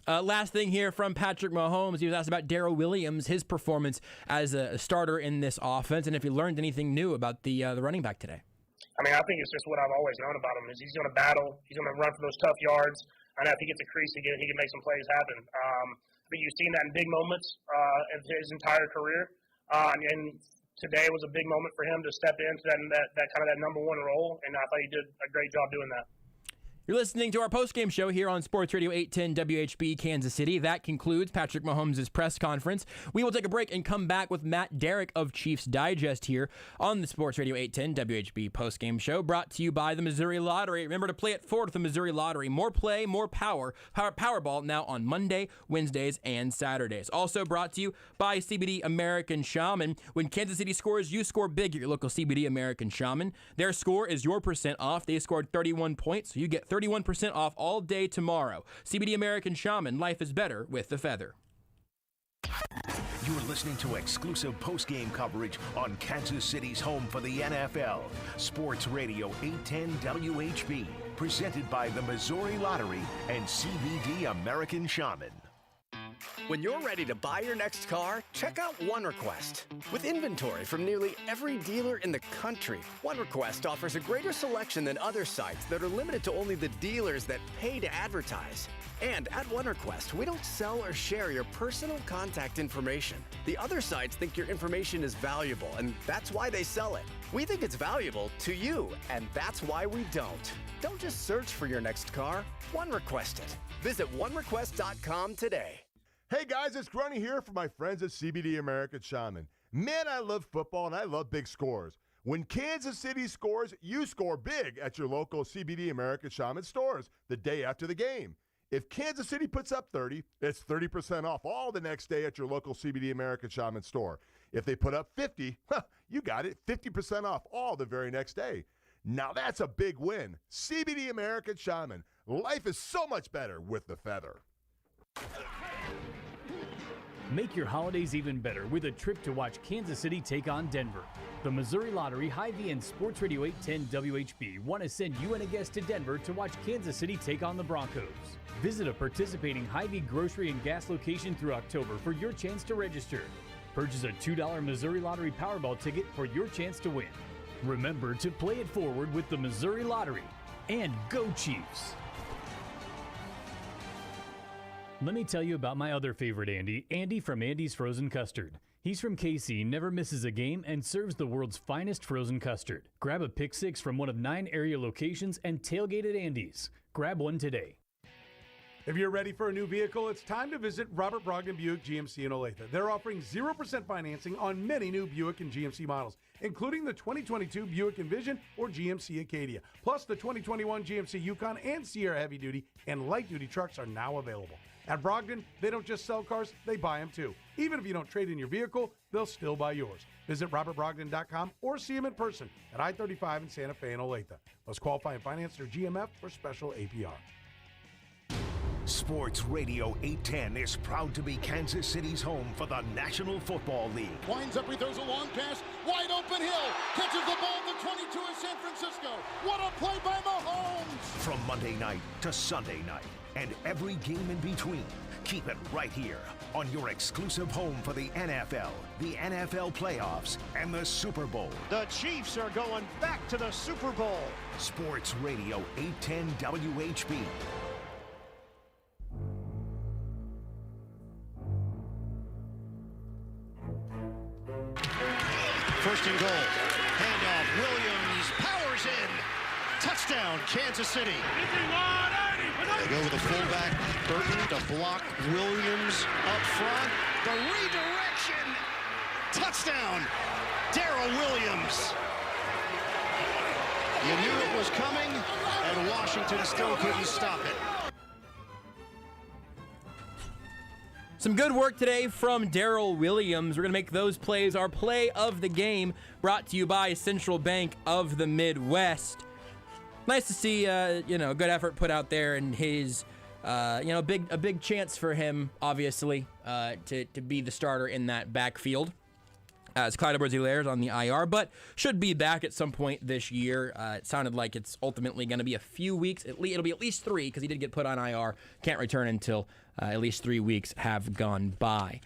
Last thing here from Patrick Mahomes. He was asked about Daryl Williams, his performance as a starter in this offense, and if he learned anything new about the running back today. I mean, I think it's just what I've always known about him is he's going to battle. He's going to run for those tough yards. And if he gets a crease, he can make some plays happen. I think you've seen that in big moments of his entire career. And today was a big moment for him to step into that kind of that number one role. And I thought he did a great job doing that. You're listening to our postgame show here on Sports Radio 810 WHB Kansas City. That concludes Patrick Mahomes' press conference. We will take a break and come back with Matt Derrick of Chiefs Digest here on the Sports Radio 810 WHB postgame show, brought to you by the Missouri Lottery. Remember to play it forward with the Missouri Lottery. More play, more power. Powerball now on Monday, Wednesdays, and Saturdays. Also brought to you by CBD American Shaman. When Kansas City scores, you score big at your local CBD American Shaman. Their score is your % off. They scored 31 points, so you get 31% off all day tomorrow. CBD American Shaman, life is better with the feather. You're listening to exclusive post-game coverage on Kansas City's home for the NFL. Sports Radio 810 WHB, presented by the Missouri Lottery and CBD American Shaman. When you're ready to buy your next car, check out OneRequest. With inventory from nearly every dealer in the country, OneRequest offers a greater selection than other sites that are limited to only the dealers that pay to advertise. And at OneRequest, we don't sell or share your personal contact information. The other sites think your information is valuable, and that's why they sell it. We think it's valuable to you, and that's why we don't. Don't just search for your next car, OneRequest it. Visit OneRequest.com today. Hey guys, it's Grunny here for my friends at CBD American Shaman. Man, I love football and I love big scores. When Kansas City scores, you score big at your local CBD American Shaman stores the day after the game. If Kansas City puts up 30, it's 30% off all the next day at your local CBD American Shaman store. If they put up 50, you got it, 50% off all the very next day. Now that's a big win. CBD American Shaman. Life is so much better with the feather. Make your holidays even better with a trip to watch Kansas City take on Denver. The Missouri Lottery, Hy-Vee, and Sports Radio 810 WHB want to send you and a guest to Denver to watch Kansas City take on the Broncos. Visit a participating Hy-Vee grocery and gas location through October for your chance to register. Purchase a $2 Missouri Lottery Powerball ticket for your chance to win. Remember to play it forward with the Missouri Lottery. And go Chiefs! Let me tell you about my other favorite Andy from Andy's Frozen Custard. He's from KC, never misses a game, and serves the world's finest frozen custard. Grab a Pick 6 from one of 9 area locations and tailgate at Andy's. Grab one today. If you're ready for a new vehicle, it's time to visit Robert Brogdon Buick GMC in Olathe. They're offering 0% financing on many new Buick and GMC models, including the 2022 Buick Envision or GMC Acadia. Plus, the 2021 GMC Yukon and Sierra Heavy Duty and Light Duty trucks are now available. At Brogdon, they don't just sell cars, they buy them too. Even if you don't trade in your vehicle, they'll still buy yours. Visit robertbrogdon.com or see them in person at I-35 in Santa Fe and Olathe. Must qualify and finance through GMF for special APR. Sports Radio 810 is proud to be Kansas City's home for the National Football League. Winds up, he throws a long pass, wide open Hill, catches the ball at the 22 of San Francisco. What a play by Mahomes! From Monday night to Sunday night, and every game in between. Keep it right here on your exclusive home for the NFL, the NFL playoffs, and the Super Bowl. The Chiefs are going back to the Super Bowl. Sports Radio 810 WHB. First and goal. Handoff. Williams powers in. Touchdown, Kansas City. They go with the fullback, Burton, to block Williams up front. The redirection. Touchdown, Daryl Williams. You knew it was coming, and Washington still couldn't stop it. Some good work today from Daryl Williams. We're going to make those plays our play of the game, brought to you by Central Bank of the Midwest. Nice to see, good effort put out there, and his, a big chance for him, obviously, to be the starter in that backfield. As Clyde Edwards-Helaire on the IR, but should be back at some point this year. It sounded like it's ultimately going to be a few weeks. It'll be at least 3, because he did get put on IR. Can't return until at least 3 weeks have gone by.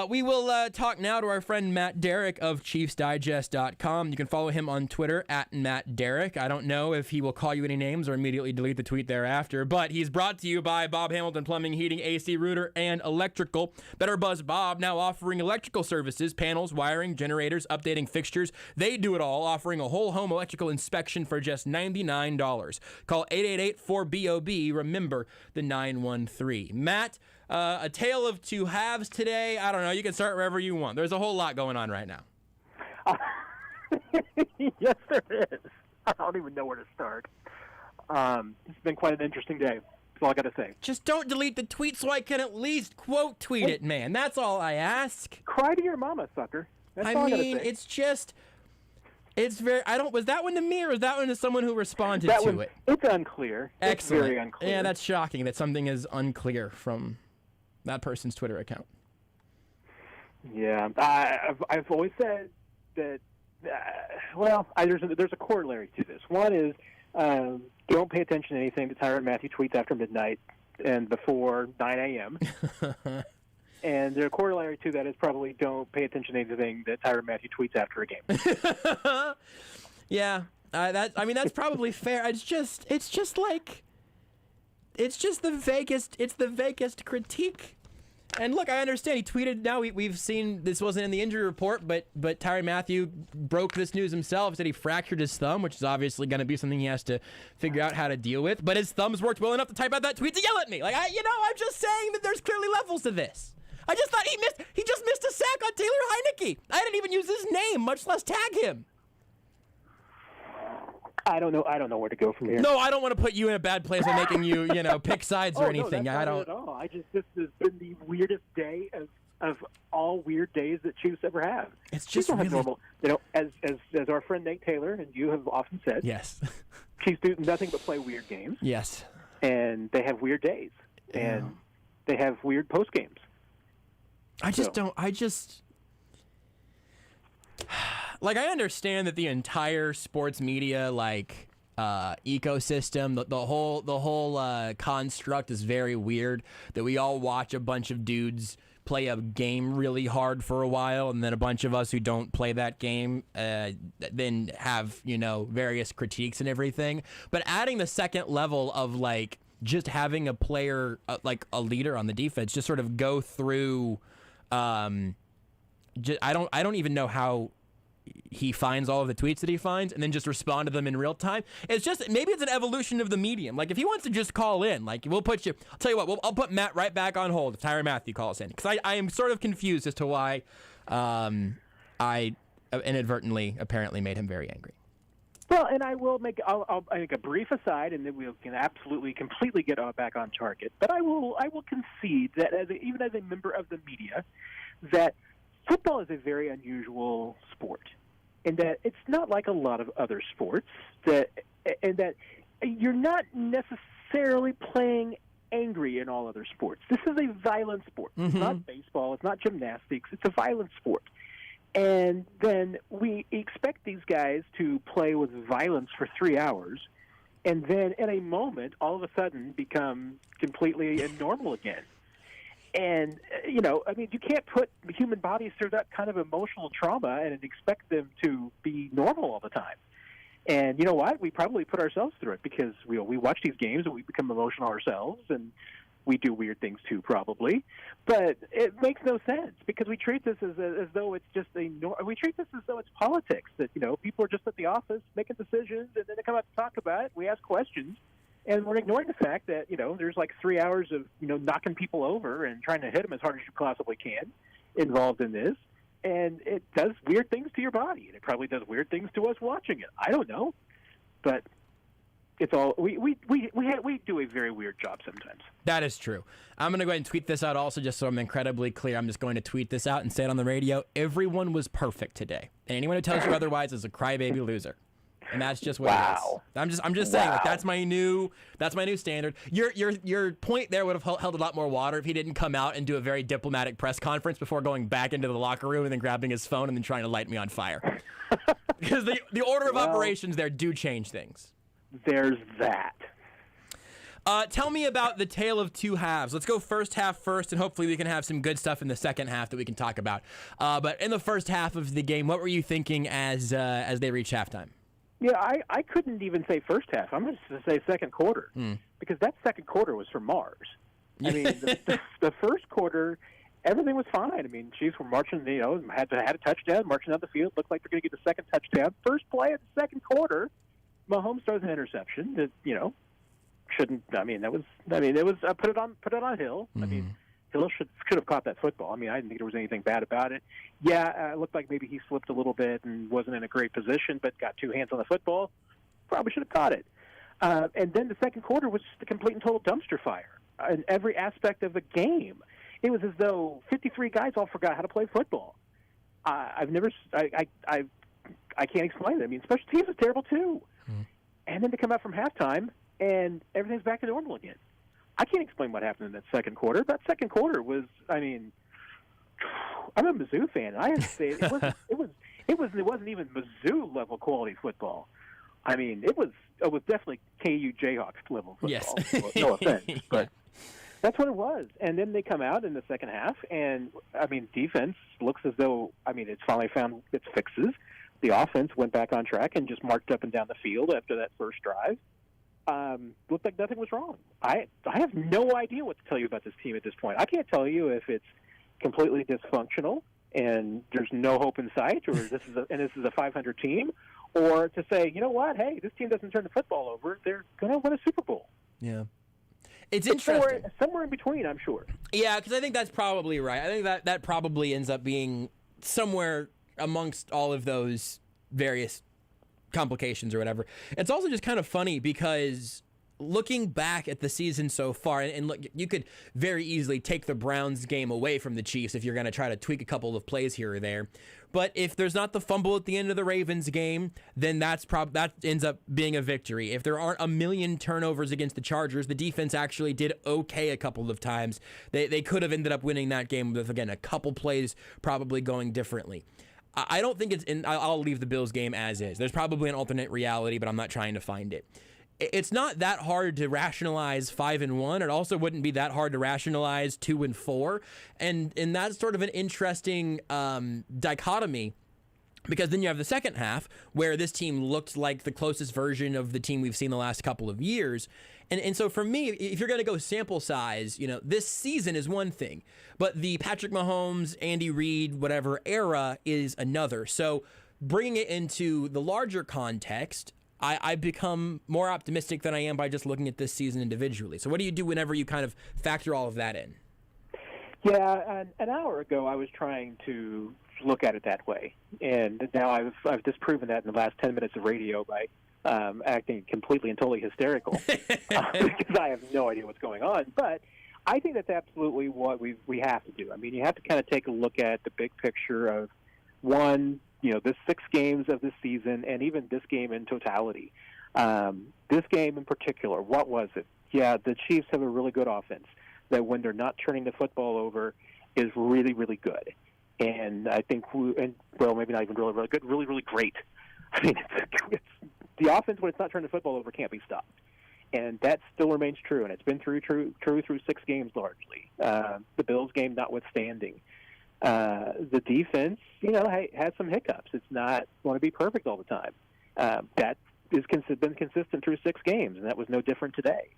We will talk now to our friend Matt Derrick of ChiefsDigest.com. You can follow him on Twitter at Matt Derrick. I don't know if he will call you any names or immediately delete the tweet thereafter, but he's brought to you by Bob Hamilton Plumbing, Heating, AC, Rooter, and Electrical. Better Buzz Bob, now offering electrical services, panels, wiring, generators, updating fixtures. They do it all, offering a whole home electrical inspection for just $99. Call 888-4BOB. Remember the 913. Matt, a tale of two halves today. I don't know. You can start wherever you want. There's a whole lot going on right now. Yes, there is. I don't even know where to start. It's been quite an interesting day. That's all I got to say. Just don't delete the tweet so I can at least quote tweet it, man. That's all I ask. Cry to your mama, sucker. That's all I mean, gotta say. it's just... It's very... was that one to me, or was that one to someone who responded to it? It's unclear. Excellent. It's very unclear. Yeah, that's shocking that something is unclear from that person's Twitter account. Yeah, I've always said that. There's a corollary to this. One is don't pay attention to anything that Tyrann Mathieu tweets after midnight and before 9 a.m. And the corollary to that is probably don't pay attention to anything that Tyrann Mathieu tweets after a game. Yeah, that's probably fair. It's just the vaguest critique. And look, I understand he tweeted. Now we've seen this wasn't in the injury report, but Tyrann Mathieu broke this news himself. Said he fractured his thumb, which is obviously going to be something he has to figure out how to deal with. But his thumb's worked well enough to type out that tweet to yell at me. I'm just saying that there's clearly levels to this. I just thought he just missed a sack on Taylor Heineke. I didn't even use his name, much less tag him. I don't know where to go from here. No, I don't want to put you in a bad place by making you, pick sides or anything. No, that's not it at all. This has been the weirdest day of all weird days that Chiefs ever have. It's just really normal. As our friend Nate Taylor and you have often said. Yes. Chiefs do nothing but play weird games. Yes. And they have weird days. Yeah. And they have weird post games. I understand that the entire sports media, ecosystem, the whole construct is very weird, that we all watch a bunch of dudes play a game really hard for a while, and then a bunch of us who don't play that game then have, various critiques and everything. But adding the second level of, just having a player, a leader on the defense, just sort of go through... I don't even know how he finds all of the tweets that he finds and then just respond to them in real time. It's just, maybe it's an evolution of the medium. If he wants to just call in, we'll put you, I'll tell you what, I'll put Matt right back on hold if Tyrann Mathieu calls in. Because I am sort of confused as to why I inadvertently apparently made him very angry. Well, and I'll make a brief aside, and then we can absolutely, completely get back on target. But I will concede that even as a member of the media, that football is a very unusual sport, and that it's not like a lot of other sports. And that you're not necessarily playing angry in all other sports. This is a violent sport. Mm-hmm. It's not baseball. It's not gymnastics. It's a violent sport. And then we expect these guys to play with violence for 3 hours, and then in a moment, all of a sudden, become completely normal again. And, you can't put human bodies through that kind of emotional trauma and expect them to be normal all the time. And you know what? We probably put ourselves through it because we watch these games and we become emotional ourselves, and we do weird things too, probably. But it makes no sense because we treat this as though it's just we treat this as though it's politics. That people are just at the office making decisions, and then they come out to talk about it. We ask questions, and we're ignoring the fact that there's 3 hours of knocking people over and trying to hit them as hard as you possibly can involved in this. And it does weird things to your body, and it probably does weird things to us watching it. I don't know. but it's all we do a very weird job sometimes. That is true. I'm going to go ahead and tweet this out also, just so I'm incredibly clear. I'm just going to tweet this out and say it on the radio. Everyone was perfect today. And anyone who tells you otherwise is a crybaby loser. And that's just what it is. I'm just saying, like, that's my new standard. Your point there would have held a lot more water if he didn't come out and do a very diplomatic press conference before going back into the locker room and then grabbing his phone and then trying to light me on fire. Because the order of operations there do change things. There's that. Tell me about the tale of two halves. Let's go first half first, and hopefully we can have some good stuff in the second half that we can talk about. But in the first half of the game, what were you thinking as they reached halftime? Yeah, I couldn't even say first half. I'm going to say second quarter because that second quarter was for Mars. I mean, the first quarter, everything was fine. I mean, Chiefs were marching, had a touchdown, marching down the field. Looked like they're going to get the second touchdown. First play of the second quarter, Mahomes throws an interception that shouldn't. I mean, it was put it on Hill. I mean, Hill should have caught that football. I mean, I didn't think there was anything bad about it. Yeah, it looked like maybe he slipped a little bit and wasn't in a great position, but got two hands on the football. Probably should have caught it. And then the second quarter was just a complete and total dumpster fire in every aspect of the game. It was as though 53 guys all forgot how to play football. I can't explain it. I mean, special teams is terrible too. And then to come out from halftime and everything's back to normal again. I can't explain what happened in that second quarter. That second quarter was, I mean, I'm a Mizzou fan. I have to say it wasn't even Mizzou level quality football. I mean, it was definitely KU Jayhawks level football. Yes. No offense, but that's what it was. And then they come out in the second half, and I mean, defense looks as though it's finally found its fixes. The offense went back on track and just marched up and down the field after that first drive. Looked like nothing was wrong. I have no idea what to tell you about this team at this point. I can't tell you if it's completely dysfunctional and there's no hope in sight, or this is a 500 team, or to say, you know what, hey, this team doesn't turn the football over, they're going to win a Super Bowl. Yeah. It's interesting. Somewhere in between, I'm sure. Yeah, because I think that's probably right. I think that probably ends up being somewhere amongst all of those various complications or whatever. It's also just kind of funny because looking back at the season so far, and look, you could very easily take the Browns game away from the Chiefs if you're going to try to tweak a couple of plays here or there. But if there's not the fumble at the end of the Ravens game, then that ends up being a victory. If there aren't a million turnovers against the Chargers, the defense actually did okay a couple of times. They could have ended up winning that game with, again, a couple plays probably going differently. I don't think I'll leave the Bills game as is. There's probably an alternate reality, but I'm not trying to find it. It's not that hard to rationalize 5-1. It also wouldn't be that hard to rationalize 2-4. And that's sort of an interesting dichotomy, because then you have the second half where this team looked like the closest version of the team we've seen the last couple of years. And so for me, if you're going to go sample size, this season is one thing, but the Patrick Mahomes, Andy Reid, whatever era is another. So bringing it into the larger context, I become more optimistic than I am by just looking at this season individually. So what do you do whenever you kind of factor all of that in? Yeah, an hour ago I was trying to look at it that way, and now I've disproven that in the last 10 minutes of radio by acting completely and totally hysterical because I have no idea what's going on. But I think that's absolutely what we have to do. I mean, you have to kind of take a look at the big picture of this 6 games of this season, and even this game in totality. This game in particular, what was it? Yeah, the Chiefs have a really good offense that when they're not turning the football over is really, really good. And I think, maybe not even really, really good, really, really great. I mean, it's the offense when it's not turning the football over can't be stopped. And that still remains true, and it's been true through 6 games largely. The Bills game notwithstanding. The defense, has some hiccups. It's not going to be perfect all the time. That has been consistent through 6 games, and that was no different today.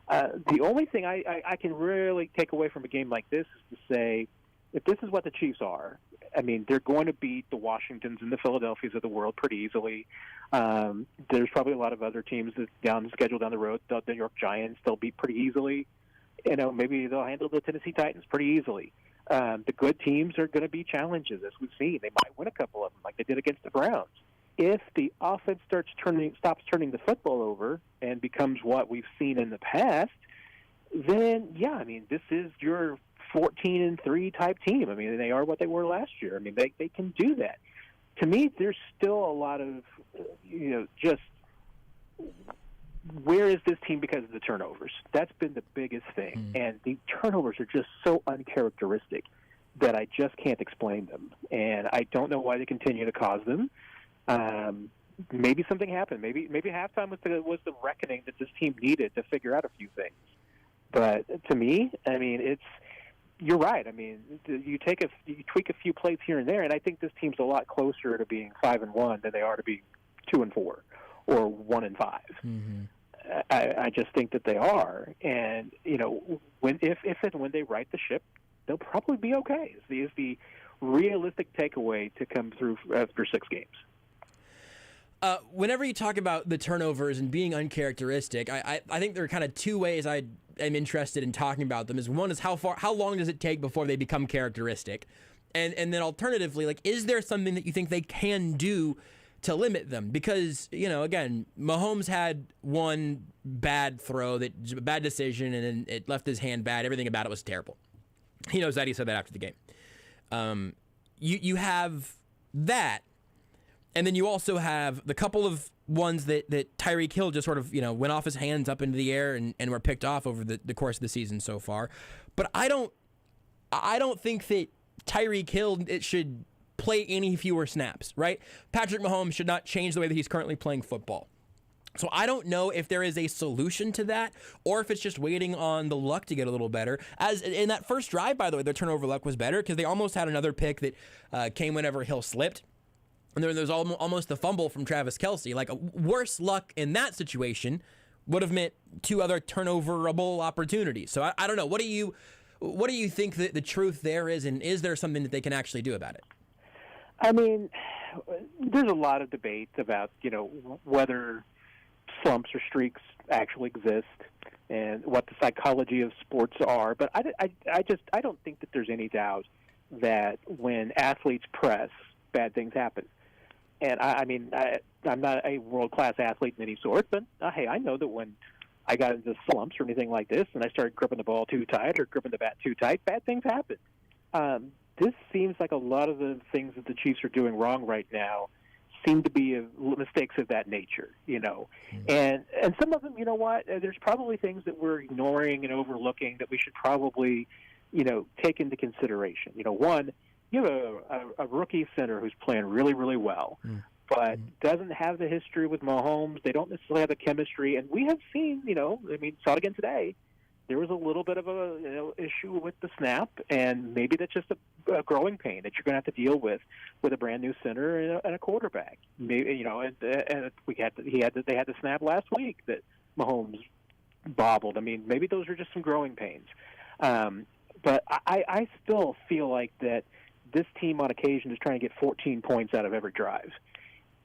The only thing I can really take away from a game like this is to say, if this is what the Chiefs are, I mean, they're going to beat the Washingtons and the Philadelphias of the world pretty easily. There's probably a lot of other teams that down the schedule down the road, the New York Giants, they'll beat pretty easily. Maybe they'll handle the Tennessee Titans pretty easily. The good teams are going to be challenges, as we've seen. They might win a couple of them, like they did against the Browns. if the offense stops turning the football over and becomes what we've seen in the past, then yeah, I mean, this is your 14-3 type team. I mean, they are what they were last year. I mean, they can do that. To me, there's still a lot of, just where is this team because of the turnovers? That's been the biggest thing. And the turnovers are just so uncharacteristic that I just can't explain them. And I don't know why they continue to cause them. Maybe something happened. Maybe halftime was the reckoning that this team needed to figure out a few things. But to me, I mean, you're right. I mean, you tweak a few plays here and there, and I think this team's a lot closer to being 5-1 than they are to being 2-4 or 1-5. Mm-hmm. I just think that they are, and when and when they right the ship, they'll probably be okay. Is the realistic takeaway to come through after 6 games. Whenever you talk about the turnovers and being uncharacteristic, I think there are kind of two ways I am interested in talking about them. One is how long does it take before they become characteristic? And then alternatively, like, is there something that you think they can do to limit them? Because, again, Mahomes had one bad throw, bad decision, and it left his hand bad. Everything about it was terrible. He knows that. He said that after the game. You have that. And then you also have the couple of ones that Tyreek Hill just sort of, went off his hands up into the air and were picked off over the course of the season so far. But I don't think that Tyreek Hill should play any fewer snaps, right? Patrick Mahomes should not change the way that he's currently playing football. So I don't know if there is a solution to that or if it's just waiting on the luck to get a little better. As in that first drive, by the way, their turnover luck was better because they almost had another pick that came whenever Hill slipped. And there was almost a fumble from Travis Kelce. Like, worse luck in that situation would have meant 2 other turnoverable opportunities. So I don't know. What do you think that the truth there is, and is there something that they can actually do about it? I mean, there's a lot of debate about, whether slumps or streaks actually exist and what the psychology of sports are. But I don't think that there's any doubt that when athletes press, bad things happen. And I'm not a world-class athlete in any sort, but hey, I know that when I got into slumps or anything like this and I started gripping the ball too tight or gripping the bat too tight, bad things happen. This seems like a lot of the things that the Chiefs are doing wrong right now seem to be mistakes of that nature, And some of them, you know what, there's probably things that we're ignoring and overlooking that we should probably, take into consideration. One, you have a rookie center who's playing really, really well, but doesn't have the history with Mahomes. They don't necessarily have the chemistry. And we have seen, saw it again today. There was a little bit of a issue with the snap, and maybe that's just a growing pain that you're going to have to deal with a brand new center and a quarterback. Maybe, and they had the snap last week that Mahomes bobbled. I mean, maybe those are just some growing pains. But I still feel like that this team on occasion is trying to get 14 points out of every drive.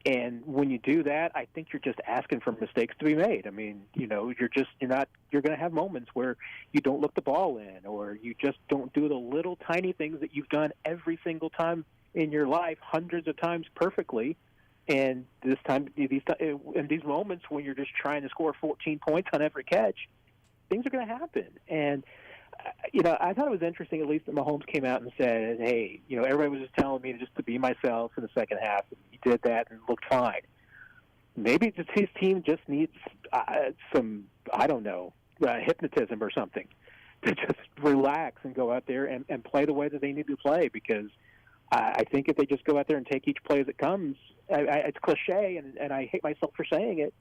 And when you do that, I think you're just asking for mistakes to be made. I mean, you're going to have moments where you don't look the ball in, or you just don't do the little tiny things that you've done every single time in your life, hundreds of times perfectly. And this time, in these moments when you're just trying to score 14 points on every catch, things are going to happen. And I thought it was interesting, at least, that Mahomes came out and said, hey, everybody was just telling me just to be myself in the second half. And he did that and looked fine. Maybe his team just needs some, hypnotism or something to just relax and go out there and play the way that they need to play. Because I think if they just go out there and take each play as it comes, it's cliche, and I hate myself for saying it,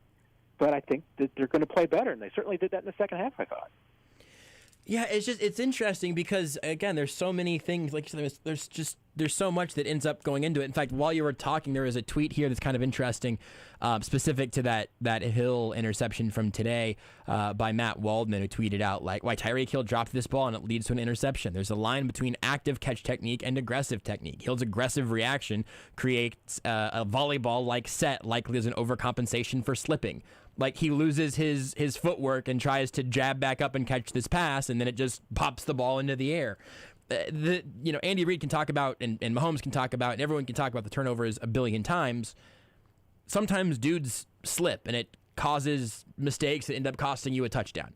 but I think that they're going to play better. And they certainly did that in the second half, I thought. Yeah, it's interesting because, again, there's so many things. Like, there's so much that ends up going into it. In fact, while you were talking, there was a tweet here that's kind of interesting, specific to that Hill interception from today by Matt Waldman, who tweeted out, like, why Tyreek Hill dropped this ball and it leads to an interception. There's a line between active catch technique and aggressive technique. Hill's aggressive reaction creates a volleyball-like set, likely as an overcompensation for slipping. Like, he loses his footwork and tries to jab back up and catch this pass, and then it just pops the ball into the air. Andy Reid can talk about, and Mahomes can talk about, and everyone can talk about the turnovers a billion times. sometimes dudes slip, and it causes mistakes that end up costing you a touchdown.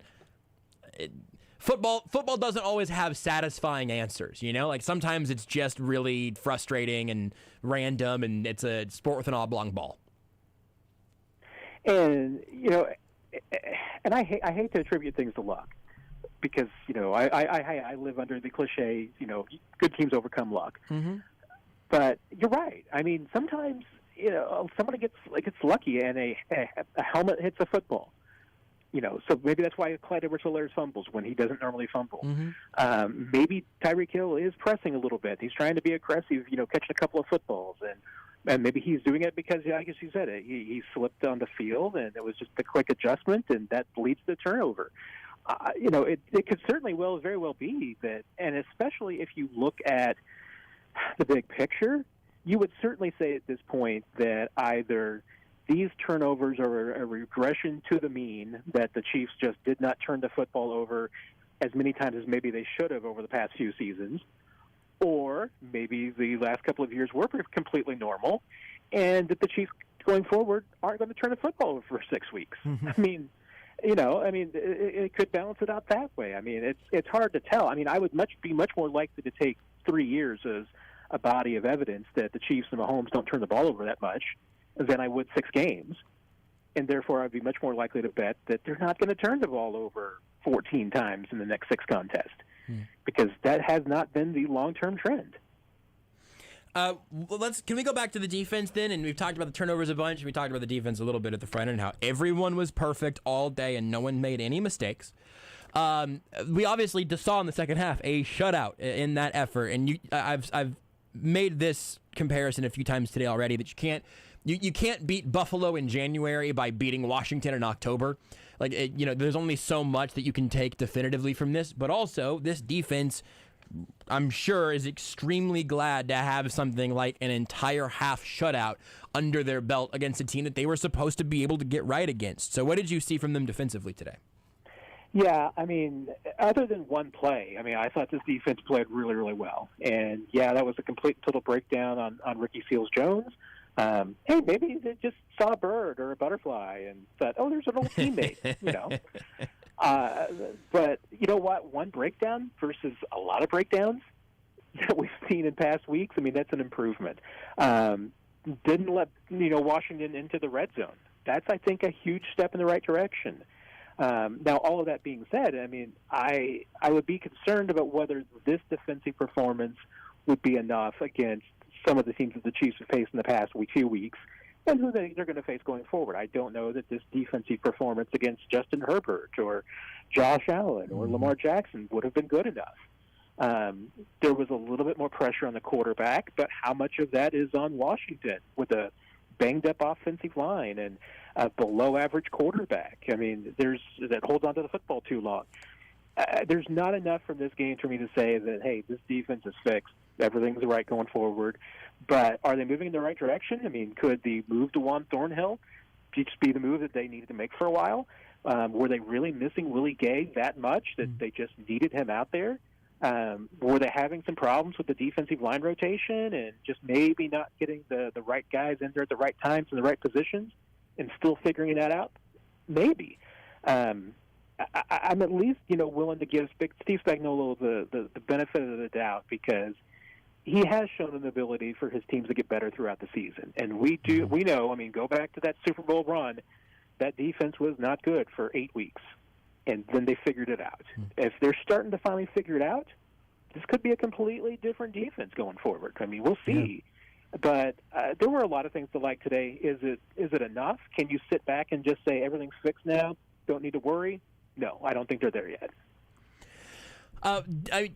Football doesn't always have satisfying answers, you know? Like, sometimes it's just really frustrating and random, and it's a sport with an oblong ball. And, and I hate to attribute things to luck, because, I live under the cliche, good teams overcome luck. Mm-hmm. But you're right. I mean, sometimes, somebody gets lucky and a helmet hits a football. So maybe that's why Clyde Edwards-Helaire fumbles when he doesn't normally fumble. Mm-hmm. Maybe Tyreek Hill is pressing a little bit. He's trying to be aggressive, catching a couple of footballs. And maybe he's doing it because, I guess you said it, he slipped on the field, and it was just a quick adjustment, and that leads to turnover. It could certainly very well be that, and especially if you look at the big picture, you would certainly say at this point that either these turnovers are a regression to the mean, that the Chiefs just did not turn the football over as many times as maybe they should have over the past few seasons, or maybe the last couple of years were completely normal, and that the Chiefs going forward aren't going to turn the football over for 6 weeks. Mm-hmm. It could balance it out that way. I mean, it's hard to tell. I mean, I would be much more likely to take 3 years as a body of evidence that the Chiefs and Mahomes don't turn the ball over that much than I would 6 games. And therefore, I'd be much more likely to bet that they're not going to turn the ball over 14 times in the next 6 contests, because that has not been the long-term trend. Can we go back to the defense then? And we've talked about the turnovers a bunch. We talked about the defense a little bit at the front end, how everyone was perfect all day and no one made any mistakes. We obviously just saw in the second half a shutout in that effort, and I've made this comparison a few times today already, that you can't beat Buffalo in January by beating Washington in October. Like, there's only so much that you can take definitively from this, but also this defense, I'm sure, is extremely glad to have something like an entire half shutout under their belt against a team that they were supposed to be able to get right against. So what did you see from them defensively today? Yeah, I mean, other than one play, I thought this defense played really, really well. And, yeah, that was a complete total breakdown on Ricky Seals-Jones. Hey, maybe they just saw a bird or a butterfly and thought, oh, there's an old teammate, But you know what? One breakdown versus a lot of breakdowns that we've seen in past weeks, that's an improvement. Didn't let, Washington into the red zone. That's, I think, a huge step in the right direction. Now, all of that being said, I would be concerned about whether this defensive performance would be enough against some of the teams that the Chiefs have faced in the past few weeks, and who they're going to face going forward. I don't know that this defensive performance against Justin Herbert or Josh Allen or Lamar Jackson would have been good enough. There was a little bit more pressure on the quarterback, but how much of that is on Washington with a banged-up offensive line and a below-average quarterback? That holds on to the football too long. There's not enough from this game for me to say that, hey, this defense is fixed, everything's right going forward. But are they moving in the right direction? Could the move to Juan Thornhill just be the move that they needed to make for a while? Were they really missing Willie Gay that much that they just needed him out there? Were they having some problems with the defensive line rotation and just maybe not getting the right guys in there at the right times in the right positions and still figuring that out? Maybe. I'm at least, willing to give Steve Spagnuolo the benefit of the doubt, because he has shown an ability for his teams to get better throughout the season. And we know, go back to that Super Bowl run, that defense was not good for 8 weeks, and then they figured it out. If they're starting to finally figure it out, this could be a completely different defense going forward. We'll see. Yeah. But there were a lot of things to like today. Is it enough? Can you sit back and just say everything's fixed now, don't need to worry? No, I don't think they're there yet.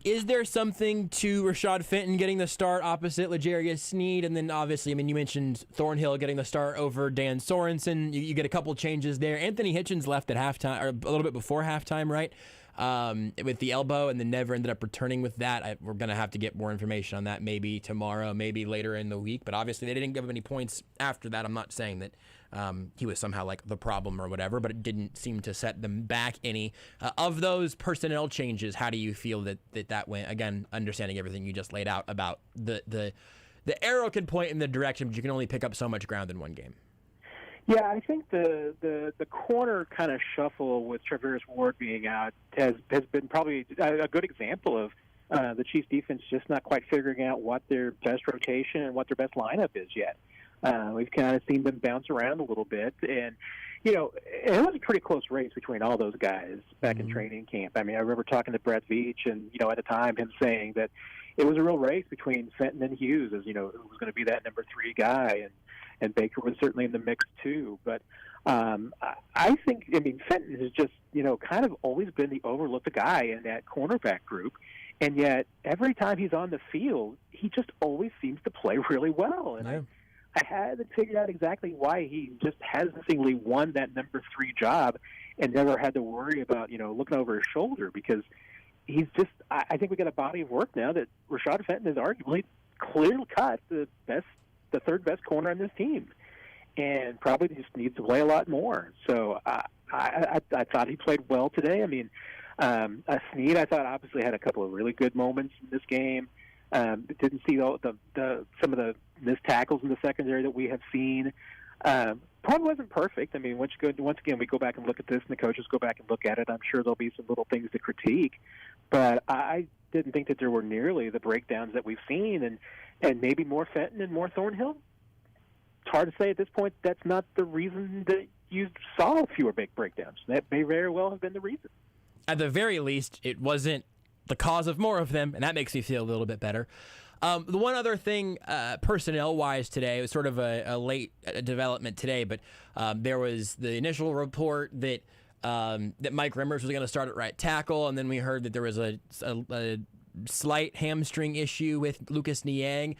Is there something to Rashad Fenton getting the start opposite L'Jarius Sneed? And then obviously, you mentioned Thornhill getting the start over Dan Sorensen. You get a couple changes there. Anthony Hitchens left at halftime, or a little bit before halftime, right? With the elbow, and then never ended up returning with that. We're going to have to get more information on that maybe tomorrow, maybe later in the week. But obviously, they didn't give him any points after that. I'm not saying that he was somehow like the problem or whatever, but it didn't seem to set them back any. Of those personnel changes, how do you feel that went? Again, understanding everything you just laid out about the arrow can point in the direction, but you can only pick up so much ground in one game. Yeah, I think the corner kind of shuffle with Traveris Ward being out has been probably a good example of the Chiefs defense just not quite figuring out what their best rotation and what their best lineup is yet. We've kind of seen them bounce around a little bit, and it was a pretty close race between all those guys back in training camp. I mean, I remember talking to Brett Veach, and at the time him saying that it was a real race between Fenton and Hughes, as who was going to be that number 3 guy, and Baker was certainly in the mix too. But I think, Fenton has just kind of always been the overlooked guy in that cornerback group. And yet, every time he's on the field, he just always seems to play really well. And I hadn't figured out exactly why he just hesitantly won that number 3 job and never had to worry about, looking over his shoulder, because he's just, I think we got a body of work now that Rashad Fenton is arguably clearly cut the 3rd best corner on this team, and probably just needs to play a lot more. So I thought he played well today. Snead, I thought, obviously had a couple of really good moments in this game. Didn't see some of the missed tackles in the secondary that we have seen. Probably wasn't perfect. Once again, we go back and look at this, and the coaches go back and look at it, I'm sure there'll be some little things to critique. But I didn't think that there were nearly the breakdowns that we've seen, and maybe more Fenton and more Thornhill. It's hard to say at this point. That's not the reason that you saw fewer big breakdowns. That may very well have been the reason. At the very least, it wasn't the cause of more of them, and that makes me feel a little bit better. The one other thing, personnel-wise today, it was sort of a late development today, but there was the initial report that Mike Rimmers was going to start at right tackle, and then we heard that there was a slight hamstring issue with Lucas Niang.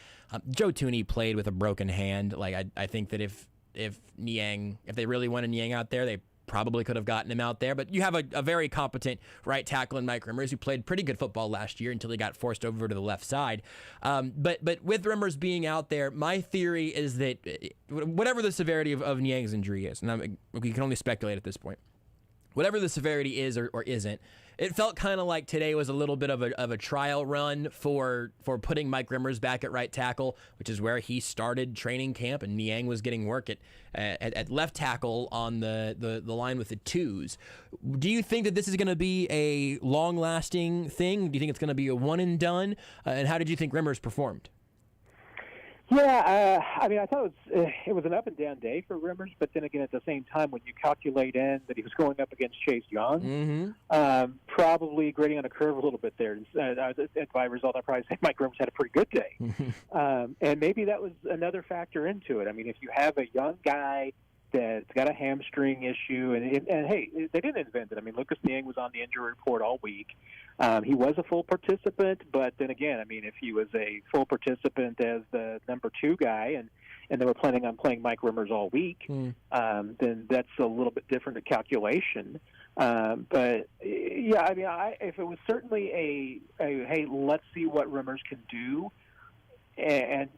Joe Thuney played with a broken hand. I think that if they really wanted Niang out there, they probably could have gotten him out there. But you have a very competent right tackle in Mike Rimmers, who played pretty good football last year until he got forced over to the left side. But with Rimmers being out there, my theory is that whatever the severity of Niang's injury is, and we can only speculate at this point, whatever the severity is or isn't, it felt kind of like today was a little bit of a trial run for putting Mike Rimmers back at right tackle, which is where he started training camp, and Niang was getting work at left tackle on the line with the twos. Do you think that this is going to be a long-lasting thing? Do you think it's going to be a one and done? And how did you think Rimmers performed? Yeah, I thought it was an up and down day for Rimmers, but then again, at the same time, when you calculate in that he was going up against Chase Young, probably grading on a curve a little bit there. By result, I'd probably say Mike Rimmers had a pretty good day, and maybe that was another factor into it. If you have a young guy that's got a hamstring issue, and hey, they didn't invent it. Lucas Niang was on the injury report all week. He was a full participant, but then again, if he was a full participant as the number 2 guy, and they were planning on playing Mike Rimmers all week, then that's a little bit different a calculation. But yeah, if it was certainly a hey, let's see what Rimmers can do, and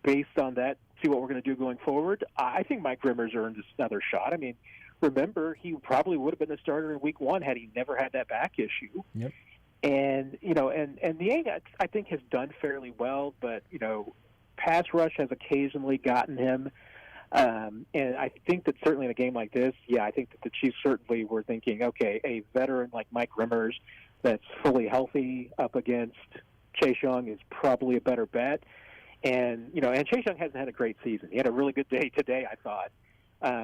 based on that, see what we're going to do going forward, I think Mike Rimmers earned another shot. Remember, he probably would have been the starter in week 1 had he never had that back issue. Yep. And Niang, I think, has done fairly well, but pass rush has occasionally gotten him. And I think that certainly in a game like this, I think that the Chiefs certainly were thinking, okay, a veteran like Mike Rimmers that's fully healthy up against Chase Young is probably a better bet. And Chase Young hasn't had a great season. He had a really good day today, I thought.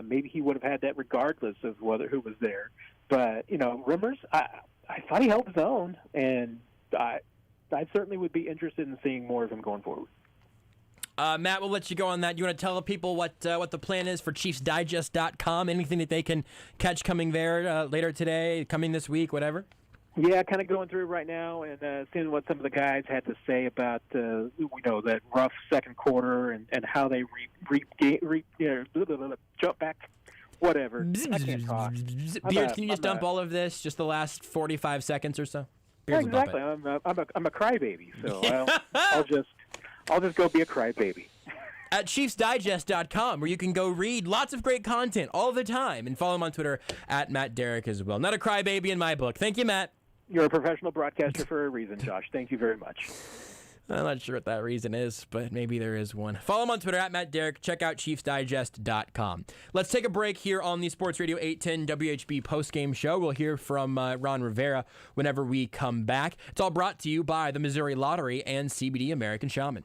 Maybe he would have had that regardless of who was there. But, Rimmers, I thought he held his own, and I certainly would be interested in seeing more of him going forward. Matt, we'll let you go on that. You want to tell the people what the plan is for ChiefsDigest.com? Anything that they can catch coming there later today, coming this week, whatever? Yeah, kind of going through right now and seeing what some of the guys had to say about that rough second quarter and how they jump back, whatever. I can't talk. Beard, can you just dump all of this, just the last 45 seconds or so? Beard, exactly. I'm a crybaby, so I'll just go be a crybaby. At ChiefsDigest.com, where you can go read lots of great content all the time, and follow him on Twitter at Matt Derrick as well. Not a crybaby in my book. Thank you, Matt. You're a professional broadcaster for a reason, Josh. Thank you very much. I'm not sure what that reason is, but maybe there is one. Follow him on Twitter, @MattDerrick. Check out ChiefsDigest.com. Let's take a break here on the Sports Radio 810 WHB Postgame Show. We'll hear from Ron Rivera whenever we come back. It's all brought to you by the Missouri Lottery and CBD American Shaman.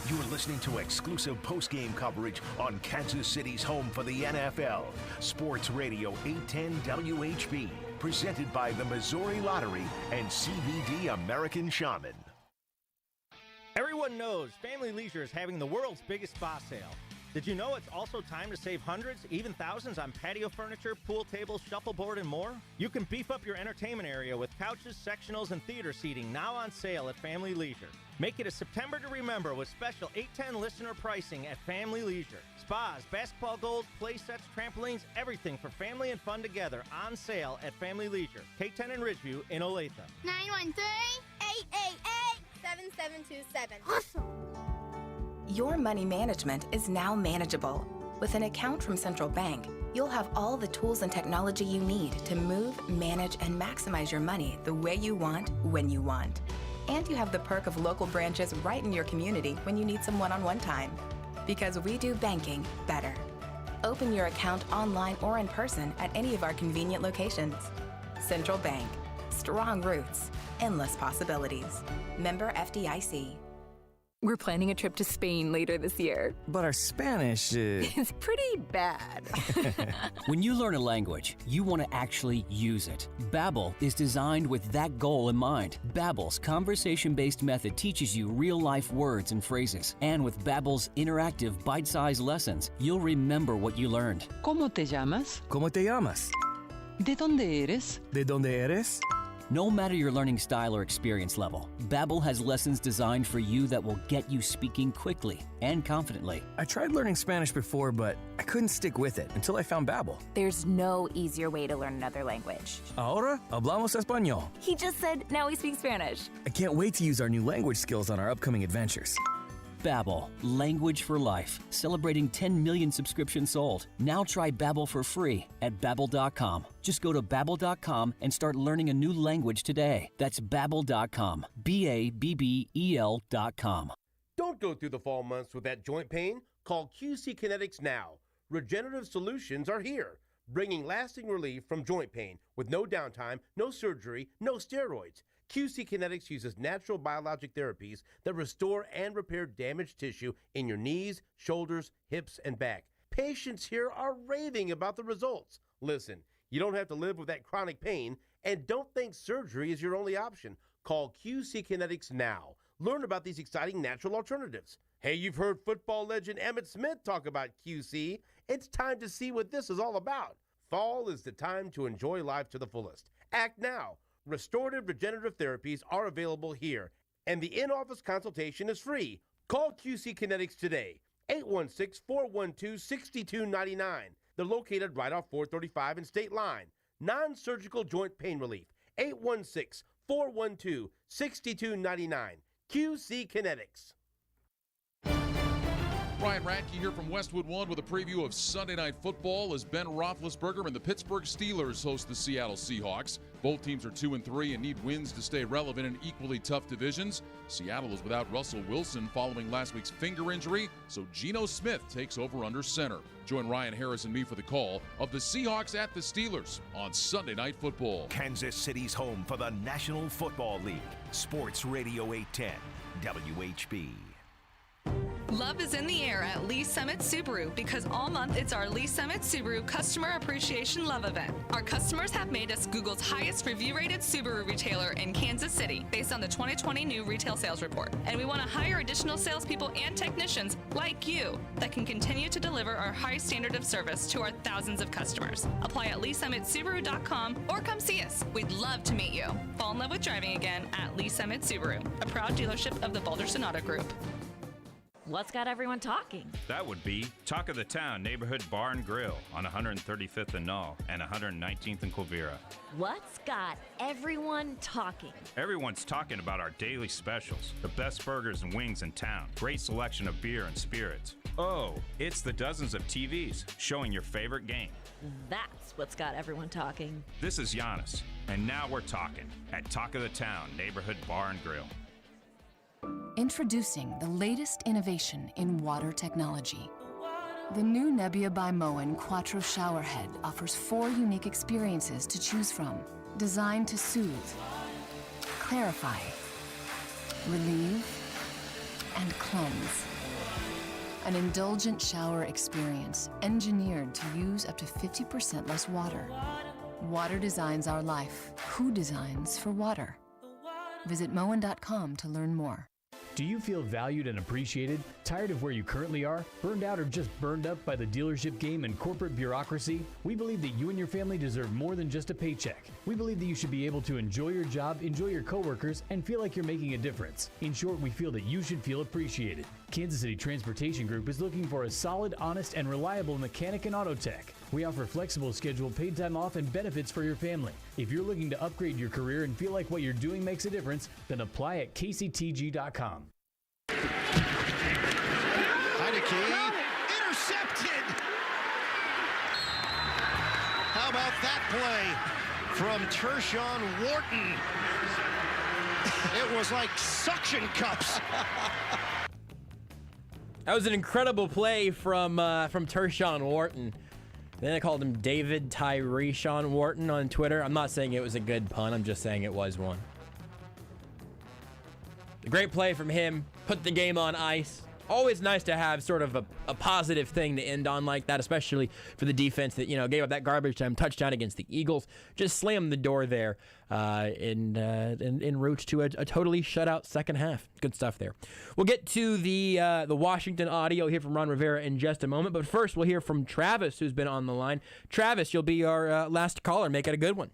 You're listening to exclusive post-game coverage on Kansas City's home for the NFL. Sports Radio 810 WHB. Presented by the Missouri Lottery and CBD American Shaman. Everyone knows Family Leisure is having the world's biggest spa sale. Did you know it's also time to save hundreds, even thousands on patio furniture, pool tables, shuffleboard, and more? You can beef up your entertainment area with couches, sectionals, and theater seating now on sale at Family Leisure. Make it a September to remember with special 810 listener pricing at Family Leisure. Spas, basketball goals, play sets, trampolines, everything for family and fun together on sale at Family Leisure. K10 in Ridgeview in Olathe. 913-888-7727. Awesome. Your money management is now manageable. With an account from Central Bank, you'll have all the tools and technology you need to move, manage, and maximize your money the way you want, when you want. And you have the perk of local branches right in your community when you need some one-on-one time. Because we do banking better. Open your account online or in person at any of our convenient locations. Central Bank. Strong roots. Endless possibilities. Member FDIC. We're planning a trip to Spain later this year. But our Spanish is... It's pretty bad. When you learn a language, you want to actually use it. Babbel is designed with that goal in mind. Babbel's conversation-based method teaches you real-life words and phrases. And with Babbel's interactive, bite-sized lessons, you'll remember what you learned. ¿Cómo te llamas? ¿Cómo te llamas? ¿De dónde eres? ¿De dónde eres? No matter your learning style or experience level, Babbel has lessons designed for you that will get you speaking quickly and confidently. I tried learning Spanish before, but I couldn't stick with it until I found Babbel. There's no easier way to learn another language. Ahora hablamos español. He just said, now we speak Spanish. I can't wait to use our new language skills on our upcoming adventures. Babbel, language for life. Celebrating 10 million subscriptions sold. Now try Babbel for free at Babbel.com. Just go to Babbel.com and start learning a new language today. That's Babbel.com. Babbel.com. Don't go through the fall months with that joint pain. Call QC Kinetics now. Regenerative solutions are here, bringing lasting relief from joint pain with no downtime, no surgery, no steroids. QC Kinetics uses natural biologic therapies that restore and repair damaged tissue in your knees, shoulders, hips, and back. Patients here are raving about the results. Listen, you don't have to live with that chronic pain, and don't think surgery is your only option. Call QC Kinetics now. Learn about these exciting natural alternatives. Hey, you've heard football legend Emmitt Smith talk about QC. It's time to see what this is all about. Fall is the time to enjoy life to the fullest. Act now. Restorative regenerative therapies are available here, and the in-office consultation is free. Call QC Kinetics today, 816-412-6299. They're located right off 435 and State Line. Non-surgical joint pain relief, 816-412-6299. QC Kinetics. Ryan Radke here from Westwood One with a preview of Sunday Night Football as Ben Roethlisberger and the Pittsburgh Steelers host the Seattle Seahawks. Both teams are 2-3 and need wins to stay relevant in equally tough divisions. Seattle is without Russell Wilson following last week's finger injury, so Geno Smith takes over under center. Join Ryan Harris and me for the call of the Seahawks at the Steelers on Sunday Night Football. Kansas City's home for the National Football League. Sports Radio 810, WHB. Love is in the air at Lee Summit Subaru because all month it's our Lee Summit Subaru Customer Appreciation Love Event. Our customers have made us Google's highest review-rated Subaru retailer in Kansas City based on the 2020 new retail sales report. And we want to hire additional salespeople and technicians like you that can continue to deliver our high standard of service to our thousands of customers. Apply at LeeSummitSubaru.com or come see us. We'd love to meet you. Fall in love with driving again at Lee Summit Subaru, a proud dealership of the Boulder Sonata Group. What's got everyone talking? That would be Talk of the Town Neighborhood Bar and Grill on 135th and Null and 119th and Quivira. What's got everyone talking? Everyone's talking about our daily specials, the best burgers and wings in town, great selection of beer and spirits. Oh, it's the dozens of TVs showing your favorite game. That's what's got everyone talking. This is Giannis, and now we're talking at Talk of the Town Neighborhood Bar and Grill. Introducing the latest innovation in water technology. The new Nebia by Moen Quattro Showerhead offers 4 unique experiences to choose from, designed to soothe, clarify, relieve, and cleanse. An indulgent shower experience engineered to use up to 50% less water. Water designs our life. Who designs for water? Visit Moen.com to learn more. Do you feel valued and appreciated? Tired of where you currently are? Burned out or just burned up by the dealership game and corporate bureaucracy? We believe that you and your family deserve more than just a paycheck. We believe that you should be able to enjoy your job, enjoy your coworkers, and feel like you're making a difference. In short, we feel that you should feel appreciated. Kansas City Transportation Group is looking for a solid, honest, and reliable mechanic and auto tech. We offer flexible schedule, paid time off, and benefits for your family. If you're looking to upgrade your career and feel like what you're doing makes a difference, then apply at kctg.com. Heineke intercepted. How about that play from Tershawn Wharton? It was like suction cups. That was an incredible play from Tershawn Wharton. Then I called him David Tyreek Wharton on Twitter. I'm not saying it was a good pun. I'm just saying it was one. A great play from him. Put the game on ice. Always nice to have sort of a positive thing to end on like that, especially for the defense that, gave up that garbage time touchdown against the Eagles. Just slammed the door there en route to a totally shutout second half. Good stuff there. We'll get to the Washington audio here from Ron Rivera in just a moment, but first we'll hear from Travis, who's been on the line. Travis, you'll be our last caller. Make it a good one.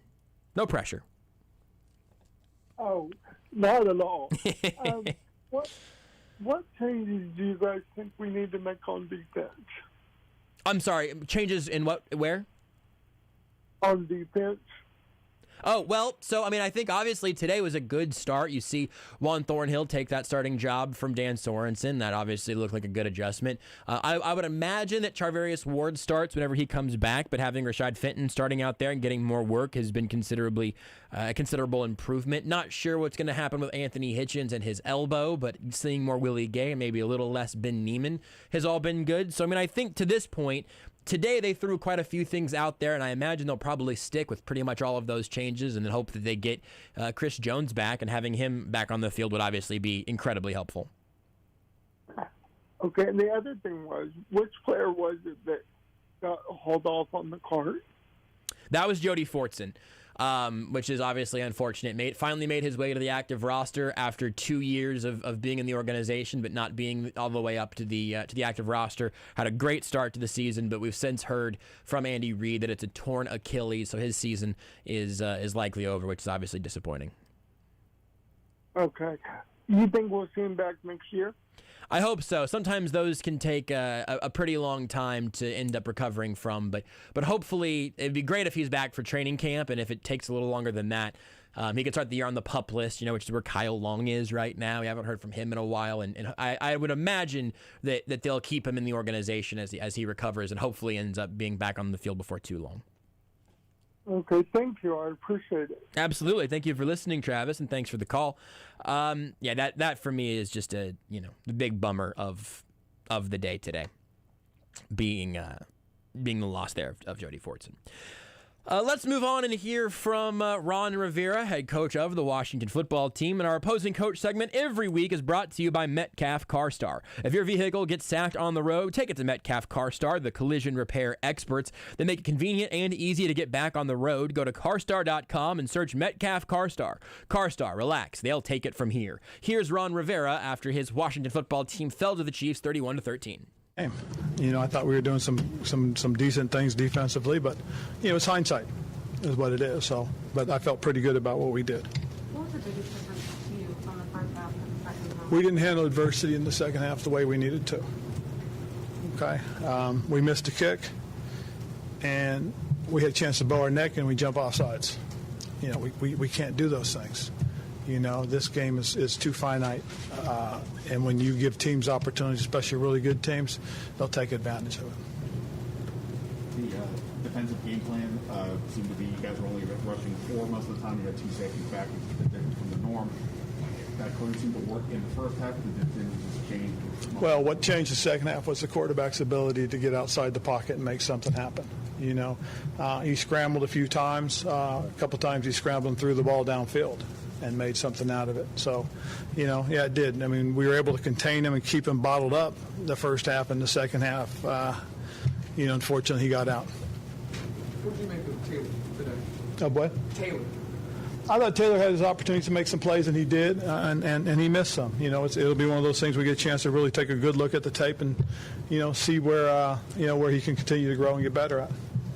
No pressure. Oh, not at all. What changes do you guys think we need to make on defense? I'm sorry, changes in what, where? On defense. Oh, well, so, I think obviously today was a good start. You see Juan Thornhill take that starting job from Dan Sorensen. That obviously looked like a good adjustment. I would imagine that Charvarius Ward starts whenever he comes back, but having Rashad Fenton starting out there and getting more work has been a considerable improvement. Not sure what's going to happen with Anthony Hitchens and his elbow, but seeing more Willie Gay and maybe a little less Ben Neiman has all been good. So, I think to this point, today they threw quite a few things out there, and I imagine they'll probably stick with pretty much all of those changes and then hope that they get Chris Jones back, and having him back on the field would obviously be incredibly helpful. Okay, and the other thing was, which player was it that got hauled off on the cart? That was Jody Fortson. Which is obviously unfortunate. Finally made his way to the active roster after 2 years of being in the organization, but not being all the way up to the active roster. Had a great start to the season, but we've since heard from Andy Reid that it's a torn Achilles, so his season is likely over, which is obviously disappointing. Okay. You think we'll see him back next year? I hope so. Sometimes those can take a pretty long time to end up recovering from, but hopefully it'd be great if he's back for training camp, and if it takes a little longer than that, he could start the year on the PUP list, which is where Kyle Long is right now. We haven't heard from him in a while, and I would imagine that they'll keep him in the organization as he recovers, and hopefully ends up being back on the field before too long. Okay, thank you. I appreciate it. Absolutely. Thank you for listening, Travis, and thanks for the call. That for me is just the big bummer of the day today, being the loss there of Jody Fortson. Let's move on and hear from Ron Rivera, head coach of the Washington football team. And our opposing coach segment every week is brought to you by Metcalf CarStar. If your vehicle gets sacked on the road, take it to Metcalf CarStar, the collision repair experts. They make it convenient and easy to get back on the road. Go to carstar.com and search Metcalf CarStar. CarStar, relax. They'll take it from here. Here's Ron Rivera after his Washington football team fell to the Chiefs 31-13. I thought we were doing some decent things defensively, but it's hindsight is what it is. So, but I felt pretty good about what we did. What was the biggest difference to you from the first half to the second half? We didn't handle adversity in the second half the way we needed to. Okay, we missed a kick, and we had a chance to bow our neck, and we jump off sides. We can't do those things. This game is too finite, and when you give teams opportunities, especially really good teams, they'll take advantage of it. The defensive game plan seemed to be you guys were only rushing 4 most of the time. You had 2 safeties back, which is a bit different from the norm. that clearly seemed to work in the first half, and it didn't just change? Well, what changed the second half was the quarterback's ability to get outside the pocket and make something happen. You know, he scrambled a few times. A couple times he scrambled and threw the ball downfield and made something out of it. So, you know, yeah, it did. I mean, we were able to contain him and keep him bottled up the first half, and the second half, you know, unfortunately he got out. What did you make of Taylor today? Of what? Taylor. I thought Taylor had his opportunity to make some plays, and he did, and he missed some. You know, it'll be one of those things we get a chance to really take a good look at the tape and, you know, see where, you know, where he can continue to grow and get better at.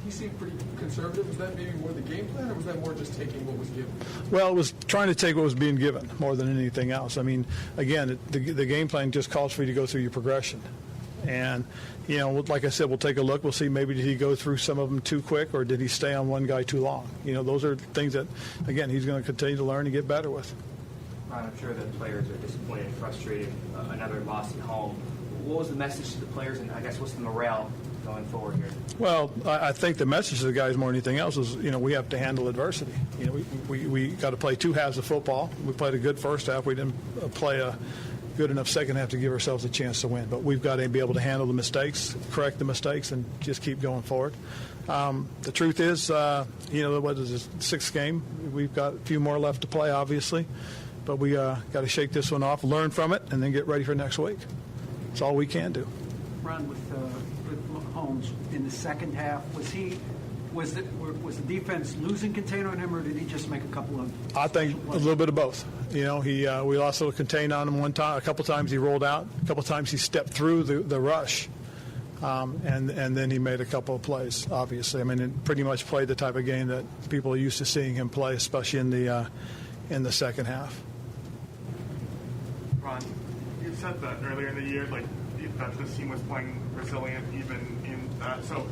He seemed pretty conservative. Was that maybe more the game plan, or was that more just taking what was given? Well, it was trying to take what was being given more than anything else. I mean, again, the game plan just calls for you to go through your progression. And, you know, like I said, we'll take a look. We'll see maybe did he go through some of them too quick, or did he stay on one guy too long? You know, those are things that, again, he's going to continue to learn and get better with. Ron, I'm sure the players are disappointed, frustrated, another loss at home. What was the message to the players, and I guess what's the morale going forward here? Well, I think the message to the guys more than anything else is, you know, we have to handle adversity. You know, we got to play two halves of football. We played a good first half. We didn't play a good enough second half to give ourselves a chance to win. But we've got to be able to handle the mistakes, correct the mistakes, and just keep going forward. The truth is, you know, what is this, sixth game? We've got a few more left to play, obviously. But we got to shake this one off, learn from it, and then get ready for next week. That's all we can do. Ron, with Holmes in the second half, was the defense losing contain on him, or did he just make a couple of? I think a little bit of both. You know, we lost a little contain on him one time. A couple times he rolled out. A couple times he stepped through the rush, and then he made a couple of plays. Obviously, I mean, it pretty much played the type of game that people are used to seeing him play, especially in the second half. Ron, you said that earlier in the year, like that this team was playing resilient even in that. So,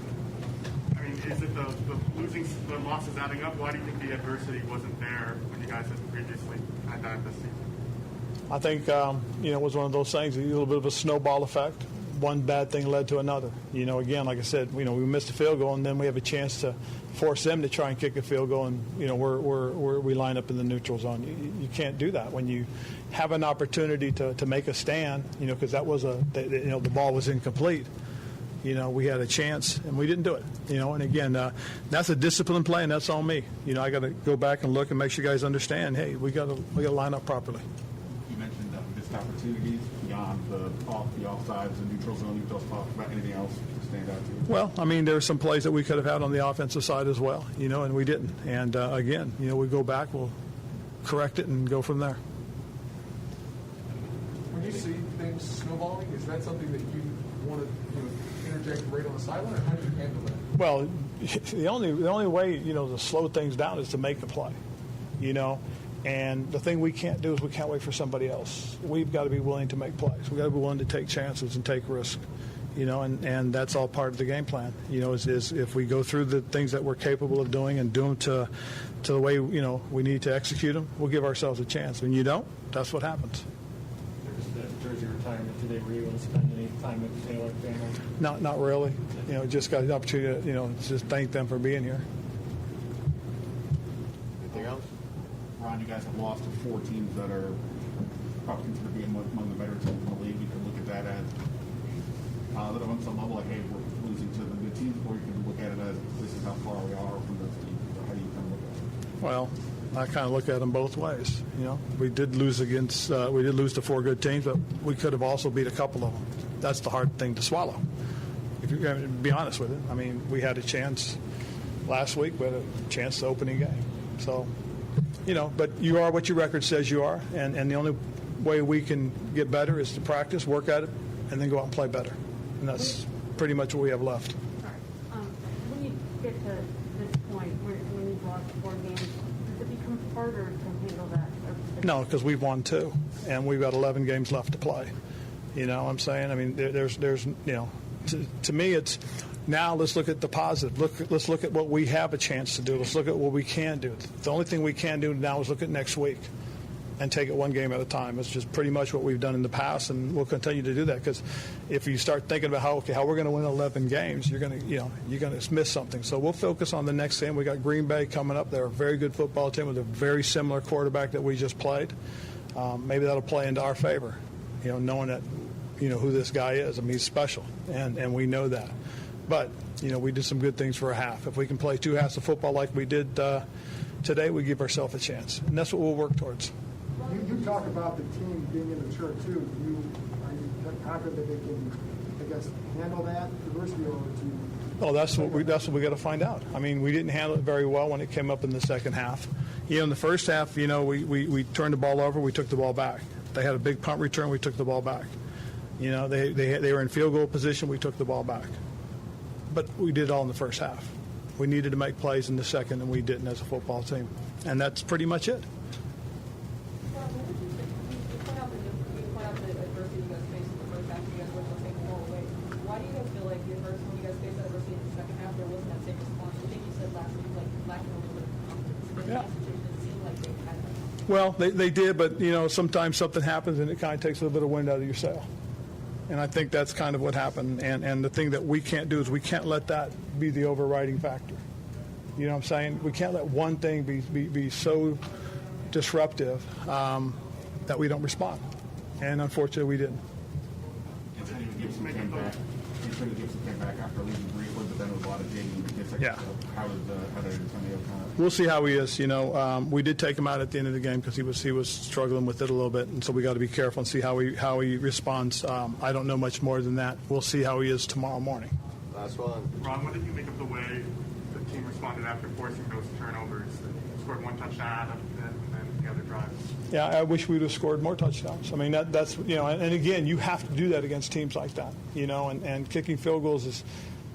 I mean, is it the losses adding up? Why do you think the adversity wasn't there when you guys had previously had that this season? I think you know, it was one of those things, a little bit of a snowball effect. One bad thing led to another. You know, again, like I said, you know, we missed a field goal, and then we have a chance to force them to try and kick a field goal, and you know, we line up in the neutral zone. You can't do that when you have an opportunity to make a stand. You know, because that was you know, the ball was incomplete. You know, we had a chance, and we didn't do it. You know, and again, that's a discipline play, and that's on me. You know, I got to go back and look and make sure you guys understand. Hey, we got to line up properly. You mentioned missed opportunities beyond the offsides and neutral zone. You just talked about anything else to stand out to you? Well, I mean, there are some plays that we could have had on the offensive side as well. You know, and we didn't. And again, you know, we go back, we'll correct it, and go from there. When you see things snowballing, is that something that you want to interject right on the sideline, or how do you handle that? Well, the only way, you know, to slow things down is to make a play, you know. And the thing we can't do is we can't wait for somebody else. We've got to be willing to make plays. We've got to be willing to take chances and take risks, you know, and that's all part of the game plan. You know, is if we go through the things that we're capable of doing and do them to the way, you know, we need to execute them, we'll give ourselves a chance. When you don't, that's what happens. There's the jersey retirement today. Were you able to spend any time with the Taylor family? Not really. You know, just got the opportunity to, you know, just thank them for being here. Anything else? Ron, you guys have lost to 4 teams that are probably considered to be among the better teams in the league. You can look at that as positive on some level, like, hey, we're losing to the good teams, or you can look at it as this is how far we are from those teams. Or how do you kind of look at it? Well, I kind of look at them both ways. You know, we did lose to 4 good teams, but we could have also beat a couple of them. That's the hard thing to swallow. If you're going to be honest with it, I mean, we had a chance last week. We had a chance the opening game. So, you know, but you are what your record says you are, and the only way we can get better is to practice, work at it, and then go out and play better. And that's pretty much what we have left. All right. When you get to this point, when you've lost 4 games, does it become harder to handle that? No, because we've won 2, and we've got 11 games left to play. You know what I'm saying? I mean, there's you know, to me it's now let's look at the positive. Let's look at what we have a chance to do. Let's look at what we can do. The only thing we can do now is look at next week and take it one game at a time. It's just pretty much what we've done in the past, and we'll continue to do that. Because if you start thinking about how we're going to win 11 games, you're going to miss something. So we'll focus on the next game. We got Green Bay coming up. They're a very good football team with a very similar quarterback that we just played. maybe that'll play into our favor, knowing that, who this guy is. I mean, he's special, and we know that. But, we did some good things for a half. If we can play 2 halves of football like we did today, we give ourselves a chance. And that's what we'll work towards. You talk about the team being immature, too. Are you confident that they can, handle that adversity, or to... Oh, that's what we got to find out. I mean, we didn't handle it very well when it came up in the second half. In the first half, we turned the ball over, we took the ball back. They had a big punt return, we took the ball back. They were in field goal position, we took the ball back. But we did it all in the first half. We needed to make plays in the second, and we didn't as a football team. And that's pretty much it. Well, they did, but, sometimes something happens and it kind of takes a little bit of wind out of your sail. And I think that's kind of what happened. And the thing that we can't do is we can't let that be the overriding factor. You know what I'm saying? We can't let one thing be so disruptive that we don't respond. And unfortunately, we didn't. Antonio Gibson came back after leaving briefly, but then there was a lot of digging. Yeah. How did Antonio kind of... We'll see how he is. We did take him out at the end of the game because he was struggling with it a little bit, and so we got to be careful and see how he responds. I don't know much more than that. We'll see how he is tomorrow morning. Last one. Ron, what did you make of the way the team responded after forcing those turnovers? Scored 1 touchdown and then the other drives. Yeah, I wish we would have scored more touchdowns. I mean, that's and again, you have to do that against teams like that, and kicking field goals is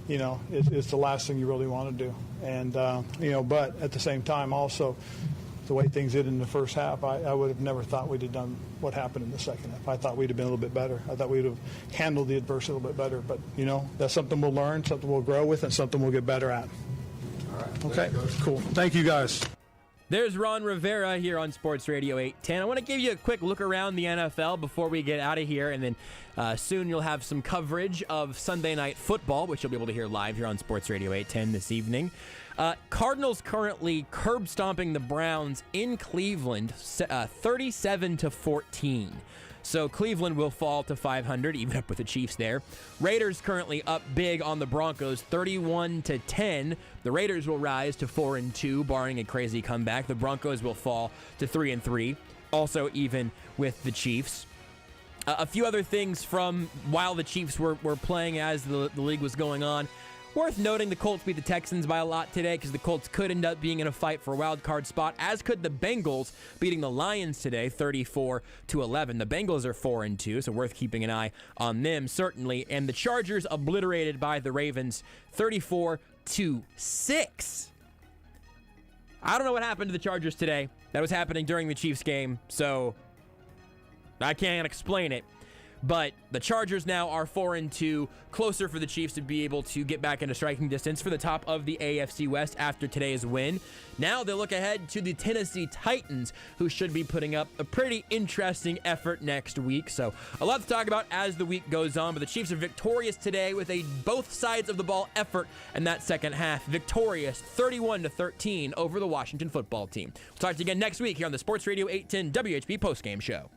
the last thing you really want to do. And, but at the same time, also, the way things did in the first half, I would have never thought we'd have done what happened in the second half. I thought we'd have been a little bit better. I thought we'd have handled the adversity a little bit better. But, that's something we'll learn, something we'll grow with, and something we'll get better at. All right. Okay, cool. Thank you, guys. There's Ron Rivera here on Sports Radio 810. I want to give you a quick look around the NFL before we get out of here, and then soon you'll have some coverage of Sunday Night Football, which you'll be able to hear live here on Sports Radio 810 this evening. Cardinals currently curb stomping the Browns in Cleveland, 37-14. So Cleveland will fall to 500, even up with the Chiefs there. Raiders currently up big on the Broncos, 31-10. The Raiders will rise to 4-2, barring a crazy comeback. The Broncos will fall to 3-3, also even with the Chiefs. A few other things from while the Chiefs were playing as the league was going on. Worth noting, the Colts beat the Texans by a lot today because the Colts could end up being in a fight for a wild card spot, as could the Bengals beating the Lions today, 34-11. The Bengals are 4-2, so worth keeping an eye on them, certainly. And the Chargers obliterated by the Ravens, 34-6. I don't know what happened to the Chargers today. That was happening during the Chiefs game, so I can't explain it. But the Chargers now are 4-2, closer for the Chiefs to be able to get back into striking distance for the top of the AFC West after today's win. Now they look ahead to the Tennessee Titans, who should be putting up a pretty interesting effort next week. So a lot to talk about as the week goes on, but the Chiefs are victorious today with a both sides of the ball effort in that second half. Victorious 31-13 over the Washington football team. We'll talk to you again next week here on the Sports Radio 810 WHB Postgame Show.